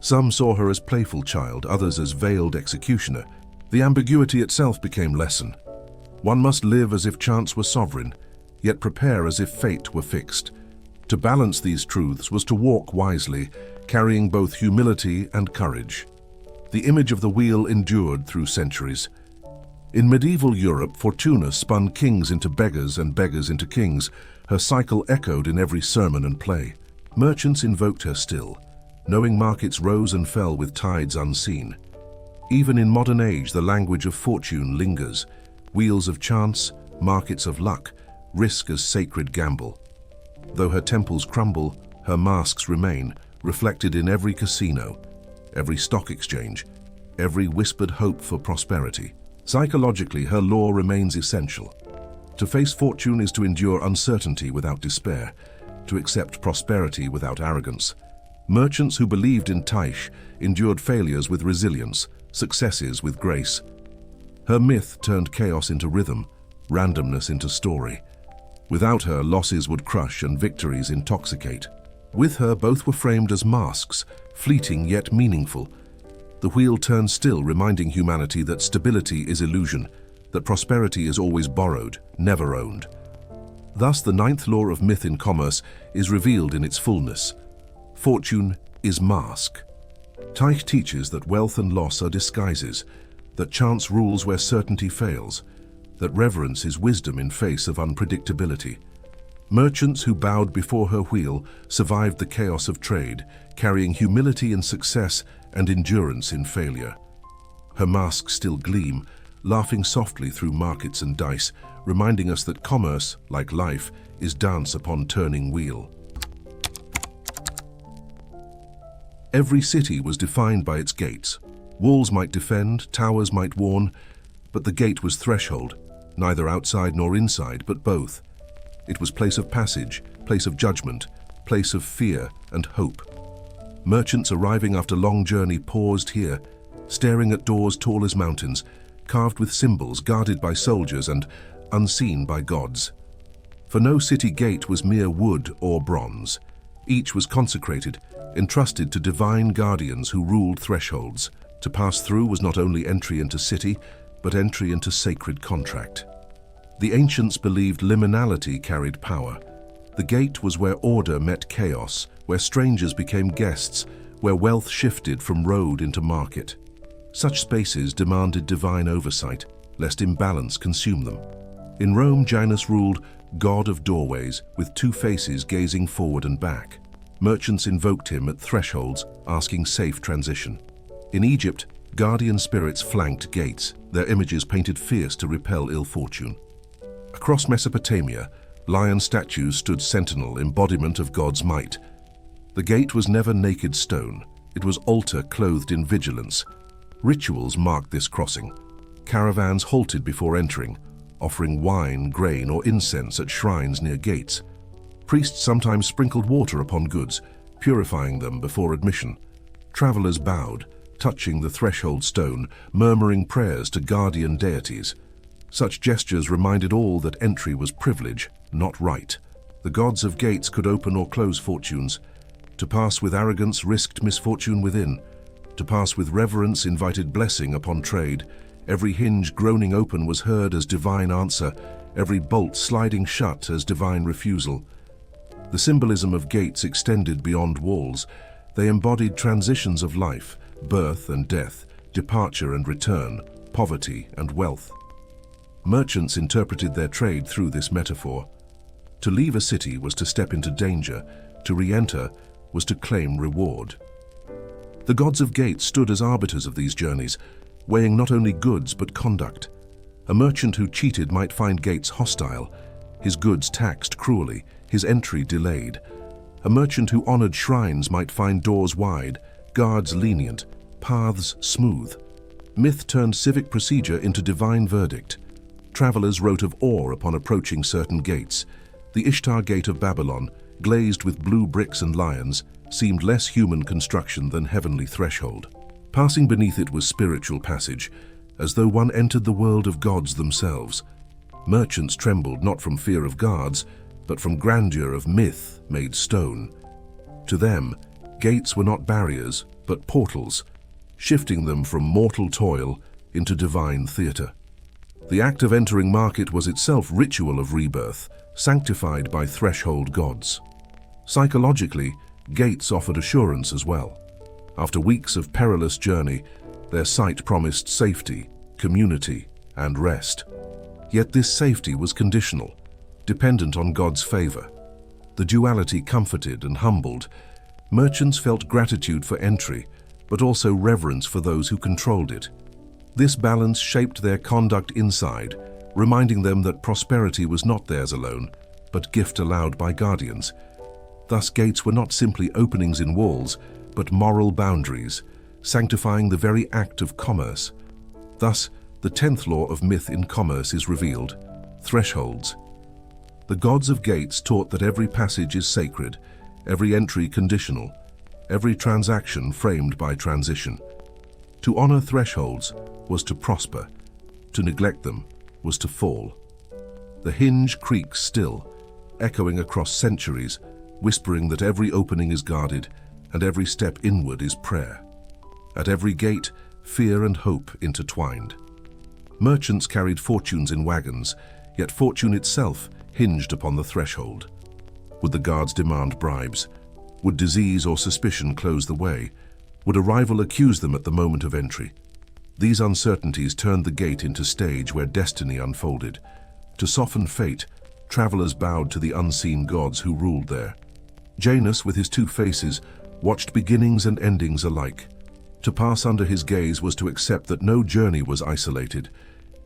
Some saw her as playful child, others as veiled executioner. The ambiguity itself became lesson. One must live as if chance were sovereign, yet prepare as if fate were fixed. To balance these truths was to walk wisely, carrying both humility and courage. The image of the wheel endured through centuries. In medieval Europe, Fortuna spun kings into beggars and beggars into kings. Her cycle echoed in every sermon and play. Merchants invoked her still, knowing markets rose and fell with tides unseen. Even in modern age, the language of fortune lingers. Wheels of chance, markets of luck, risk as sacred gamble. Though her temples crumble, her masks remain, reflected in every casino, every stock exchange, every whispered hope for prosperity. Psychologically, her lore remains essential. To face fortune is to endure uncertainty without despair, to accept prosperity without arrogance. Merchants who believed in Tyche endured failures with resilience, successes with grace. Her myth turned chaos into rhythm, randomness into story. Without her, losses would crush and victories intoxicate. With her, both were framed as masks, fleeting yet meaningful. The wheel turned still, reminding humanity that stability is illusion, that prosperity is always borrowed, never owned. Thus, the ninth law of myth in commerce is revealed in its fullness. Fortune is mask. Tyche teaches that wealth and loss are disguises, that chance rules where certainty fails, that reverence is wisdom in face of unpredictability. Merchants who bowed before her wheel survived the chaos of trade, carrying humility in success and endurance in failure. Her masks still gleam, laughing softly through markets and dice, reminding us that commerce, like life, is dance upon turning wheel. Every city was defined by its gates. Walls might defend, towers might warn, but the gate was threshold, neither outside nor inside, but both. It was place of passage, place of judgment, place of fear and hope. Merchants arriving after long journey paused here, staring at doors tall as mountains, carved with symbols, guarded by soldiers and unseen by gods. For no city gate was mere wood or bronze. Each was consecrated, entrusted to divine guardians who ruled thresholds. To pass through was not only entry into city, but entry into sacred contract. The ancients believed liminality carried power. The gate was where order met chaos, where strangers became guests, where wealth shifted from road into market. Such spaces demanded divine oversight, lest imbalance consume them. In Rome, Janus ruled god of doorways, with two faces gazing forward and back. Merchants invoked him at thresholds, asking safe transition. In Egypt, guardian spirits flanked gates, their images painted fierce to repel ill fortune. Across Mesopotamia, lion statues stood sentinel, embodiment of God's might. The gate was never naked stone, it was altar clothed in vigilance. Rituals marked this crossing. Caravans halted before entering, offering wine, grain, or incense at shrines near gates. Priests sometimes sprinkled water upon goods, purifying them before admission. Travelers bowed, touching the threshold stone, murmuring prayers to guardian deities. Such gestures reminded all that entry was privilege, not right. The gods of gates could open or close fortunes. To pass with arrogance risked misfortune within. To pass with reverence invited blessing upon trade. Every hinge groaning open was heard as divine answer, every bolt sliding shut as divine refusal. The symbolism of gates extended beyond walls. They embodied transitions of life, birth and death, departure and return, poverty and wealth. Merchants interpreted their trade through this metaphor. To leave a city was to step into danger, to re-enter was to claim reward. The gods of gates stood as arbiters of these journeys, weighing not only goods but conduct. A merchant who cheated might find gates hostile, his goods taxed cruelly, his entry delayed. A merchant who honored shrines might find doors wide, guards lenient, paths smooth. Myth turned civic procedure into divine verdict. Travelers wrote of awe upon approaching certain gates. The Ishtar Gate of Babylon, glazed with blue bricks and lions, seemed less human construction than heavenly threshold. Passing beneath it was spiritual passage, as though one entered the world of gods themselves. Merchants trembled not from fear of guards, but from grandeur of myth made stone. To them, gates were not barriers, but portals, shifting them from mortal toil into divine theatre. The act of entering market was itself ritual of rebirth, sanctified by threshold gods. Psychologically, gates offered assurance as well. After weeks of perilous journey, their sight promised safety, community, and rest. Yet this safety was conditional, dependent on God's favor. The duality comforted and humbled. Merchants felt gratitude for entry, but also reverence for those who controlled it. This balance shaped their conduct inside, reminding them that prosperity was not theirs alone, but gift allowed by guardians. Thus gates were not simply openings in walls, but moral boundaries, sanctifying the very act of commerce. Thus, the 10th law of myth in commerce is revealed: thresholds. The gods of gates taught that every passage is sacred, every entry conditional, every transaction framed by transition. To honor thresholds was to prosper, to neglect them was to fall. The hinge creaks still, echoing across centuries, whispering that every opening is guarded and every step inward is prayer. At every gate, fear and hope intertwined. Merchants carried fortunes in wagons, yet fortune itself hinged upon the threshold. Would the guards demand bribes? Would disease or suspicion close the way? Would a rival accuse them at the moment of entry? These uncertainties turned the gate into stage where destiny unfolded. To soften fate, travelers bowed to the unseen gods who ruled there. Janus, with his two faces, watched beginnings and endings alike. To pass under his gaze was to accept that no journey was isolated.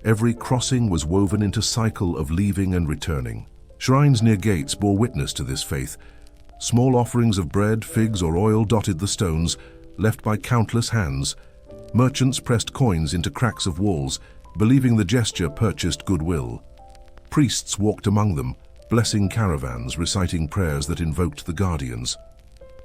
Every crossing was woven into cycle of leaving and returning. Shrines near gates bore witness to this faith. Small offerings of bread, figs, or oil dotted the stones, left by countless hands. Merchants pressed coins into cracks of walls, believing the gesture purchased goodwill. Priests walked among them, blessing caravans, reciting prayers that invoked the guardians.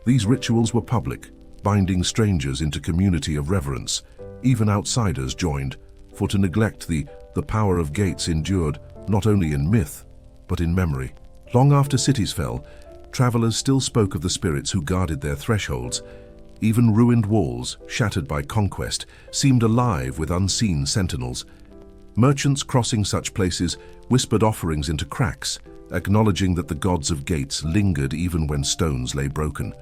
These rituals were public, binding strangers into community of reverence. Even outsiders joined, for to neglect the power of gates endured not only in myth, but in memory. Long after cities fell, travelers still spoke of the spirits who guarded their thresholds. Even ruined walls, shattered by conquest, seemed alive with unseen sentinels. Merchants crossing such places whispered offerings into cracks, acknowledging that the gods of gates lingered even when stones lay broken.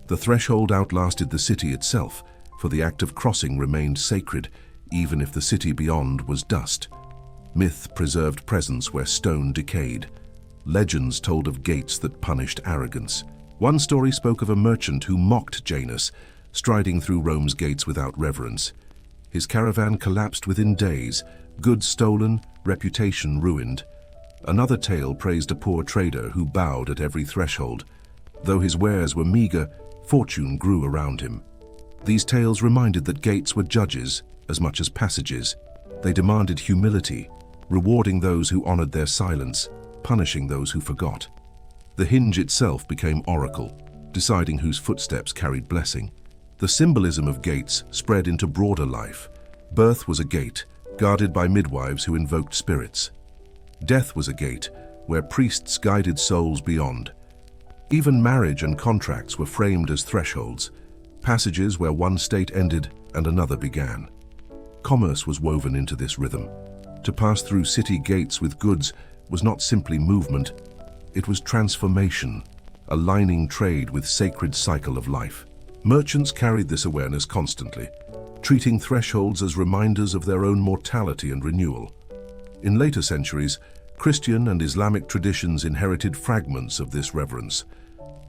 The threshold outlasted the city itself, for the act of crossing remained sacred, even if the city beyond was dust. Myth preserved presence where stone decayed. Legends told of gates that punished arrogance. One story spoke of a merchant who mocked Janus, striding through Rome's gates without reverence. His caravan collapsed within days, goods stolen, reputation ruined. Another tale praised a poor trader who bowed at every threshold. Though his wares were meager, fortune grew around him. These tales reminded that gates were judges as much as passages. They demanded humility, rewarding those who honored their silence, punishing those who forgot. The hinge itself became oracle, deciding whose footsteps carried blessing. The symbolism of gates spread into broader life. Birth was a gate, guarded by midwives who invoked spirits. Death was a gate, where priests guided souls beyond. Even marriage and contracts were framed as thresholds, passages where one state ended and another began. Commerce was woven into this rhythm. To pass through city gates with goods was not simply movement, it was transformation, aligning trade with sacred cycle of life. Merchants carried this awareness constantly, treating thresholds as reminders of their own mortality and renewal. In later centuries, Christian and Islamic traditions inherited fragments of this reverence.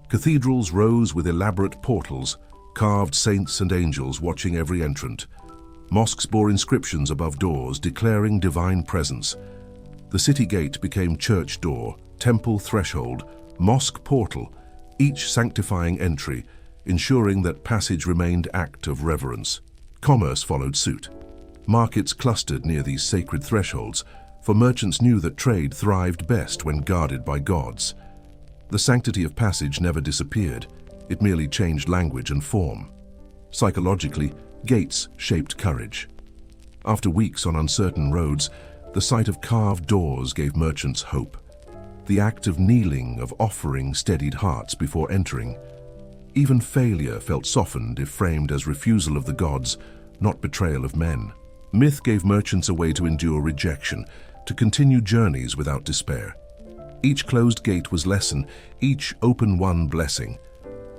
Cathedrals rose with elaborate portals, carved saints and angels watching every entrant. Mosques bore inscriptions above doors declaring divine presence. The city gate became church door, temple threshold, mosque portal, each sanctifying entry, ensuring that passage remained act of reverence. Commerce followed suit. Markets clustered near these sacred thresholds, for merchants knew that trade thrived best when guarded by gods. The sanctity of passage never disappeared, it merely changed language and form. Psychologically, gates shaped courage. After weeks on uncertain roads, the sight of carved doors gave merchants hope. The act of kneeling, of offering, steadied hearts before entering. Even failure felt softened if framed as refusal of the gods, not betrayal of men. Myth gave merchants a way to endure rejection, to continue journeys without despair. Each closed gate was lesson, each open one blessing.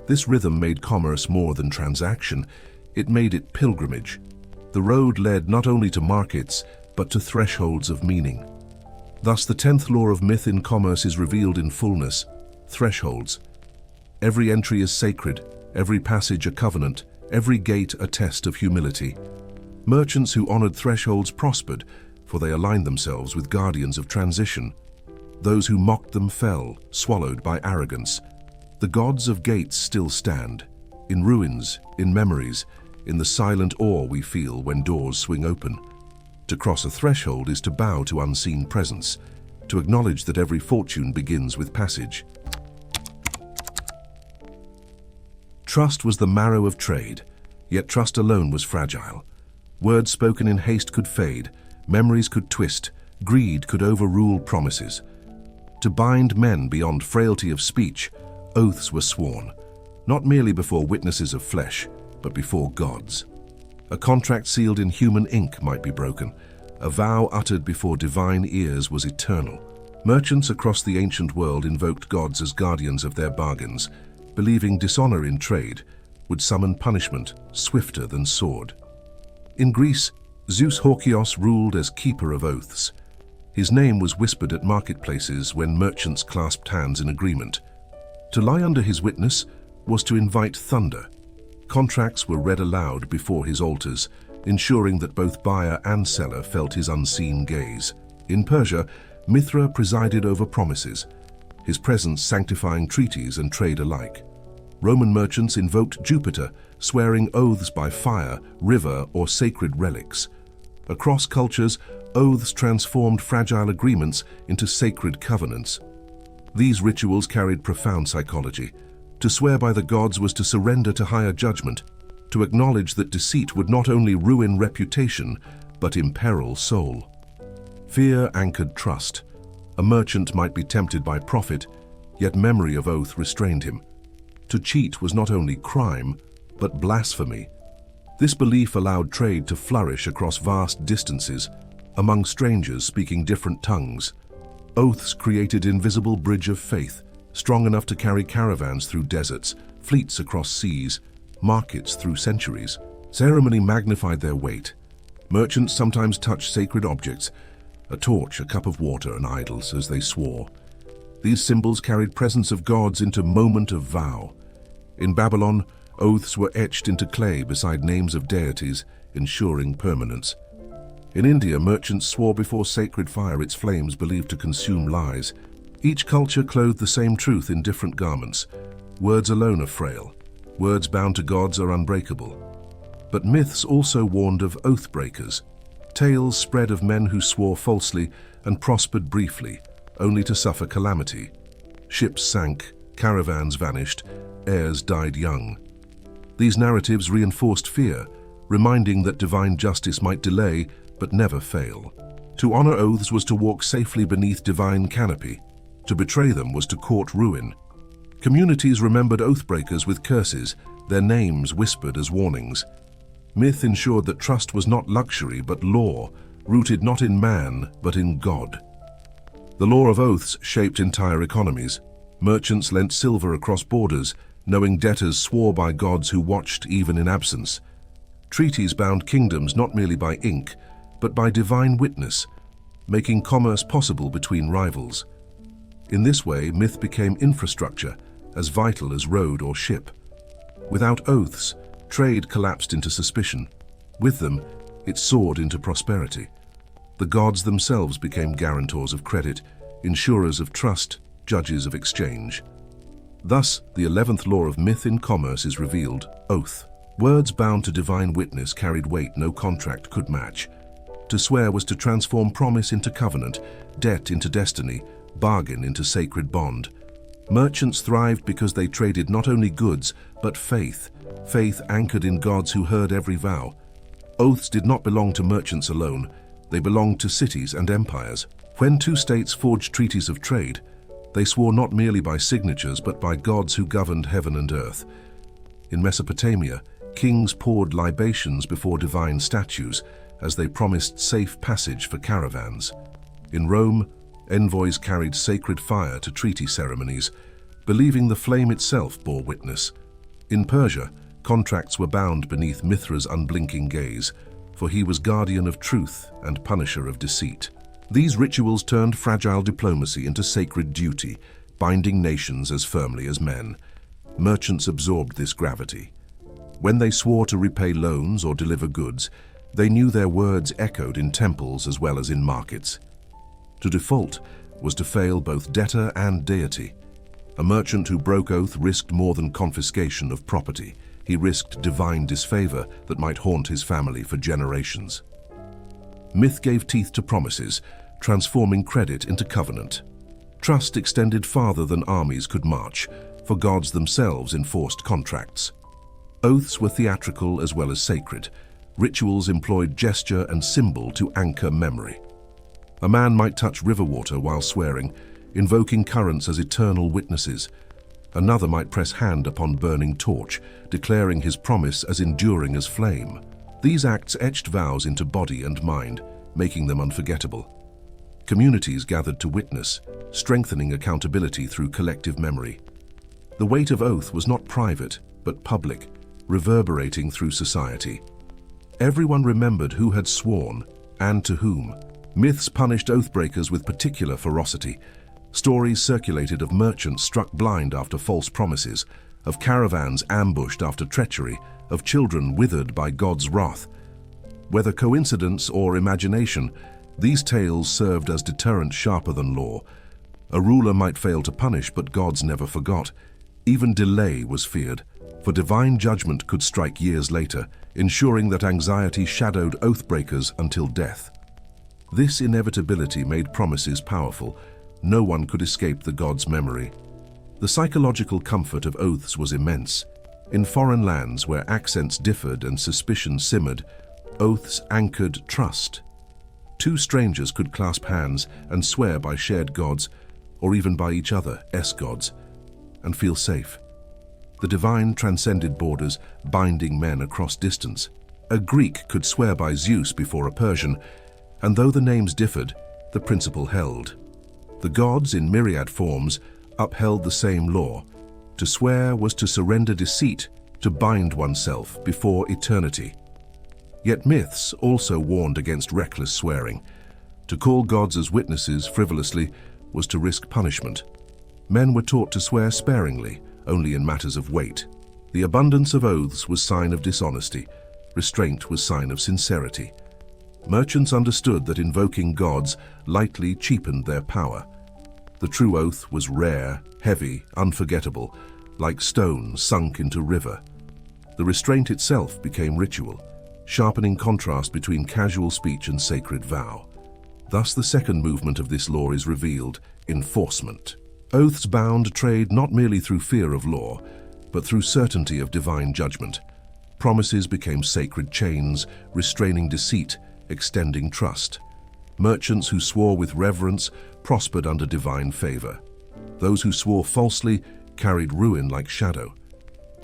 This rhythm made commerce more than transaction, it made it pilgrimage. The road led not only to markets, but to thresholds of meaning. Thus the 10th law of myth in commerce is revealed in fullness: thresholds. Every entry is sacred, every passage a covenant, every gate a test of humility. Merchants who honored thresholds prospered, for they aligned themselves with guardians of transition. Those who mocked them fell, swallowed by arrogance. The gods of gates still stand, in ruins, in memories, in the silent awe we feel when doors swing open. To cross a threshold is to bow to unseen presence, to acknowledge that every fortune begins with passage. Trust was the marrow of trade, yet trust alone was fragile. Words spoken in haste could fade, memories could twist, greed could overrule promises. To bind men beyond frailty of speech, oaths were sworn, not merely before witnesses of flesh, but before gods. A contract sealed in human ink might be broken, a vow uttered before divine ears was eternal. Merchants across the ancient world invoked gods as guardians of their bargains, believing dishonor in trade would summon punishment swifter than sword. In Greece, Zeus Horkios ruled as keeper of oaths. His name was whispered at marketplaces when merchants clasped hands in agreement. To lie under his witness was to invite thunder. Contracts were read aloud before his altars, ensuring that both buyer and seller felt his unseen gaze. In Persia, Mithra presided over promises, his presence sanctifying treaties and trade alike. Roman merchants invoked Jupiter, swearing oaths by fire, river, or sacred relics. Across cultures, oaths transformed fragile agreements into sacred covenants. These rituals carried profound psychology. To swear by the gods was to surrender to higher judgment, to acknowledge that deceit would not only ruin reputation, but imperil soul. Fear anchored trust. A merchant might be tempted by profit, yet memory of oath restrained him. To cheat was not only crime, but blasphemy. This belief allowed trade to flourish across vast distances, among strangers speaking different tongues. Oaths created invisible bridge of faith, strong enough to carry caravans through deserts, fleets across seas, markets through centuries. Ceremony magnified their weight. Merchants sometimes touched sacred objects, a torch, a cup of water, and idols as they swore. These symbols carried presence of gods into moment of vow. In Babylon, oaths were etched into clay beside names of deities, ensuring permanence. In India, merchants swore before sacred fire its flames believed to consume lies. Each culture clothed the same truth in different garments. Words alone are frail. Words bound to gods are unbreakable. But myths also warned of oath breakers. Tales spread of men who swore falsely and prospered briefly, only to suffer calamity. Ships sank, caravans vanished, heirs died young. These narratives reinforced fear, reminding that divine justice might delay but never fail. To honor oaths was to walk safely beneath divine canopy. To betray them was to court ruin. Communities remembered oath-breakers with curses, their names whispered as warnings. Myth ensured that trust was not luxury but law, rooted not in man but in God. The law of oaths shaped entire economies. Merchants lent silver across borders, knowing debtors swore by gods who watched even in absence. Treaties bound kingdoms not merely by ink, but by divine witness, making commerce possible between rivals. In this way, myth became infrastructure, as vital as road or ship. Without oaths, trade collapsed into suspicion. With them, it soared into prosperity. The gods themselves became guarantors of credit, insurers of trust, judges of exchange. Thus, the 11th law of myth in commerce is revealed: oath. Words bound to divine witness carried weight no contract could match. To swear was to transform promise into covenant, debt into destiny, bargain into sacred bond. Merchants thrived because they traded not only goods, but faith anchored in gods who heard every vow. Oaths did not belong to merchants alone, they belonged to cities and empires. When two states forged treaties of trade, they swore not merely by signatures but by gods who governed heaven and earth. In Mesopotamia, kings poured libations before divine statues as they promised safe passage for caravans. In Rome, envoys carried sacred fire to treaty ceremonies, believing the flame itself bore witness. In Persia, contracts were bound beneath Mithra's unblinking gaze, for he was guardian of truth and punisher of deceit. These rituals turned fragile diplomacy into sacred duty, binding nations as firmly as men. Merchants absorbed this gravity. When they swore to repay loans or deliver goods, they knew their words echoed in temples as well as in markets. To default was to fail both debtor and deity. A merchant who broke oath risked more than confiscation of property. He risked divine disfavor that might haunt his family for generations. Myth gave teeth to promises, transforming credit into covenant. Trust extended farther than armies could march, for gods themselves enforced contracts. Oaths were theatrical as well as sacred. Rituals employed gesture and symbol to anchor memory. A man might touch river water while swearing, invoking currents as eternal witnesses. Another might press hand upon burning torch, declaring his promise as enduring as flame. These acts etched vows into body and mind, making them unforgettable. Communities gathered to witness, strengthening accountability through collective memory. The weight of oath was not private, but public, reverberating through society. Everyone remembered who had sworn and to whom. Myths punished oathbreakers with particular ferocity. Stories circulated of merchants struck blind after false promises, of caravans ambushed after treachery, of children withered by God's wrath. Whether coincidence or imagination, these tales served as deterrent sharper than law. A ruler might fail to punish, but gods never forgot. Even delay was feared, for divine judgment could strike years later, ensuring that anxiety shadowed oathbreakers until death. This inevitability made promises powerful. No one could escape the god's memory. The psychological comfort of oaths was immense. In foreign lands where accents differed and suspicion simmered, oaths anchored trust. Two strangers could clasp hands and swear by shared gods, or even by each other, gods, and feel safe. The divine transcended borders, binding men across distance. A Greek could swear by Zeus before a Persian, and though the names differed, the principle held. The gods, in myriad forms, upheld the same law. To swear was to surrender deceit, to bind oneself before eternity. Yet myths also warned against reckless swearing. To call gods as witnesses frivolously was to risk punishment. Men were taught to swear sparingly, only in matters of weight. The abundance of oaths was sign of dishonesty. Restraint was sign of sincerity. Merchants understood that invoking gods lightly cheapened their power. The true oath was rare, heavy, unforgettable, like stone sunk into river. The restraint itself became ritual, sharpening contrast between casual speech and sacred vow. Thus the second movement of this law is revealed: enforcement. Oaths bound trade not merely through fear of law, but through certainty of divine judgment. Promises became sacred chains, restraining deceit, extending trust. Merchants who swore with reverence prospered under divine favor. Those who swore falsely carried ruin like shadow.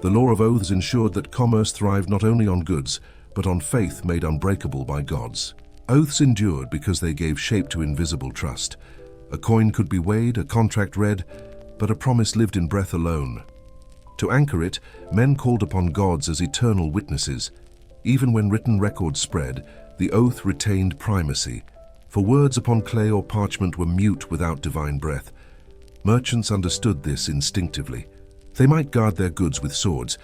The law of oaths ensured that commerce thrived not only on goods, but on faith made unbreakable by gods. Oaths endured because they gave shape to invisible trust. A coin could be weighed, a contract read, but a promise lived in breath alone. To anchor it, men called upon gods as eternal witnesses. Even when written records spread, the oath retained primacy, for words upon clay or parchment were mute without divine breath. Merchants understood this instinctively. They might guard their goods with swords,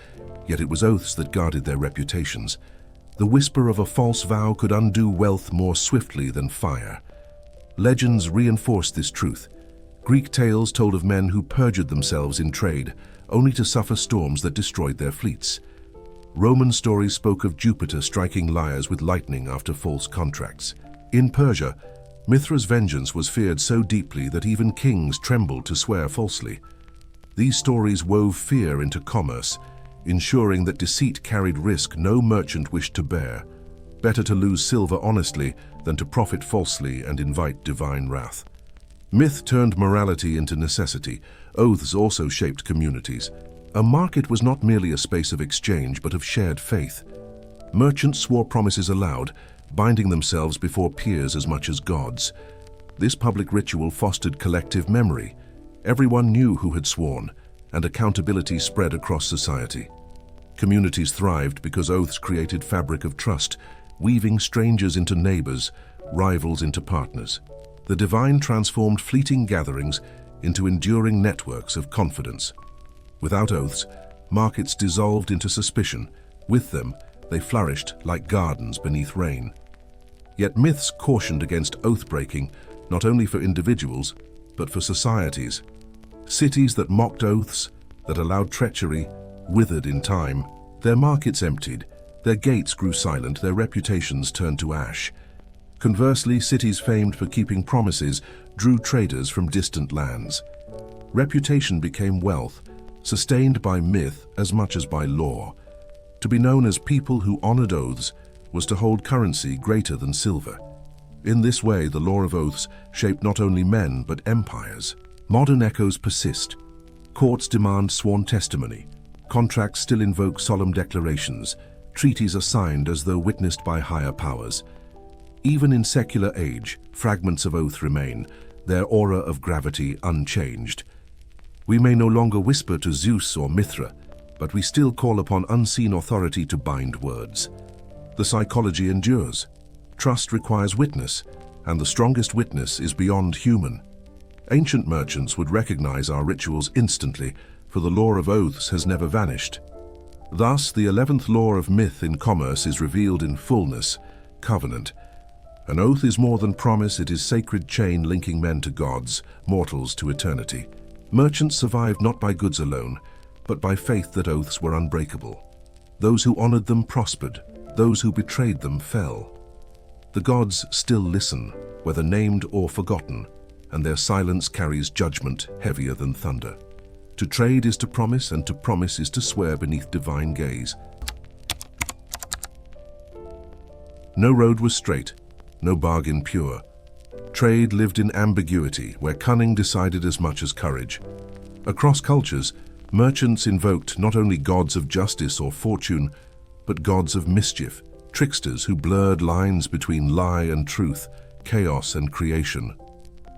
yet it was oaths that guarded their reputations. The whisper of a false vow could undo wealth more swiftly than fire. Legends reinforced this truth. Greek tales told of men who perjured themselves in trade, only to suffer storms that destroyed their fleets. Roman stories spoke of Jupiter striking liars with lightning after false contracts. In Persia, Mithra's vengeance was feared so deeply that even kings trembled to swear falsely. These stories wove fear into commerce, ensuring that deceit carried risk no merchant wished to bear. Better to lose silver honestly than to profit falsely and invite divine wrath. Myth turned morality into necessity. Oaths also shaped communities. A market was not merely a space of exchange, but of shared faith. Merchants swore promises aloud, binding themselves before peers as much as gods. This public ritual fostered collective memory. Everyone knew who had sworn, and accountability spread across society. Communities thrived because oaths created fabric of trust, weaving strangers into neighbors, rivals into partners. The divine transformed fleeting gatherings into enduring networks of confidence. Without oaths, markets dissolved into suspicion. With them, they flourished like gardens beneath rain. Yet myths cautioned against oath-breaking, not only for individuals, but for societies. Cities that mocked oaths, that allowed treachery, withered in time. Their markets emptied, their gates grew silent, their reputations turned to ash. Conversely, cities famed for keeping promises drew traders from distant lands. Reputation became wealth, sustained by myth as much as by law. To be known as people who honored oaths was to hold currency greater than silver. In this way, the law of oaths shaped not only men but empires. Modern echoes persist. Courts demand sworn testimony. Contracts still invoke solemn declarations. Treaties are signed as though witnessed by higher powers. Even in secular age, fragments of oath remain, their aura of gravity unchanged. We may no longer whisper to Zeus or Mithra, but we still call upon unseen authority to bind words. The psychology endures. Trust requires witness, and the strongest witness is beyond human. Ancient merchants would recognize our rituals instantly, for the law of oaths has never vanished. Thus, the 11th law of myth in commerce is revealed in fullness: covenant. An oath is more than promise, it is sacred chain linking men to gods, mortals to eternity. Merchants survived not by goods alone, but by faith that oaths were unbreakable. Those who honored them prospered, those who betrayed them fell. The gods still listen, whether named or forgotten, and their silence carries judgment heavier than thunder. To trade is to promise, and to promise is to swear beneath divine gaze. No road was straight, no bargain pure. Trade lived in ambiguity, where cunning decided as much as courage. Across cultures, merchants invoked not only gods of justice or fortune, but gods of mischief, tricksters who blurred lines between lie and truth, chaos and creation.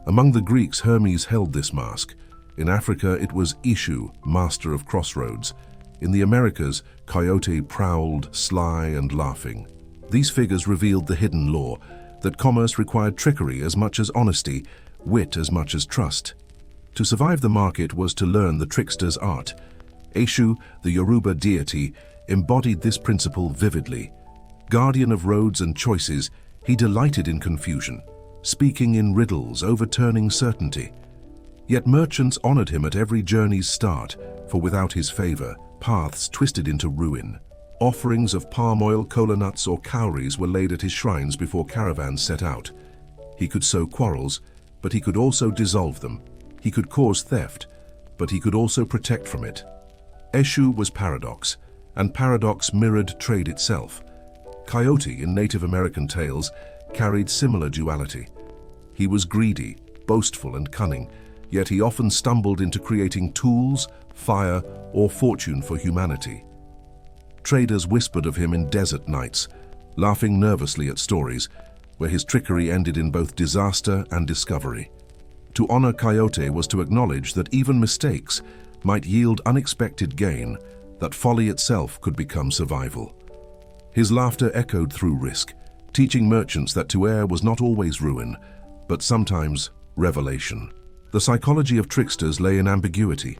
Among the Greeks, Hermes held this mask. In Africa, it was Eshu, master of crossroads. In the Americas, Coyote prowled, sly and laughing. These figures revealed the hidden law, that commerce required trickery as much as honesty, wit as much as trust. To survive the market was to learn the trickster's art. Eshu, the Yoruba deity, embodied this principle vividly. Guardian of roads and choices, he delighted in confusion, speaking in riddles, overturning certainty. Yet merchants honored him at every journey's start, for without his favor, paths twisted into ruin. Offerings of palm oil, kola nuts, or cowries were laid at his shrines before caravans set out. He could sow quarrels, but he could also dissolve them. He could cause theft, but he could also protect from it. Eshu was paradox, and paradox mirrored trade itself. Coyote, in Native American tales, carried similar duality. He was greedy, boastful, and cunning, yet he often stumbled into creating tools, fire, or fortune for humanity. Traders whispered of him in desert nights, laughing nervously at stories where his trickery ended in both disaster and discovery. To honor Coyote was to acknowledge that even mistakes might yield unexpected gain, that folly itself could become survival. His laughter echoed through risk, teaching merchants that to err was not always ruin, but sometimes revelation. The psychology of tricksters lay in ambiguity.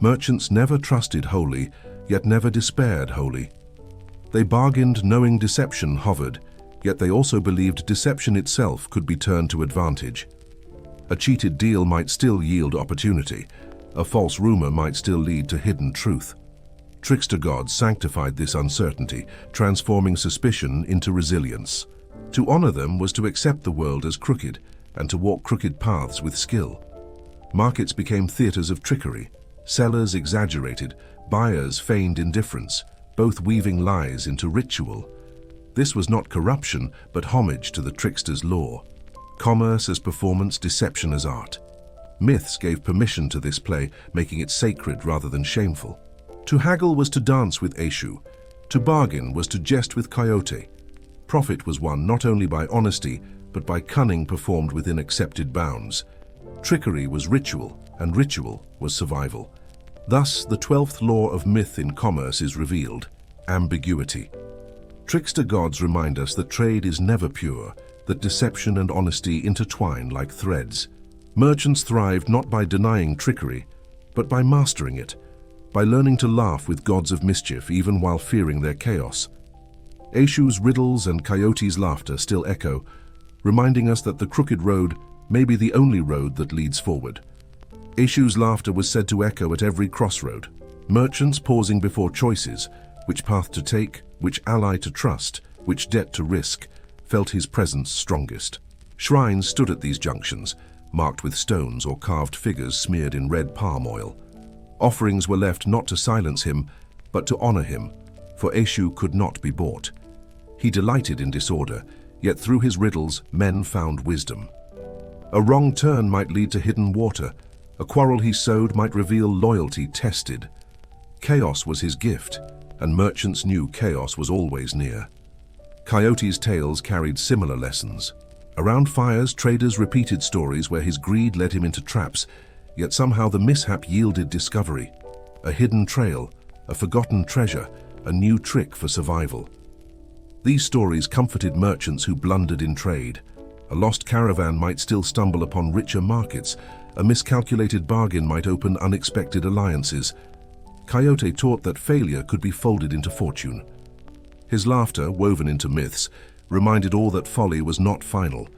Merchants never trusted wholly, yet never despaired wholly. They bargained knowing deception hovered, yet they also believed deception itself could be turned to advantage. A cheated deal might still yield opportunity. A false rumor might still lead to hidden truth. Trickster gods sanctified this uncertainty, transforming suspicion into resilience. To honor them was to accept the world as crooked and to walk crooked paths with skill. Markets became theaters of trickery. Sellers exaggerated, buyers feigned indifference, both weaving lies into ritual. This was not corruption, but homage to the trickster's law. Commerce as performance, deception as art. Myths gave permission to this play, making it sacred rather than shameful. To haggle was to dance with Eshu. To bargain was to jest with Coyote. Profit was won not only by honesty, but by cunning performed within accepted bounds. Trickery was ritual, and ritual was survival. Thus, the 12th law of myth in commerce is revealed: ambiguity. Trickster gods remind us that trade is never pure, that deception and honesty intertwine like threads. Merchants thrived not by denying trickery, but by mastering it, by learning to laugh with gods of mischief even while fearing their chaos. Eshu's riddles and Coyote's laughter still echo, reminding us that the crooked road may be the only road that leads forward. Eshu's laughter was said to echo at every crossroad. Merchants pausing before choices, which path to take, which ally to trust, which debt to risk, felt his presence strongest. Shrines stood at these junctions, marked with stones or carved figures smeared in red palm oil. Offerings were left not to silence him, but to honor him, for Eshu could not be bought. He delighted in disorder, yet through his riddles men found wisdom. A wrong turn might lead to hidden water. A quarrel he sowed might reveal loyalty tested. Chaos was his gift, and merchants knew chaos was always near. Coyote's tales carried similar lessons. Around fires, traders repeated stories where his greed led him into traps, yet somehow the mishap yielded discovery. A hidden trail, a forgotten treasure, a new trick for survival. These stories comforted merchants who blundered in trade. A lost caravan might still stumble upon richer markets. A miscalculated bargain might open unexpected alliances. Coyote taught that failure could be folded into fortune. His laughter, woven into myths, reminded all that folly was not final.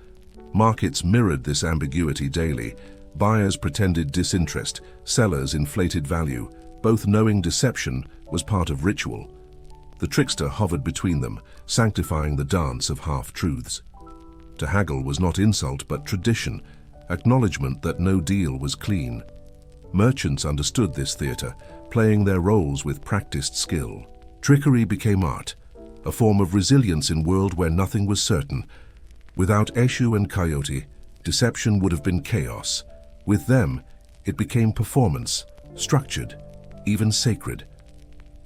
Markets mirrored this ambiguity daily. Buyers pretended disinterest, sellers inflated value, both knowing deception was part of ritual. The trickster hovered between them, sanctifying the dance of half-truths. To haggle was not insult but tradition, acknowledgement that no deal was clean. Merchants understood this theater, playing their roles with practiced skill. Trickery became art, a form of resilience in a world where nothing was certain. Without Eshu and Coyote, deception would have been chaos. With them, it became performance, structured, even sacred.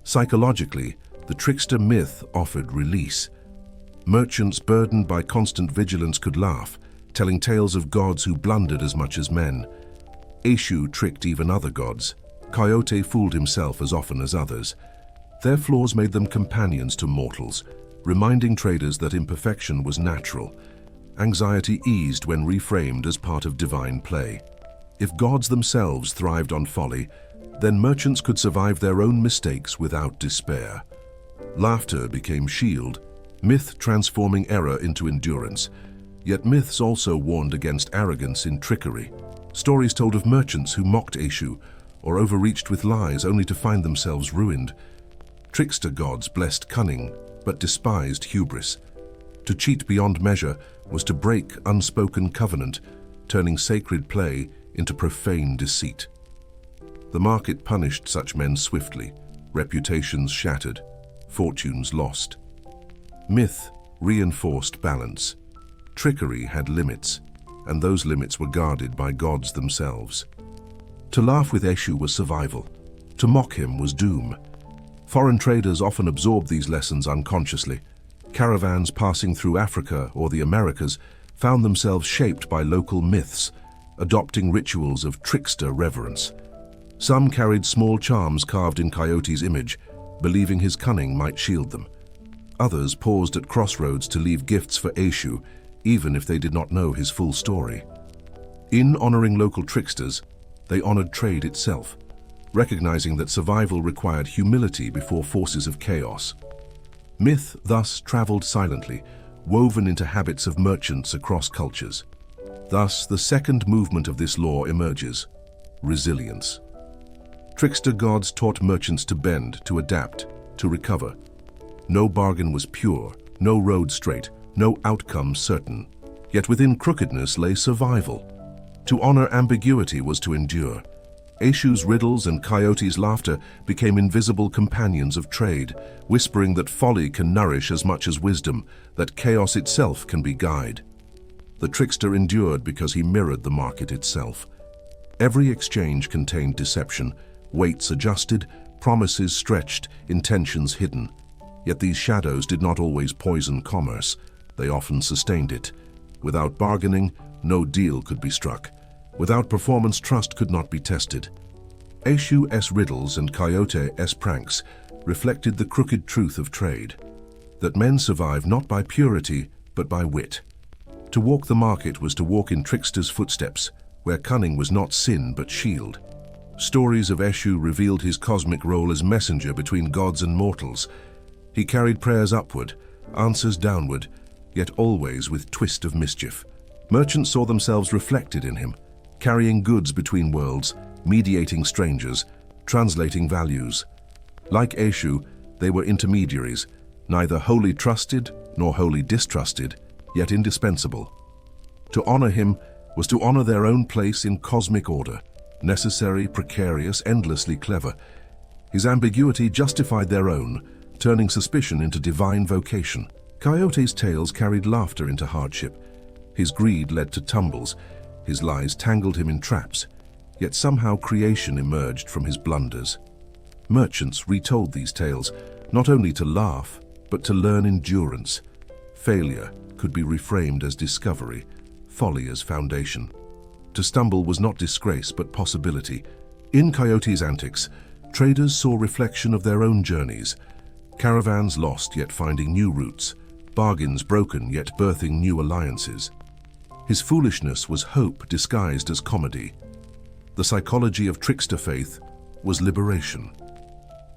Psychologically, the trickster myth offered release. Merchants burdened by constant vigilance could laugh, telling tales of gods who blundered as much as men. Eshu tricked even other gods. Coyote fooled himself as often as others. Their flaws made them companions to mortals, reminding traders that imperfection was natural. Anxiety eased when reframed as part of divine play. If gods themselves thrived on folly, then merchants could survive their own mistakes without despair. Laughter became shield, myth transforming error into endurance. Yet myths also warned against arrogance in trickery. Stories told of merchants who mocked Eshu or overreached with lies only to find themselves ruined. Trickster gods blessed cunning, but despised hubris. To cheat beyond measure was to break unspoken covenant, turning sacred play into profane deceit. The market punished such men swiftly, reputations shattered, fortunes lost. Myth reinforced balance. Trickery had limits, and those limits were guarded by gods themselves. To laugh with Eshu was survival. To mock him was doom. Foreign traders often absorbed these lessons unconsciously. Caravans passing through Africa or the Americas found themselves shaped by local myths, adopting rituals of trickster reverence. Some carried small charms carved in Coyote's image, believing his cunning might shield them. Others paused at crossroads to leave gifts for Eshu, even if they did not know his full story. In honoring local tricksters, they honored trade itself, recognizing that survival required humility before forces of chaos. Myth thus traveled silently, woven into habits of merchants across cultures. Thus, the second movement of this law emerges: resilience. Trickster gods taught merchants to bend, to adapt, to recover. No bargain was pure, no road straight, no outcome certain. Yet within crookedness lay survival. To honor ambiguity was to endure. Eshu's riddles and Coyote's laughter became invisible companions of trade, whispering that folly can nourish as much as wisdom, that chaos itself can be guide. The trickster endured because he mirrored the market itself. Every exchange contained deception, weights adjusted, promises stretched, intentions hidden. Yet these shadows did not always poison commerce. They often sustained it. Without bargaining, no deal could be struck. Without performance, trust could not be tested. Eshu's riddles and Coyote's pranks reflected the crooked truth of trade, that men survive not by purity, but by wit. To walk the market was to walk in tricksters' footsteps, where cunning was not sin but shield. Stories of Eshu revealed his cosmic role as messenger between gods and mortals. He carried prayers upward, answers downward, yet always with twist of mischief. Merchants saw themselves reflected in him, carrying goods between worlds, mediating strangers, translating values. Like Eshu, they were intermediaries, neither wholly trusted nor wholly distrusted, yet indispensable. To honor him was to honor their own place in cosmic order, necessary, precarious, endlessly clever. His ambiguity justified their own, turning suspicion into divine vocation. Coyote's tales carried laughter into hardship. His greed led to tumbles. His lies tangled him in traps. Yet somehow creation emerged from his blunders. Merchants retold these tales, not only to laugh, but to learn endurance. Failure could be reframed as discovery, folly as foundation. To stumble was not disgrace, but possibility. In Coyote's antics, traders saw reflection of their own journeys. Caravans lost, yet finding new routes. Bargains broken, yet birthing new alliances. His foolishness was hope disguised as comedy. The psychology of trickster faith was liberation.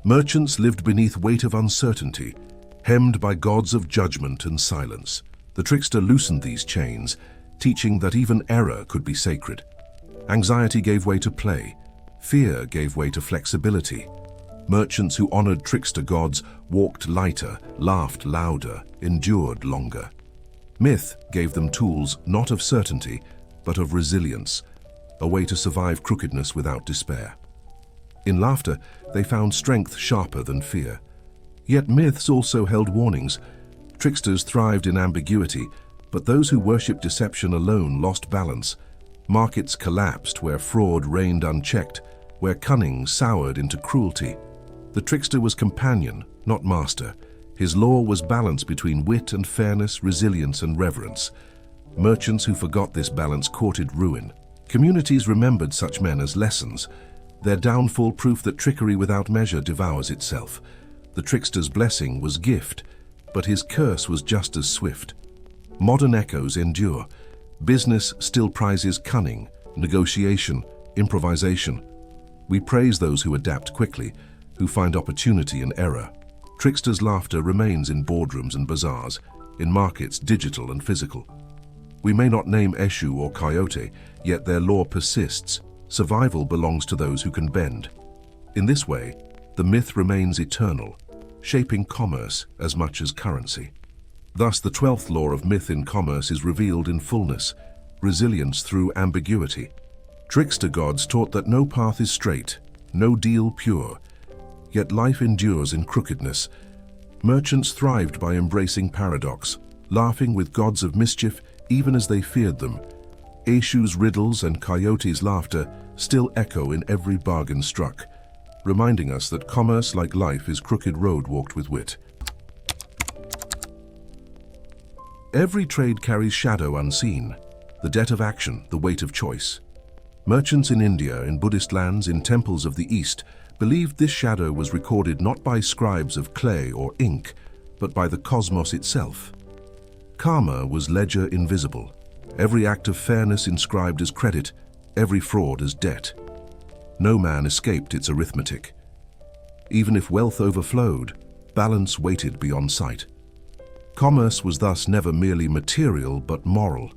Merchants lived beneath weight of uncertainty, hemmed by gods of judgment and silence. The trickster loosened these chains, teaching that even error could be sacred. Anxiety gave way to play. Fear gave way to flexibility. Merchants who honored trickster gods walked lighter, laughed louder, endured longer. Myth gave them tools not of certainty, but of resilience, a way to survive crookedness without despair. In laughter, they found strength sharper than fear. Yet myths also held warnings. Tricksters thrived in ambiguity, but those who worshipped deception alone lost balance. Markets collapsed where fraud reigned unchecked, where cunning soured into cruelty. The trickster was companion, not master. His law was balance between wit and fairness, resilience and reverence. Merchants who forgot this balance courted ruin. Communities remembered such men as lessons, their downfall proof that trickery without measure devours itself. The trickster's blessing was gift, but his curse was just as swift. Modern echoes endure. Business still prizes cunning, negotiation, improvisation. We praise those who adapt quickly, who find opportunity in error. Tricksters' laughter remains in boardrooms and bazaars, in markets digital and physical. We may not name Eshu or Coyote, yet their lore persists. Survival belongs to those who can bend. In this way, the myth remains eternal, shaping commerce as much as currency. Thus, the 12th law of myth in commerce is revealed in fullness, resilience through ambiguity. Trickster gods taught that no path is straight, no deal pure, yet life endures in crookedness. Merchants thrived by embracing paradox, laughing with gods of mischief even as they feared them. Eshu's riddles and Coyote's laughter still echo in every bargain struck. reminding us that commerce, like life, is crooked road walked with wit. Every trade carries shadow unseen, the debt of action, the weight of choice. Merchants in India, in Buddhist lands, in temples of the East, believed this shadow was recorded not by scribes of clay or ink, but by the cosmos itself. Karma was ledger invisible, every act of fairness inscribed as credit, every fraud as debt. No man escaped its arithmetic. Even if wealth overflowed, balance waited beyond sight. Commerce was thus never merely material but moral.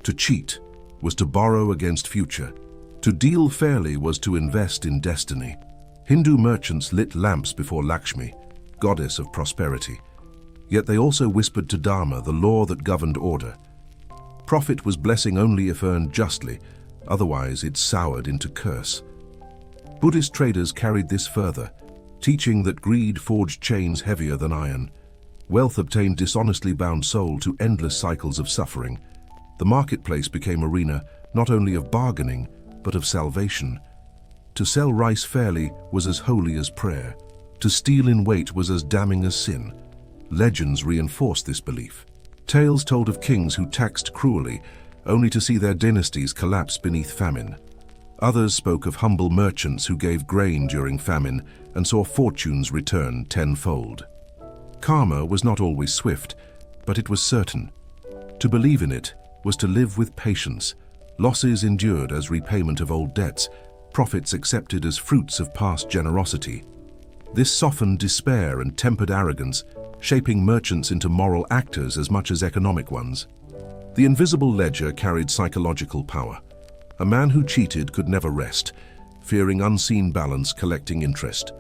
To cheat was to borrow against future. To deal fairly was to invest in destiny. Hindu merchants lit lamps before Lakshmi, goddess of prosperity. Yet they also whispered to Dharma, the law that governed order. Profit was blessing only if earned justly, otherwise it soured into curse. Buddhist traders carried this further, teaching that greed forged chains heavier than iron. Wealth obtained dishonestly bound soul to endless cycles of suffering. The marketplace became arena not only of bargaining, but of salvation. To sell rice fairly was as holy as prayer. To steal in weight was as damning as sin. Legends reinforced this belief. Tales told of kings who taxed cruelly, only to see their dynasties collapse beneath famine. Others spoke of humble merchants who gave grain during famine and saw fortunes return tenfold. Karma was not always swift, but it was certain. To believe in it was to live with patience, losses endured as repayment of old debts, profits accepted as fruits of past generosity. This softened despair and tempered arrogance, shaping merchants into moral actors as much as economic ones. The invisible ledger carried psychological power. A man who cheated could never rest, fearing unseen balance collecting interest.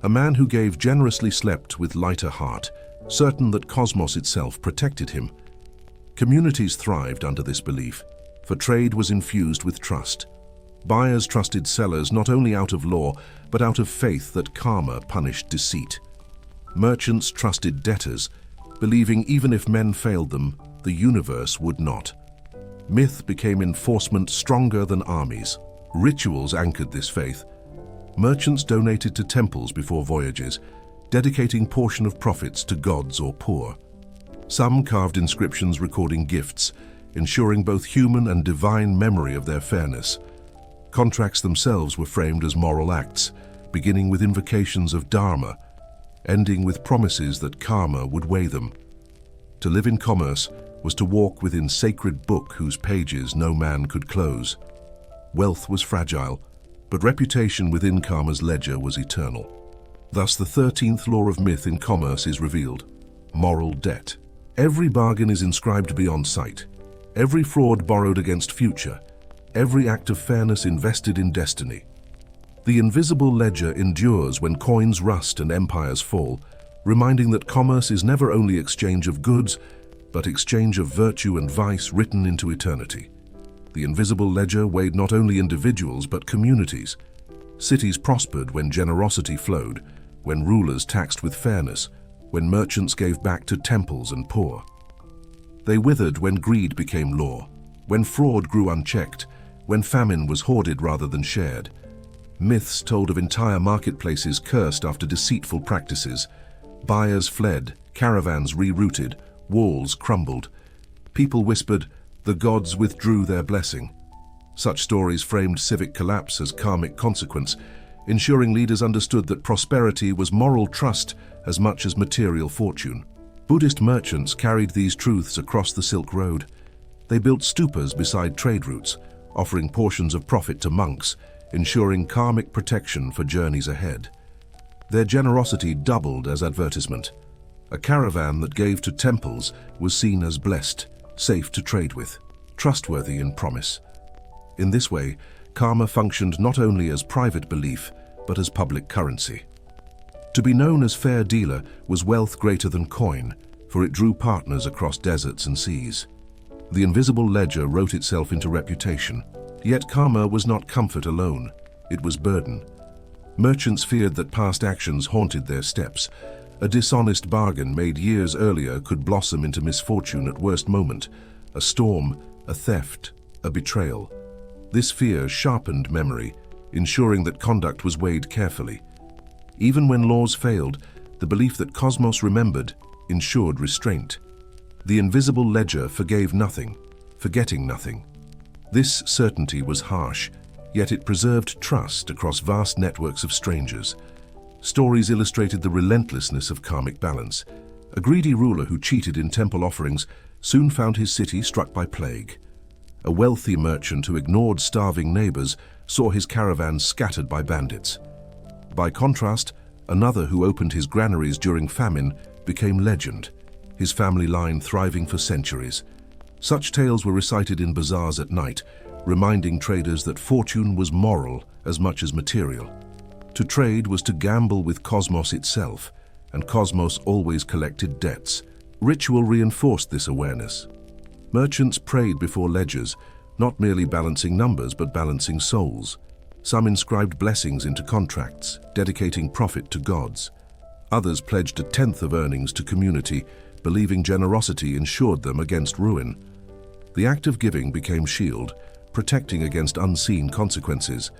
A man who gave generously slept with lighter heart, certain that cosmos itself protected him. Communities thrived under this belief, for trade was infused with trust. Buyers trusted sellers not only out of law, but out of faith that karma punished deceit. Merchants trusted debtors, believing even if men failed them, the universe would not. Myth became enforcement stronger than armies. Rituals anchored this faith. Merchants donated to temples before voyages, dedicating portion of profits to gods or poor. Some carved inscriptions recording gifts, ensuring both human and divine memory of their fairness. Contracts themselves were framed as moral acts, beginning with invocations of Dharma, ending with promises that karma would weigh them. To live in commerce was to walk within sacred book whose pages no man could close. Wealth was fragile, but reputation within karma's ledger was eternal. Thus the 13th law of myth in commerce is revealed: moral debt. Every bargain is inscribed beyond sight. Every fraud borrowed against future. Every act of fairness invested in destiny. The invisible ledger endures when coins rust and empires fall, reminding that commerce is never only exchange of goods, but exchange of virtue and vice written into eternity. The invisible ledger weighed not only individuals but communities. Cities prospered when generosity flowed, when rulers taxed with fairness, when merchants gave back to temples and poor. They withered when greed became law, when fraud grew unchecked, when famine was hoarded rather than shared. Myths told of entire marketplaces cursed after deceitful practices. Buyers fled, caravans rerouted, walls crumbled. People whispered, the gods withdrew their blessing. Such stories framed civic collapse as karmic consequence, ensuring leaders understood that prosperity was moral trust as much as material fortune. Buddhist merchants carried these truths across the Silk Road. They built stupas beside trade routes, offering portions of profit to monks, ensuring karmic protection for journeys ahead. Their generosity doubled as advertisement. A caravan that gave to temples was seen as blessed, safe to trade with, trustworthy in promise. In this way, karma functioned not only as private belief, but as public currency. To be known as fair dealer was wealth greater than coin, for it drew partners across deserts and seas. The invisible ledger wrote itself into reputation. Yet karma was not comfort alone, it was burden. Merchants feared that past actions haunted their steps. A dishonest bargain made years earlier could blossom into misfortune at worst moment, a storm, a theft, a betrayal. This fear sharpened memory, ensuring that conduct was weighed carefully. Even when laws failed, the belief that Cosmos remembered ensured restraint. The invisible ledger forgave nothing, forgetting nothing. This certainty was harsh, yet it preserved trust across vast networks of strangers. Stories illustrated the relentlessness of karmic balance. A greedy ruler who cheated in temple offerings soon found his city struck by plague. A wealthy merchant who ignored starving neighbors saw his caravans scattered by bandits. By contrast, another who opened his granaries during famine became legend, his family line thriving for centuries. Such tales were recited in bazaars at night, reminding traders that fortune was moral as much as material. To trade was to gamble with Cosmos itself, and Cosmos always collected debts. Ritual reinforced this awareness. Merchants prayed before ledgers, not merely balancing numbers but balancing souls. Some inscribed blessings into contracts, dedicating profit to gods. Others pledged a tenth of earnings to community, believing generosity ensured them against ruin. The act of giving became shield, protecting against unseen consequences.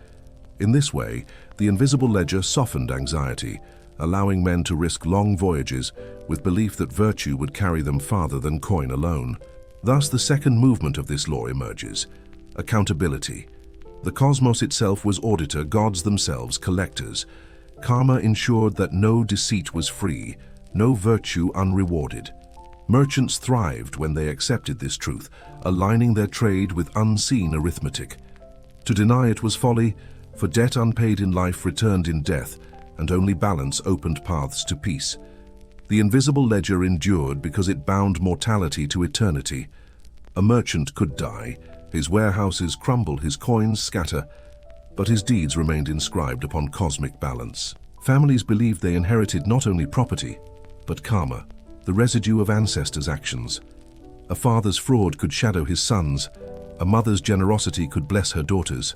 In this way, the invisible ledger softened anxiety, allowing men to risk long voyages with belief that virtue would carry them farther than coin alone. Thus, the second movement of this law emerges: accountability. The cosmos itself was auditor, gods themselves collectors. Karma ensured that no deceit was free, no virtue unrewarded. Merchants thrived when they accepted this truth, aligning their trade with unseen arithmetic. To deny it was folly, for debt unpaid in life returned in death, and only balance opened paths to peace. The invisible ledger endured because it bound mortality to eternity. A merchant could die, his warehouses crumble, his coins scatter, but his deeds remained inscribed upon cosmic balance. Families believed they inherited not only property, but karma, the residue of ancestors' actions. A father's fraud could shadow his sons, a mother's generosity could bless her daughters.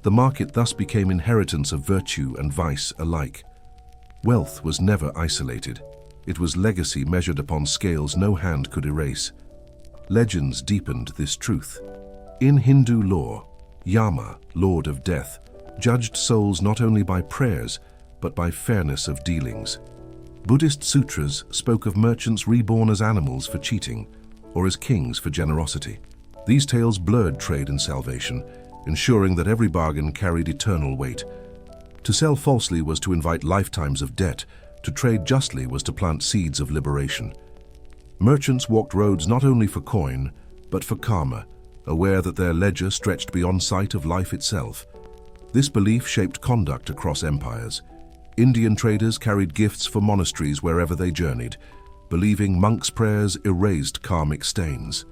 The market thus became inheritance of virtue and vice alike. Wealth was never isolated. It was legacy measured upon scales no hand could erase. Legends deepened this truth. In Hindu lore, Yama, Lord of Death, judged souls not only by prayers, but by fairness of dealings. Buddhist sutras spoke of merchants reborn as animals for cheating, or as kings for generosity. These tales blurred trade and salvation, ensuring that every bargain carried eternal weight. To sell falsely was to invite lifetimes of debt. To trade justly was to plant seeds of liberation. Merchants walked roads not only for coin, but for karma, aware that their ledger stretched beyond sight of life itself. This belief shaped conduct across empires. Indian traders carried gifts for monasteries wherever they journeyed, believing monks' prayers erased karmic stains.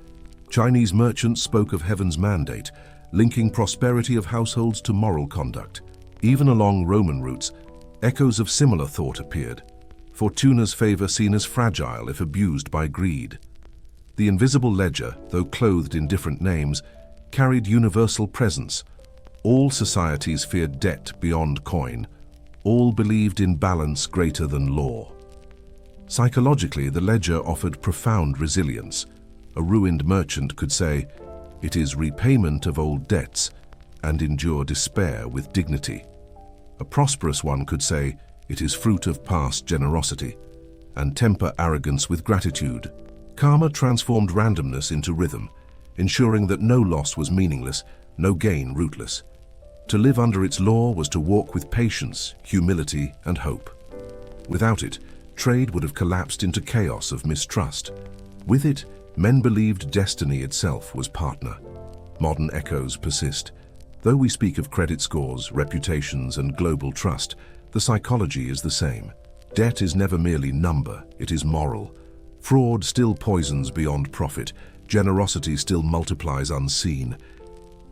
Chinese merchants spoke of heaven's mandate, linking prosperity of households to moral conduct. Even along Roman routes, echoes of similar thought appeared. Fortuna's favor seen as fragile if abused by greed. The invisible ledger, though clothed in different names, carried universal presence. All societies feared debt beyond coin. All believed in balance greater than law. Psychologically, the ledger offered profound resilience. A ruined merchant could say, "It is repayment of old debts," and endure despair with dignity. A prosperous one could say, "It is fruit of past generosity," and temper arrogance with gratitude. Karma transformed randomness into rhythm, ensuring that no loss was meaningless, no gain rootless. To live under its law was to walk with patience, humility, and hope. Without it, trade would have collapsed into chaos of mistrust. With it, men believed destiny itself was partner. Modern echoes persist. Though we speak of credit scores, reputations, and global trust, the psychology is the same. Debt is never merely number, it is moral. Fraud still poisons beyond profit. Generosity still multiplies unseen.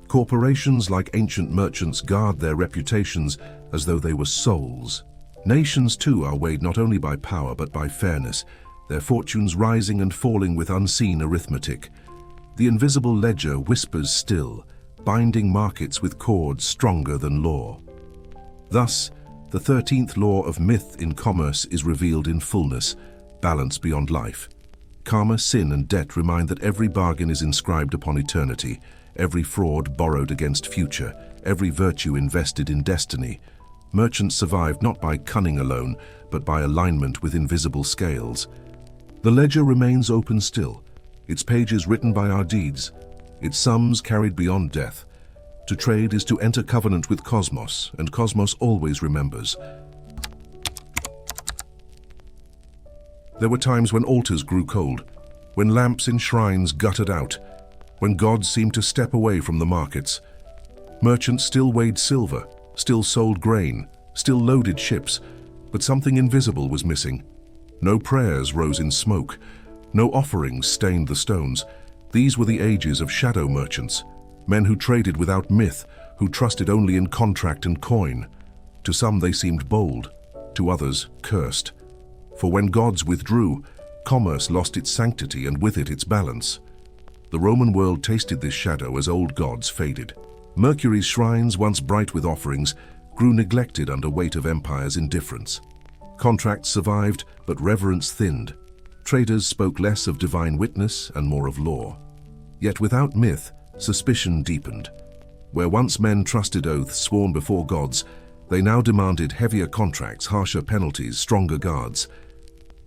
Corporations like ancient merchants guard their reputations as though they were souls. Nations too are weighed not only by power but by fairness, their fortunes rising and falling with unseen arithmetic. The invisible ledger whispers still, binding markets with cords stronger than law. Thus, the 13th law of myth in commerce is revealed in fullness, balance beyond life. Karma, sin, and debt remind that every bargain is inscribed upon eternity, every fraud borrowed against future, every virtue invested in destiny. Merchants survived not by cunning alone, but by alignment with invisible scales. The ledger remains open still, its pages written by our deeds, its sums carried beyond death. To trade is to enter covenant with Cosmos, and Cosmos always remembers. There were times when altars grew cold, when lamps in shrines guttered out, when gods seemed to step away from the markets. Merchants still weighed silver, still sold grain, still loaded ships, but something invisible was missing. No prayers rose in smoke, no offerings stained the stones. These were the ages of shadow merchants, men who traded without myth, who trusted only in contract and coin. To some they seemed bold, to others cursed. For when gods withdrew, commerce lost its sanctity and with it its balance. The Roman world tasted this shadow as old gods faded. Mercury's shrines, once bright with offerings, grew neglected under weight of empire's indifference. Contracts survived, but reverence thinned. Traders spoke less of divine witness and more of law. Yet without myth, suspicion deepened. Where once men trusted oaths sworn before gods, they now demanded heavier contracts, harsher penalties, stronger guards.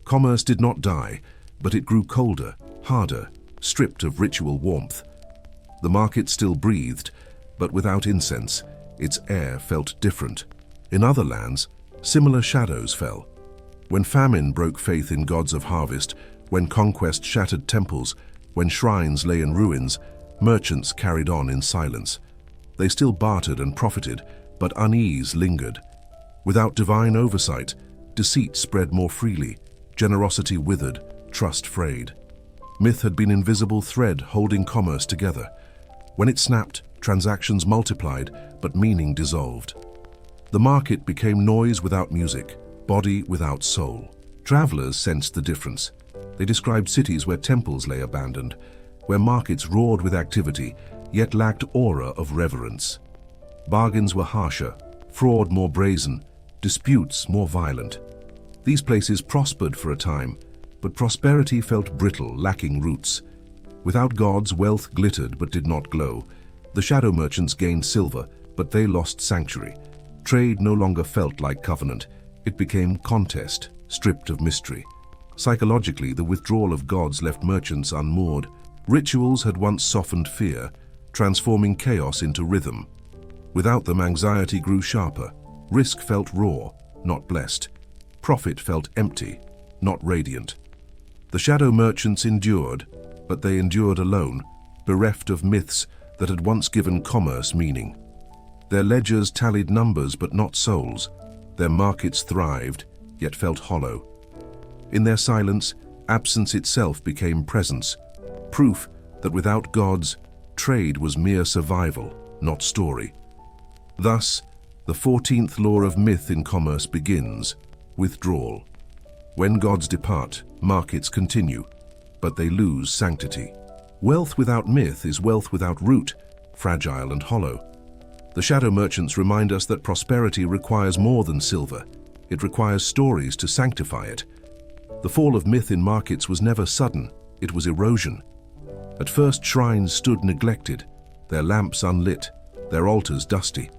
Commerce did not die, but it grew colder, harder, stripped of ritual warmth. The market still breathed, but without incense, its air felt different. In other lands, similar shadows fell. When famine broke faith in gods of harvest, when conquest shattered temples, when shrines lay in ruins, merchants carried on in silence. They still bartered and profited, but unease lingered. Without divine oversight, deceit spread more freely, generosity withered, trust frayed. Myth had been invisible thread holding commerce together. When it snapped, transactions multiplied, but meaning dissolved. The market became noise without music, body without soul. Travelers sensed the difference. They described cities where temples lay abandoned, where markets roared with activity, yet lacked aura of reverence. Bargains were harsher, fraud more brazen, disputes more violent. These places prospered for a time, but prosperity felt brittle, lacking roots. Without gods, wealth glittered but did not glow. The shadow merchants gained silver, but they lost sanctuary. Trade no longer felt like covenant. It became contest, stripped of mystery. Psychologically, the withdrawal of gods left merchants unmoored. Rituals had once softened fear, transforming chaos into rhythm. Without them, anxiety grew sharper. Risk felt raw, not blessed. Profit felt empty, not radiant. The shadow merchants endured, but they endured alone, bereft of myths that had once given commerce meaning. Their ledgers tallied numbers but not souls. Their markets thrived, yet felt hollow. In their silence, absence itself became presence, proof that without gods, trade was mere survival, not story. Thus, the 14th law of myth in commerce begins: withdrawal. When gods depart, markets continue, but they lose sanctity. Wealth without myth is wealth without root, fragile and hollow. The shadow merchants remind us that prosperity requires more than silver. It requires stories to sanctify it. The fall of myth in markets was never sudden, it was erosion. At first, shrines stood neglected, their lamps unlit, their altars dusty.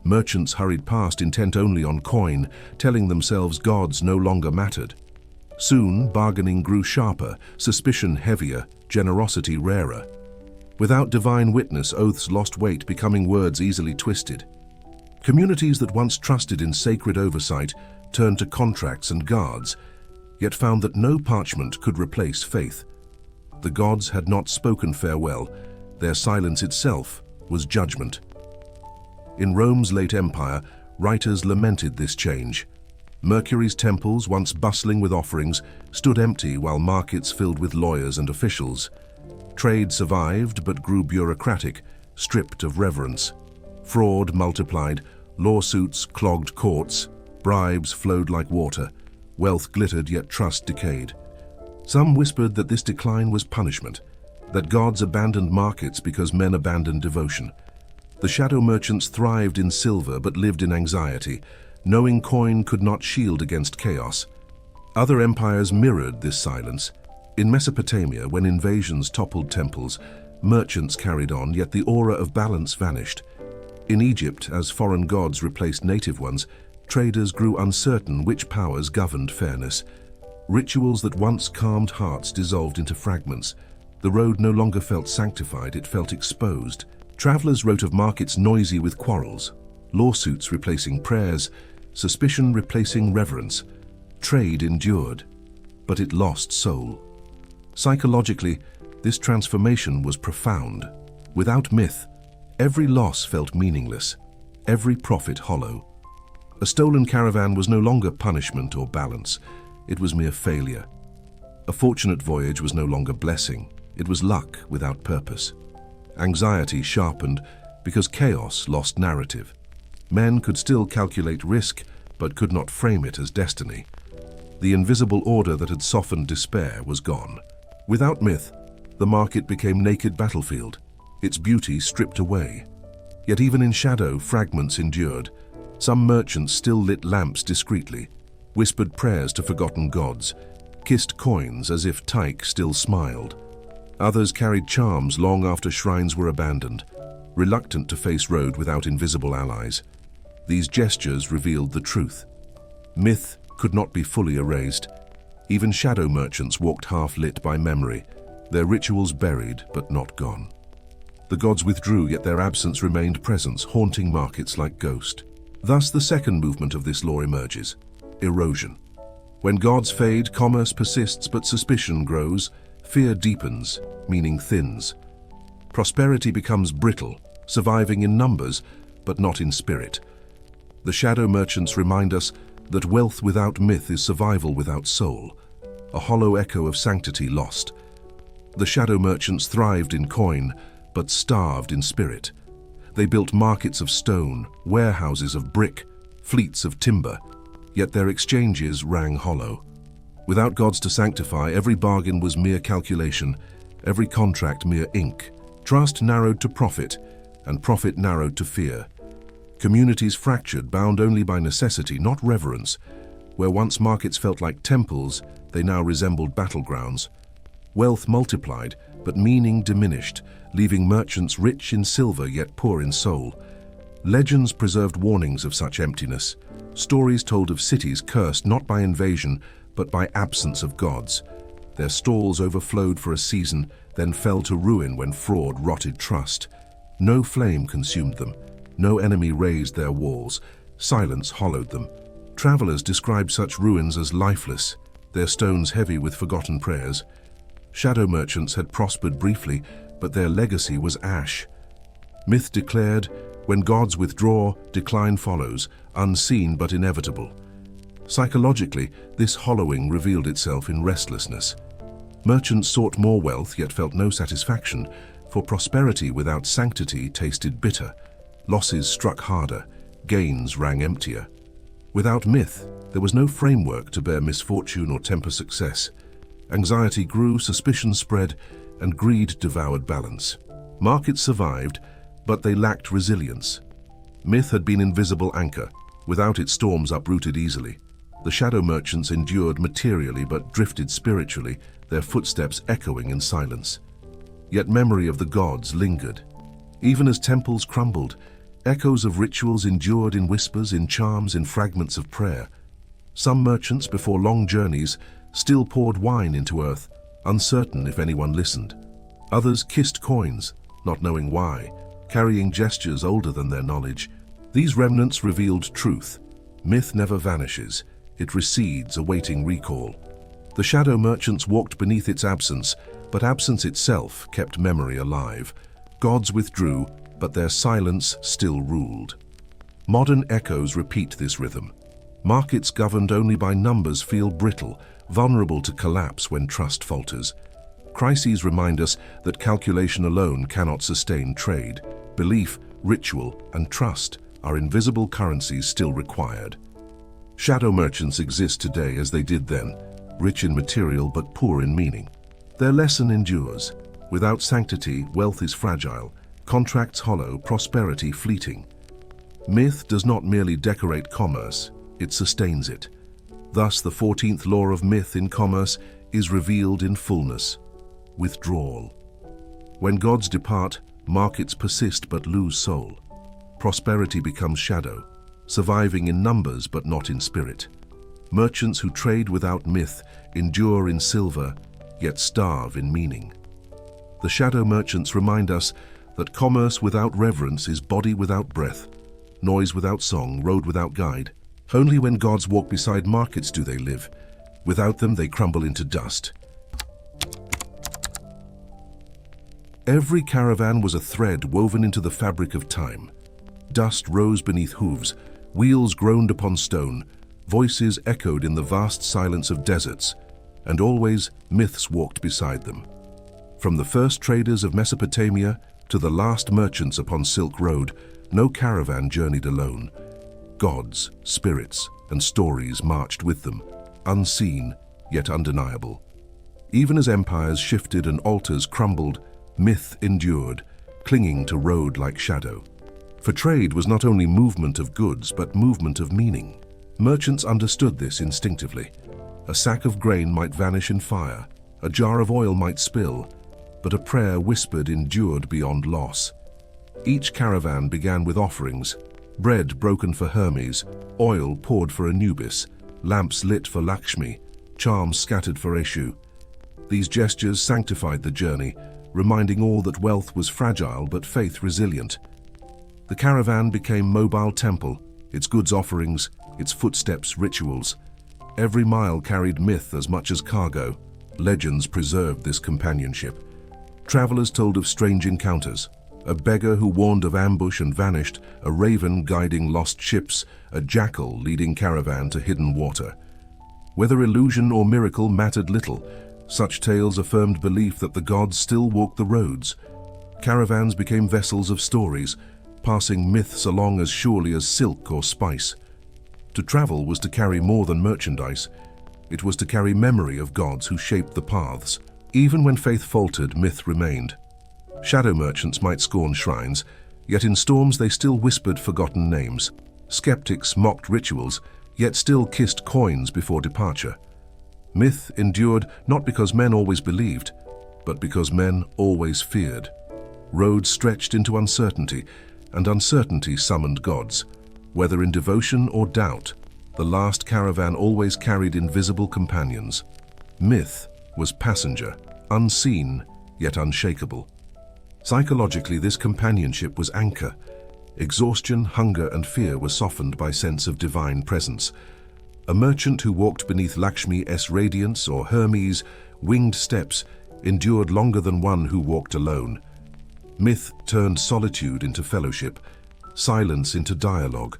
Merchants hurried past intent only on coin, telling themselves gods no longer mattered. Soon, bargaining grew sharper, suspicion heavier, generosity rarer. Without divine witness, oaths lost weight, becoming words easily twisted. Communities that once trusted in sacred oversight turned to contracts and guards, yet found that no parchment could replace faith. The gods had not spoken farewell. Their silence itself was judgment. In Rome's late empire, writers lamented this change. Mercury's temples, once bustling with offerings, stood empty while markets filled with lawyers and officials. Trade survived but grew bureaucratic, stripped of reverence. Fraud multiplied, lawsuits clogged courts, bribes flowed like water, wealth glittered yet trust decayed. Some whispered that this decline was punishment, that gods abandoned markets because men abandoned devotion. The shadow merchants thrived in silver but lived in anxiety, knowing coin could not shield against chaos. Other empires mirrored this silence. In Mesopotamia, when invasions toppled temples, Merchants carried on, yet the aura of balance vanished. In Egypt, as foreign gods replaced native ones, traders grew uncertain which powers governed fairness. Rituals that once calmed hearts dissolved into fragments. The road no longer felt sanctified, it felt exposed. Travelers wrote of markets noisy with quarrels, lawsuits replacing prayers, suspicion replacing reverence. Trade endured, but it lost soul. Psychologically, this transformation was profound. Without myth, every loss felt meaningless, every profit hollow. A stolen caravan was no longer punishment or balance, it was mere failure. A fortunate voyage was no longer blessing, it was luck without purpose. Anxiety sharpened because chaos lost narrative. Men could still calculate risk, but could not frame it as destiny. The invisible order that had softened despair was gone. Without myth, the market became naked battlefield, its beauty stripped away. Yet even in shadow, fragments endured. Some merchants still lit lamps discreetly, whispered prayers to forgotten gods, kissed coins as if Tyche still smiled. Others carried charms long after shrines were abandoned, reluctant to face road without invisible allies. These gestures revealed the truth. Myth could not be fully erased. Even shadow merchants walked half-lit by memory, their rituals buried but not gone. The gods withdrew, yet their absence remained presence, haunting markets like ghosts. Thus the second movement of this law emerges: erosion. When gods fade, commerce persists, but suspicion grows, fear deepens, meaning thins. Prosperity becomes brittle, surviving in numbers, but not in spirit. The shadow merchants remind us that wealth without myth is survival without soul, a hollow echo of sanctity lost. The shadow merchants thrived in coin, but starved in spirit. They built markets of stone, warehouses of brick, fleets of timber, yet their exchanges rang hollow. Without gods to sanctify, every bargain was mere calculation, every contract mere ink. Trust narrowed to profit, and profit narrowed to fear. Communities fractured, bound only by necessity, not reverence. Where once markets felt like temples, they now resembled battlegrounds. Wealth multiplied, but meaning diminished, leaving merchants rich in silver yet poor in soul. Legends preserved warnings of such emptiness. Stories told of cities cursed not by invasion, but by absence of gods. Their stalls overflowed for a season, then fell to ruin when fraud rotted trust. No flame consumed them. No enemy raised their walls. Silence hollowed them. Travelers described such ruins as lifeless, their stones heavy with forgotten prayers. Shadow merchants had prospered briefly, but their legacy was ash. Myth declared, when gods withdraw, decline follows, unseen but inevitable. Psychologically, this hollowing revealed itself in restlessness. Merchants sought more wealth yet felt no satisfaction, for prosperity without sanctity tasted bitter. Losses struck harder, gains rang emptier. Without myth, there was no framework to bear misfortune or temper success. Anxiety grew, suspicion spread, and greed devoured balance. Markets survived, but they lacked resilience. Myth had been invisible anchor. Without it, storms uprooted easily. The shadow merchants endured materially but drifted spiritually, their footsteps echoing in silence. Yet memory of the gods lingered. Even as temples crumbled, echoes of rituals endured in whispers, in charms, in fragments of prayer. Some merchants, before long journeys, still poured wine into earth, uncertain if anyone listened. Others kissed coins, not knowing why, carrying gestures older than their knowledge. These remnants revealed truth. Myth never vanishes. It recedes, awaiting recall. The shadow merchants walked beneath its absence, but absence itself kept memory alive. Gods withdrew, but their silence still ruled. Modern echoes repeat this rhythm. Markets governed only by numbers feel brittle, vulnerable to collapse when trust falters. Crises remind us that calculation alone cannot sustain trade. Belief, ritual, and trust are invisible currencies still required. Shadow merchants exist today as they did then, rich in material but poor in meaning. Their lesson endures. Without sanctity, wealth is fragile, contracts hollow, prosperity fleeting. Myth does not merely decorate commerce, it sustains it. Thus, the 14th law of myth in commerce is revealed in fullness: withdrawal. When gods depart, markets persist but lose soul. Prosperity becomes shadow, surviving in numbers but not in spirit. Merchants who trade without myth endure in silver, yet starve in meaning. The shadow merchants remind us that commerce without reverence is body without breath, noise without song, road without guide. Only when gods walk beside markets do they live. Without them, they crumble into dust. Every caravan was a thread woven into the fabric of time. Dust rose beneath hooves, wheels groaned upon stone, voices echoed in the vast silence of deserts, and always myths walked beside them. From the first traders of Mesopotamia to the last merchants upon Silk Road, no caravan journeyed alone. Gods, spirits, and stories marched with them, unseen yet undeniable. Even as empires shifted and altars crumbled, myth endured, clinging to road like shadow. For trade was not only movement of goods, but movement of meaning. Merchants understood this instinctively. A sack of grain might vanish in fire, a jar of oil might spill, but a prayer whispered endured beyond loss. Each caravan began with offerings: bread broken for Hermes, oil poured for Anubis, lamps lit for Lakshmi, charms scattered for Eshu. These gestures sanctified the journey, reminding all that wealth was fragile but faith resilient. The caravan became mobile temple, its goods offerings, its footsteps rituals. Every mile carried myth as much as cargo. Legends preserved this companionship. Travelers told of strange encounters: a beggar who warned of ambush and vanished, a raven guiding lost ships, a jackal leading caravan to hidden water. Whether illusion or miracle mattered little. Such tales affirmed belief that the gods still walked the roads. Caravans became vessels of stories, passing myths along as surely as silk or spice. To travel was to carry more than merchandise. It was to carry memory of gods who shaped the paths. Even when faith faltered, myth remained. Shadow merchants might scorn shrines, yet in storms they still whispered forgotten names. Skeptics mocked rituals, yet still kissed coins before departure. Myth endured not because men always believed, but because men always feared. Roads stretched into uncertainty, and uncertainty summoned gods. Whether in devotion or doubt, the last caravan always carried invisible companions. Myth was passenger, unseen yet unshakable. Psychologically, this companionship was anchor. Exhaustion, hunger, and fear were softened by sense of divine presence. A merchant who walked beneath Lakshmi's radiance or Hermes' winged steps endured longer than one who walked alone. Myth turned solitude into fellowship, silence into dialogue.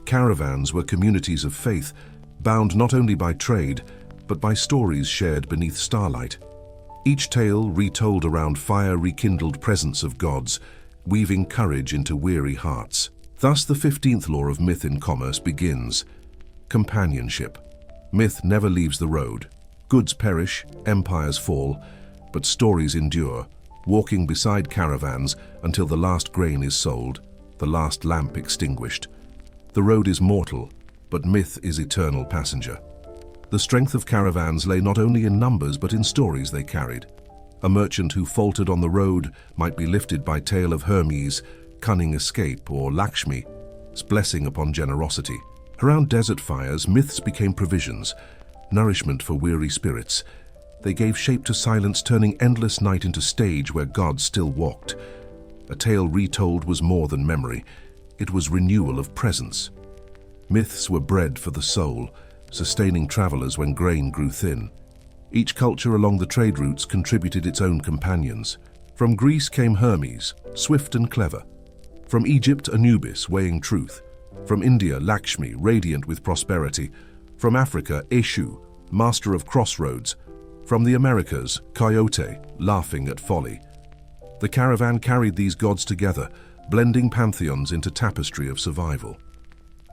Caravans were communities of faith, bound not only by trade, but by stories shared beneath starlight. Each tale retold around fire rekindled presence of gods, weaving courage into weary hearts. Thus the 15th law of myth in commerce begins: companionship. Myth never leaves the road. Goods perish, empires fall, but stories endure, walking beside caravans until the last grain is sold, the last lamp extinguished. The road is mortal, but myth is eternal passenger. The strength of caravans lay not only in numbers but in stories they carried. A merchant who faltered on the road might be lifted by tale of Hermes' cunning escape or Lakshmi's blessing upon generosity. Around desert fires, myths became provisions, nourishment for weary spirits. They gave shape to silence, turning endless night into stage where gods still walked. A tale retold was more than memory. It was renewal of presence. Myths were bread for the soul, sustaining travelers when grain grew thin. Each culture along the trade routes contributed its own companions. From Greece came Hermes, swift and clever. From Egypt, Anubis, weighing truth. From India, Lakshmi, radiant with prosperity. From Africa, Eshu, master of crossroads. From the Americas, Coyote, laughing at folly. The caravan carried these gods together, blending pantheons into tapestry of survival.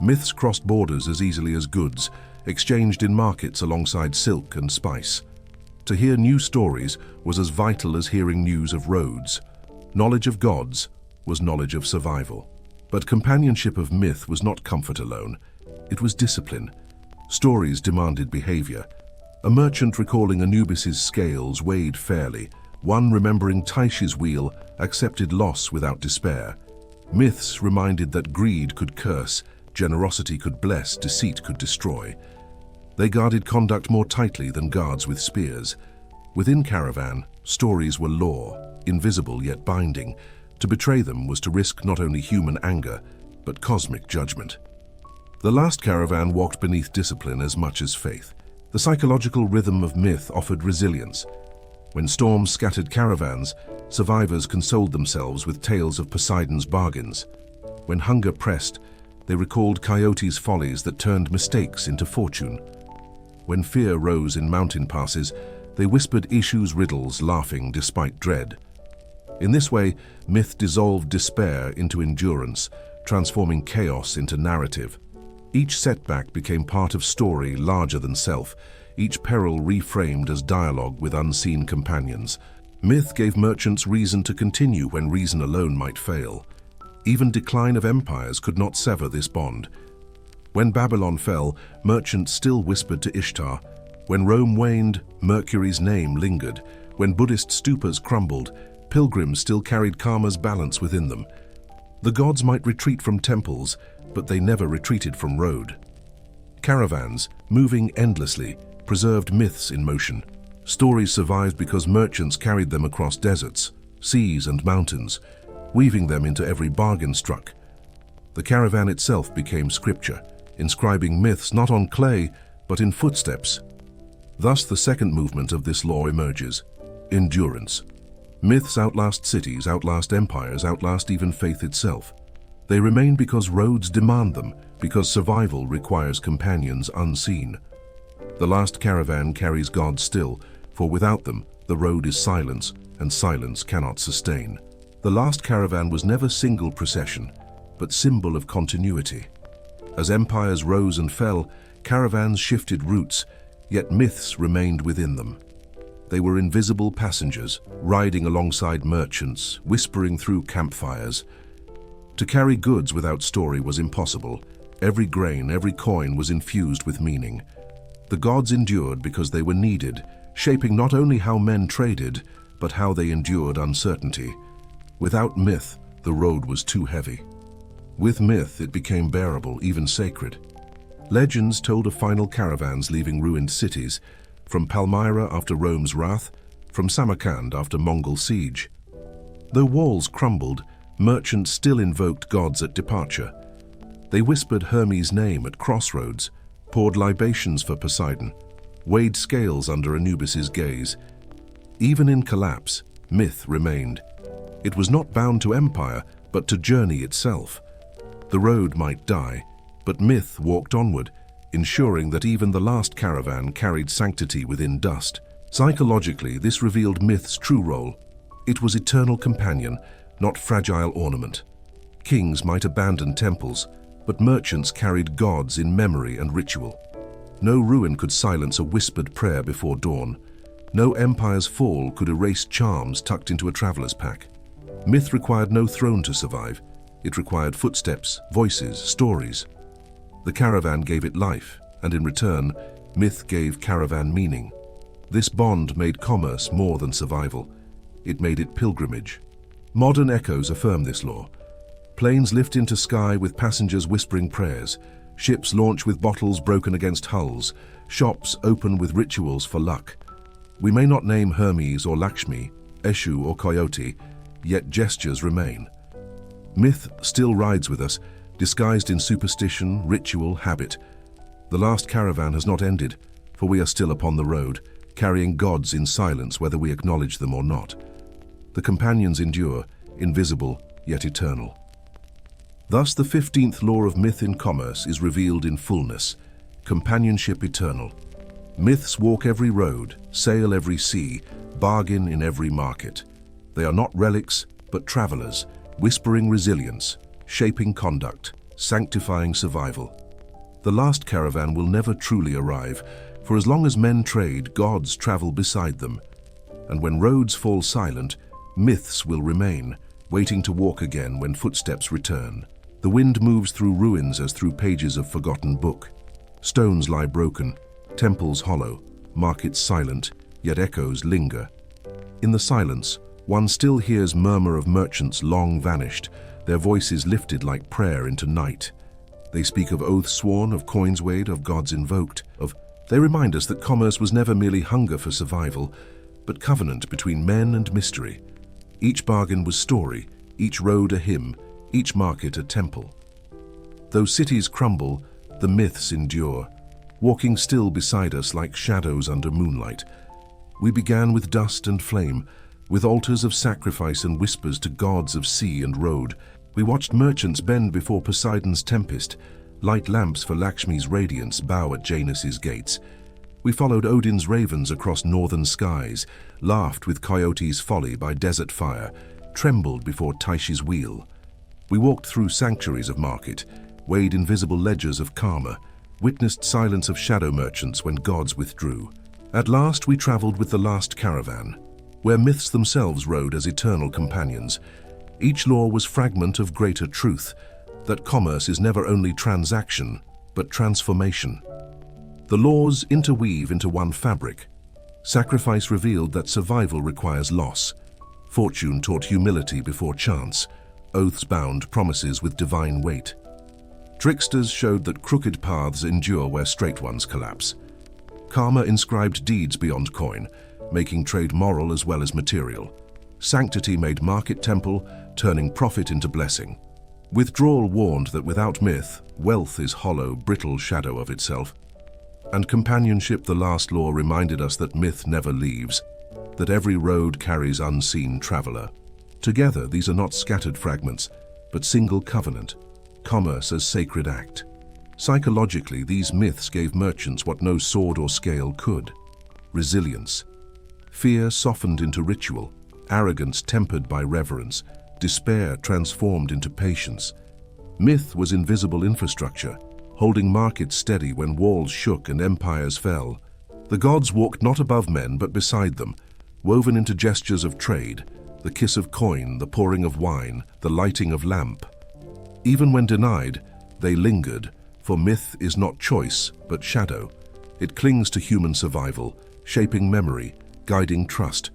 Myths crossed borders as easily as goods, exchanged in markets alongside silk and spice. To hear new stories was as vital as hearing news of roads. Knowledge of gods was knowledge of survival. But companionship of myth was not comfort alone. It was discipline. Stories demanded behavior. A merchant recalling Anubis's scales weighed fairly, One, remembering Taishi's wheel, accepted loss without despair. Myths reminded that greed could curse, generosity could bless, deceit could destroy. They guarded conduct more tightly than guards with spears. Within Caravan, stories were law, invisible yet binding. To betray them was to risk not only human anger, but cosmic judgment. The last caravan walked beneath discipline as much as faith. The psychological rhythm of myth offered resilience. When storms scattered caravans, survivors consoled themselves with tales of Poseidon's bargains. When hunger pressed, they recalled Coyote's follies that turned mistakes into fortune. When fear rose in mountain passes, they whispered Ishu's riddles, laughing despite dread. In this way, myth dissolved despair into endurance, transforming chaos into narrative. Each setback became part of story larger than self, each peril reframed as dialogue with unseen companions. Myth gave merchants reason to continue when reason alone might fail. Even decline of empires could not sever this bond. When Babylon fell, merchants still whispered to Ishtar. When Rome waned, Mercury's name lingered. When Buddhist stupas crumbled, pilgrims still carried karma's balance within them. The gods might retreat from temples, but they never retreated from road. Caravans, moving endlessly, preserved myths in motion. Stories survived because merchants carried them across deserts, seas and mountains, weaving them into every bargain struck. The caravan itself became scripture, inscribing myths not on clay, but in footsteps. Thus the second movement of this law emerges: endurance. Myths outlast cities, outlast empires, outlast even faith itself. They remain because roads demand them, because survival requires companions unseen. The last caravan carries God still, for without them, the road is silence, and silence cannot sustain. The last caravan was never single procession, but symbol of continuity. As empires rose and fell, caravans shifted routes, yet myths remained within them. They were invisible passengers, riding alongside merchants, whispering through campfires. To carry goods without story was impossible. Every grain, every coin was infused with meaning. The gods endured because they were needed, shaping not only how men traded, but how they endured uncertainty. Without myth, the road was too heavy. With myth, it became bearable, even sacred. Legends told of final caravans leaving ruined cities, from Palmyra after Rome's wrath, from Samarkand after Mongol siege. Though walls crumbled, merchants still invoked gods at departure. They whispered Hermes' name at crossroads, poured libations for Poseidon, weighed scales under Anubis's gaze. Even in collapse, myth remained. It was not bound to empire, but to journey itself. The road might die, but myth walked onward, ensuring that even the last caravan carried sanctity within dust. Psychologically, this revealed myth's true role. It was eternal companion, not fragile ornament. Kings might abandon temples, but merchants carried gods in memory and ritual. No ruin could silence a whispered prayer before dawn. No empire's fall could erase charms tucked into a traveler's pack. Myth required no throne to survive. It required footsteps, voices, stories. The caravan gave it life, and in return, myth gave caravan meaning. This bond made commerce more than survival. It made it pilgrimage. Modern echoes affirm this law. Planes lift into sky with passengers whispering prayers. Ships launch with bottles broken against hulls. Shops open with rituals for luck. We may not name Hermes or Lakshmi, Eshu or Coyote, yet gestures remain. Myth still rides with us, disguised in superstition, ritual, habit. The last caravan has not ended, for we are still upon the road, carrying gods in silence whether we acknowledge them or not. The companions endure, invisible yet eternal. Thus the 15th law of myth in commerce is revealed in fullness: companionship eternal. Myths walk every road, sail every sea, bargain in every market. They are not relics, but travelers, whispering resilience, shaping conduct, sanctifying survival. The last caravan will never truly arrive, for as long as men trade, gods travel beside them. And when roads fall silent, myths will remain, waiting to walk again when footsteps return. The wind moves through ruins as through pages of forgotten book. Stones lie broken, temples hollow, markets silent, yet echoes linger. In the silence, one still hears murmur of merchants long vanished, their voices lifted like prayer into night. They speak of oaths sworn, of coins weighed, of gods invoked, They remind us that commerce was never merely hunger for survival, but covenant between men and mystery. Each bargain was story, each road a hymn, each market a temple. Though cities crumble, the myths endure, walking still beside us like shadows under moonlight. We began with dust and flame, with altars of sacrifice and whispers to gods of sea and road. We watched merchants bend before Poseidon's tempest, light lamps for Lakshmi's radiance bow at Janus's gates. We followed Odin's ravens across northern skies, laughed with Coyote's folly by desert fire, trembled before Taishi's wheel. We walked through sanctuaries of market, weighed invisible ledgers of karma, witnessed silence of shadow merchants when gods withdrew. At last we traveled with the last caravan, where myths themselves rode as eternal companions. Each law was fragment of greater truth, that commerce is never only transaction, but transformation. The laws interweave into one fabric. Sacrifice revealed that survival requires loss. Fortune taught humility before chance. Oaths bound promises with divine weight. Tricksters showed that crooked paths endure where straight ones collapse. Karma inscribed deeds beyond coin, making trade moral as well as material. Sanctity made market temple, turning profit into blessing. Withdrawal warned that without myth, wealth is hollow, brittle shadow of itself. And companionship, the last law, reminded us that myth never leaves, that every road carries unseen traveler. Together, these are not scattered fragments, but single covenant, commerce as sacred act. Psychologically, these myths gave merchants what no sword or scale could: resilience. Fear softened into ritual, arrogance tempered by reverence, despair transformed into patience. Myth was invisible infrastructure, holding markets steady when walls shook and empires fell. The gods walked not above men but beside them, woven into gestures of trade, the kiss of coin, the pouring of wine, the lighting of lamp. Even when denied, they lingered, for myth is not choice but shadow. It clings to human survival, shaping memory, guiding trust.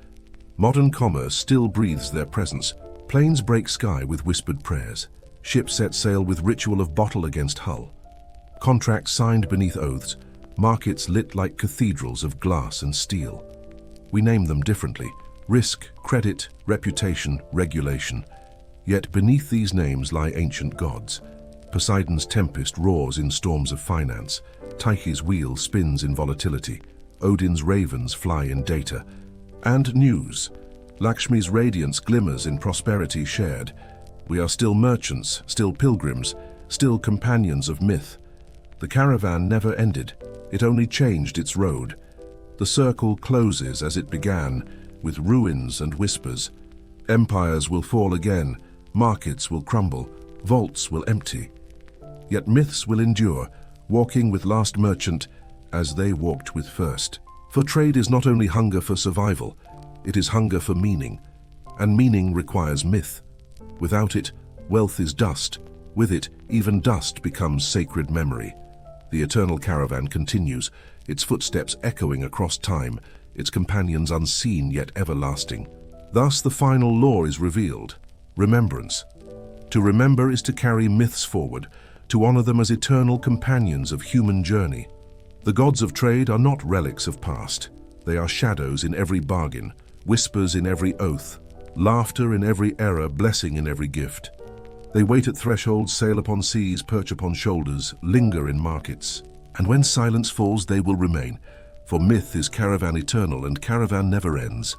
Modern commerce still breathes their presence. Planes break sky with whispered prayers. Ships set sail with ritual of bottle against hull. Contracts signed beneath oaths, markets lit like cathedrals of glass and steel. We name them differently: risk, credit, reputation, regulation. Yet beneath these names lie ancient gods. Poseidon's tempest roars in storms of finance. Tyche's wheel spins in volatility. Odin's ravens fly in data. And news. Lakshmi's radiance glimmers in prosperity shared. We are still merchants, still pilgrims, still companions of myth. The caravan never ended. It only changed its road. The circle closes as it began, with ruins and whispers. Empires will fall again, markets will crumble, vaults will empty. Yet myths will endure, walking with last merchant as they walked with first. For trade is not only hunger for survival, it is hunger for meaning, and meaning requires myth. Without it, wealth is dust. With it, even dust becomes sacred memory. The eternal caravan continues, its footsteps echoing across time, its companions unseen yet everlasting. Thus the final law is revealed: remembrance. To remember is to carry myths forward, to honor them as eternal companions of human journey. The gods of trade are not relics of past. They are shadows in every bargain, whispers in every oath, laughter in every error, blessing in every gift. They wait at thresholds, sail upon seas, perch upon shoulders, linger in markets. And when silence falls, they will remain, for myth is caravan eternal and caravan never ends.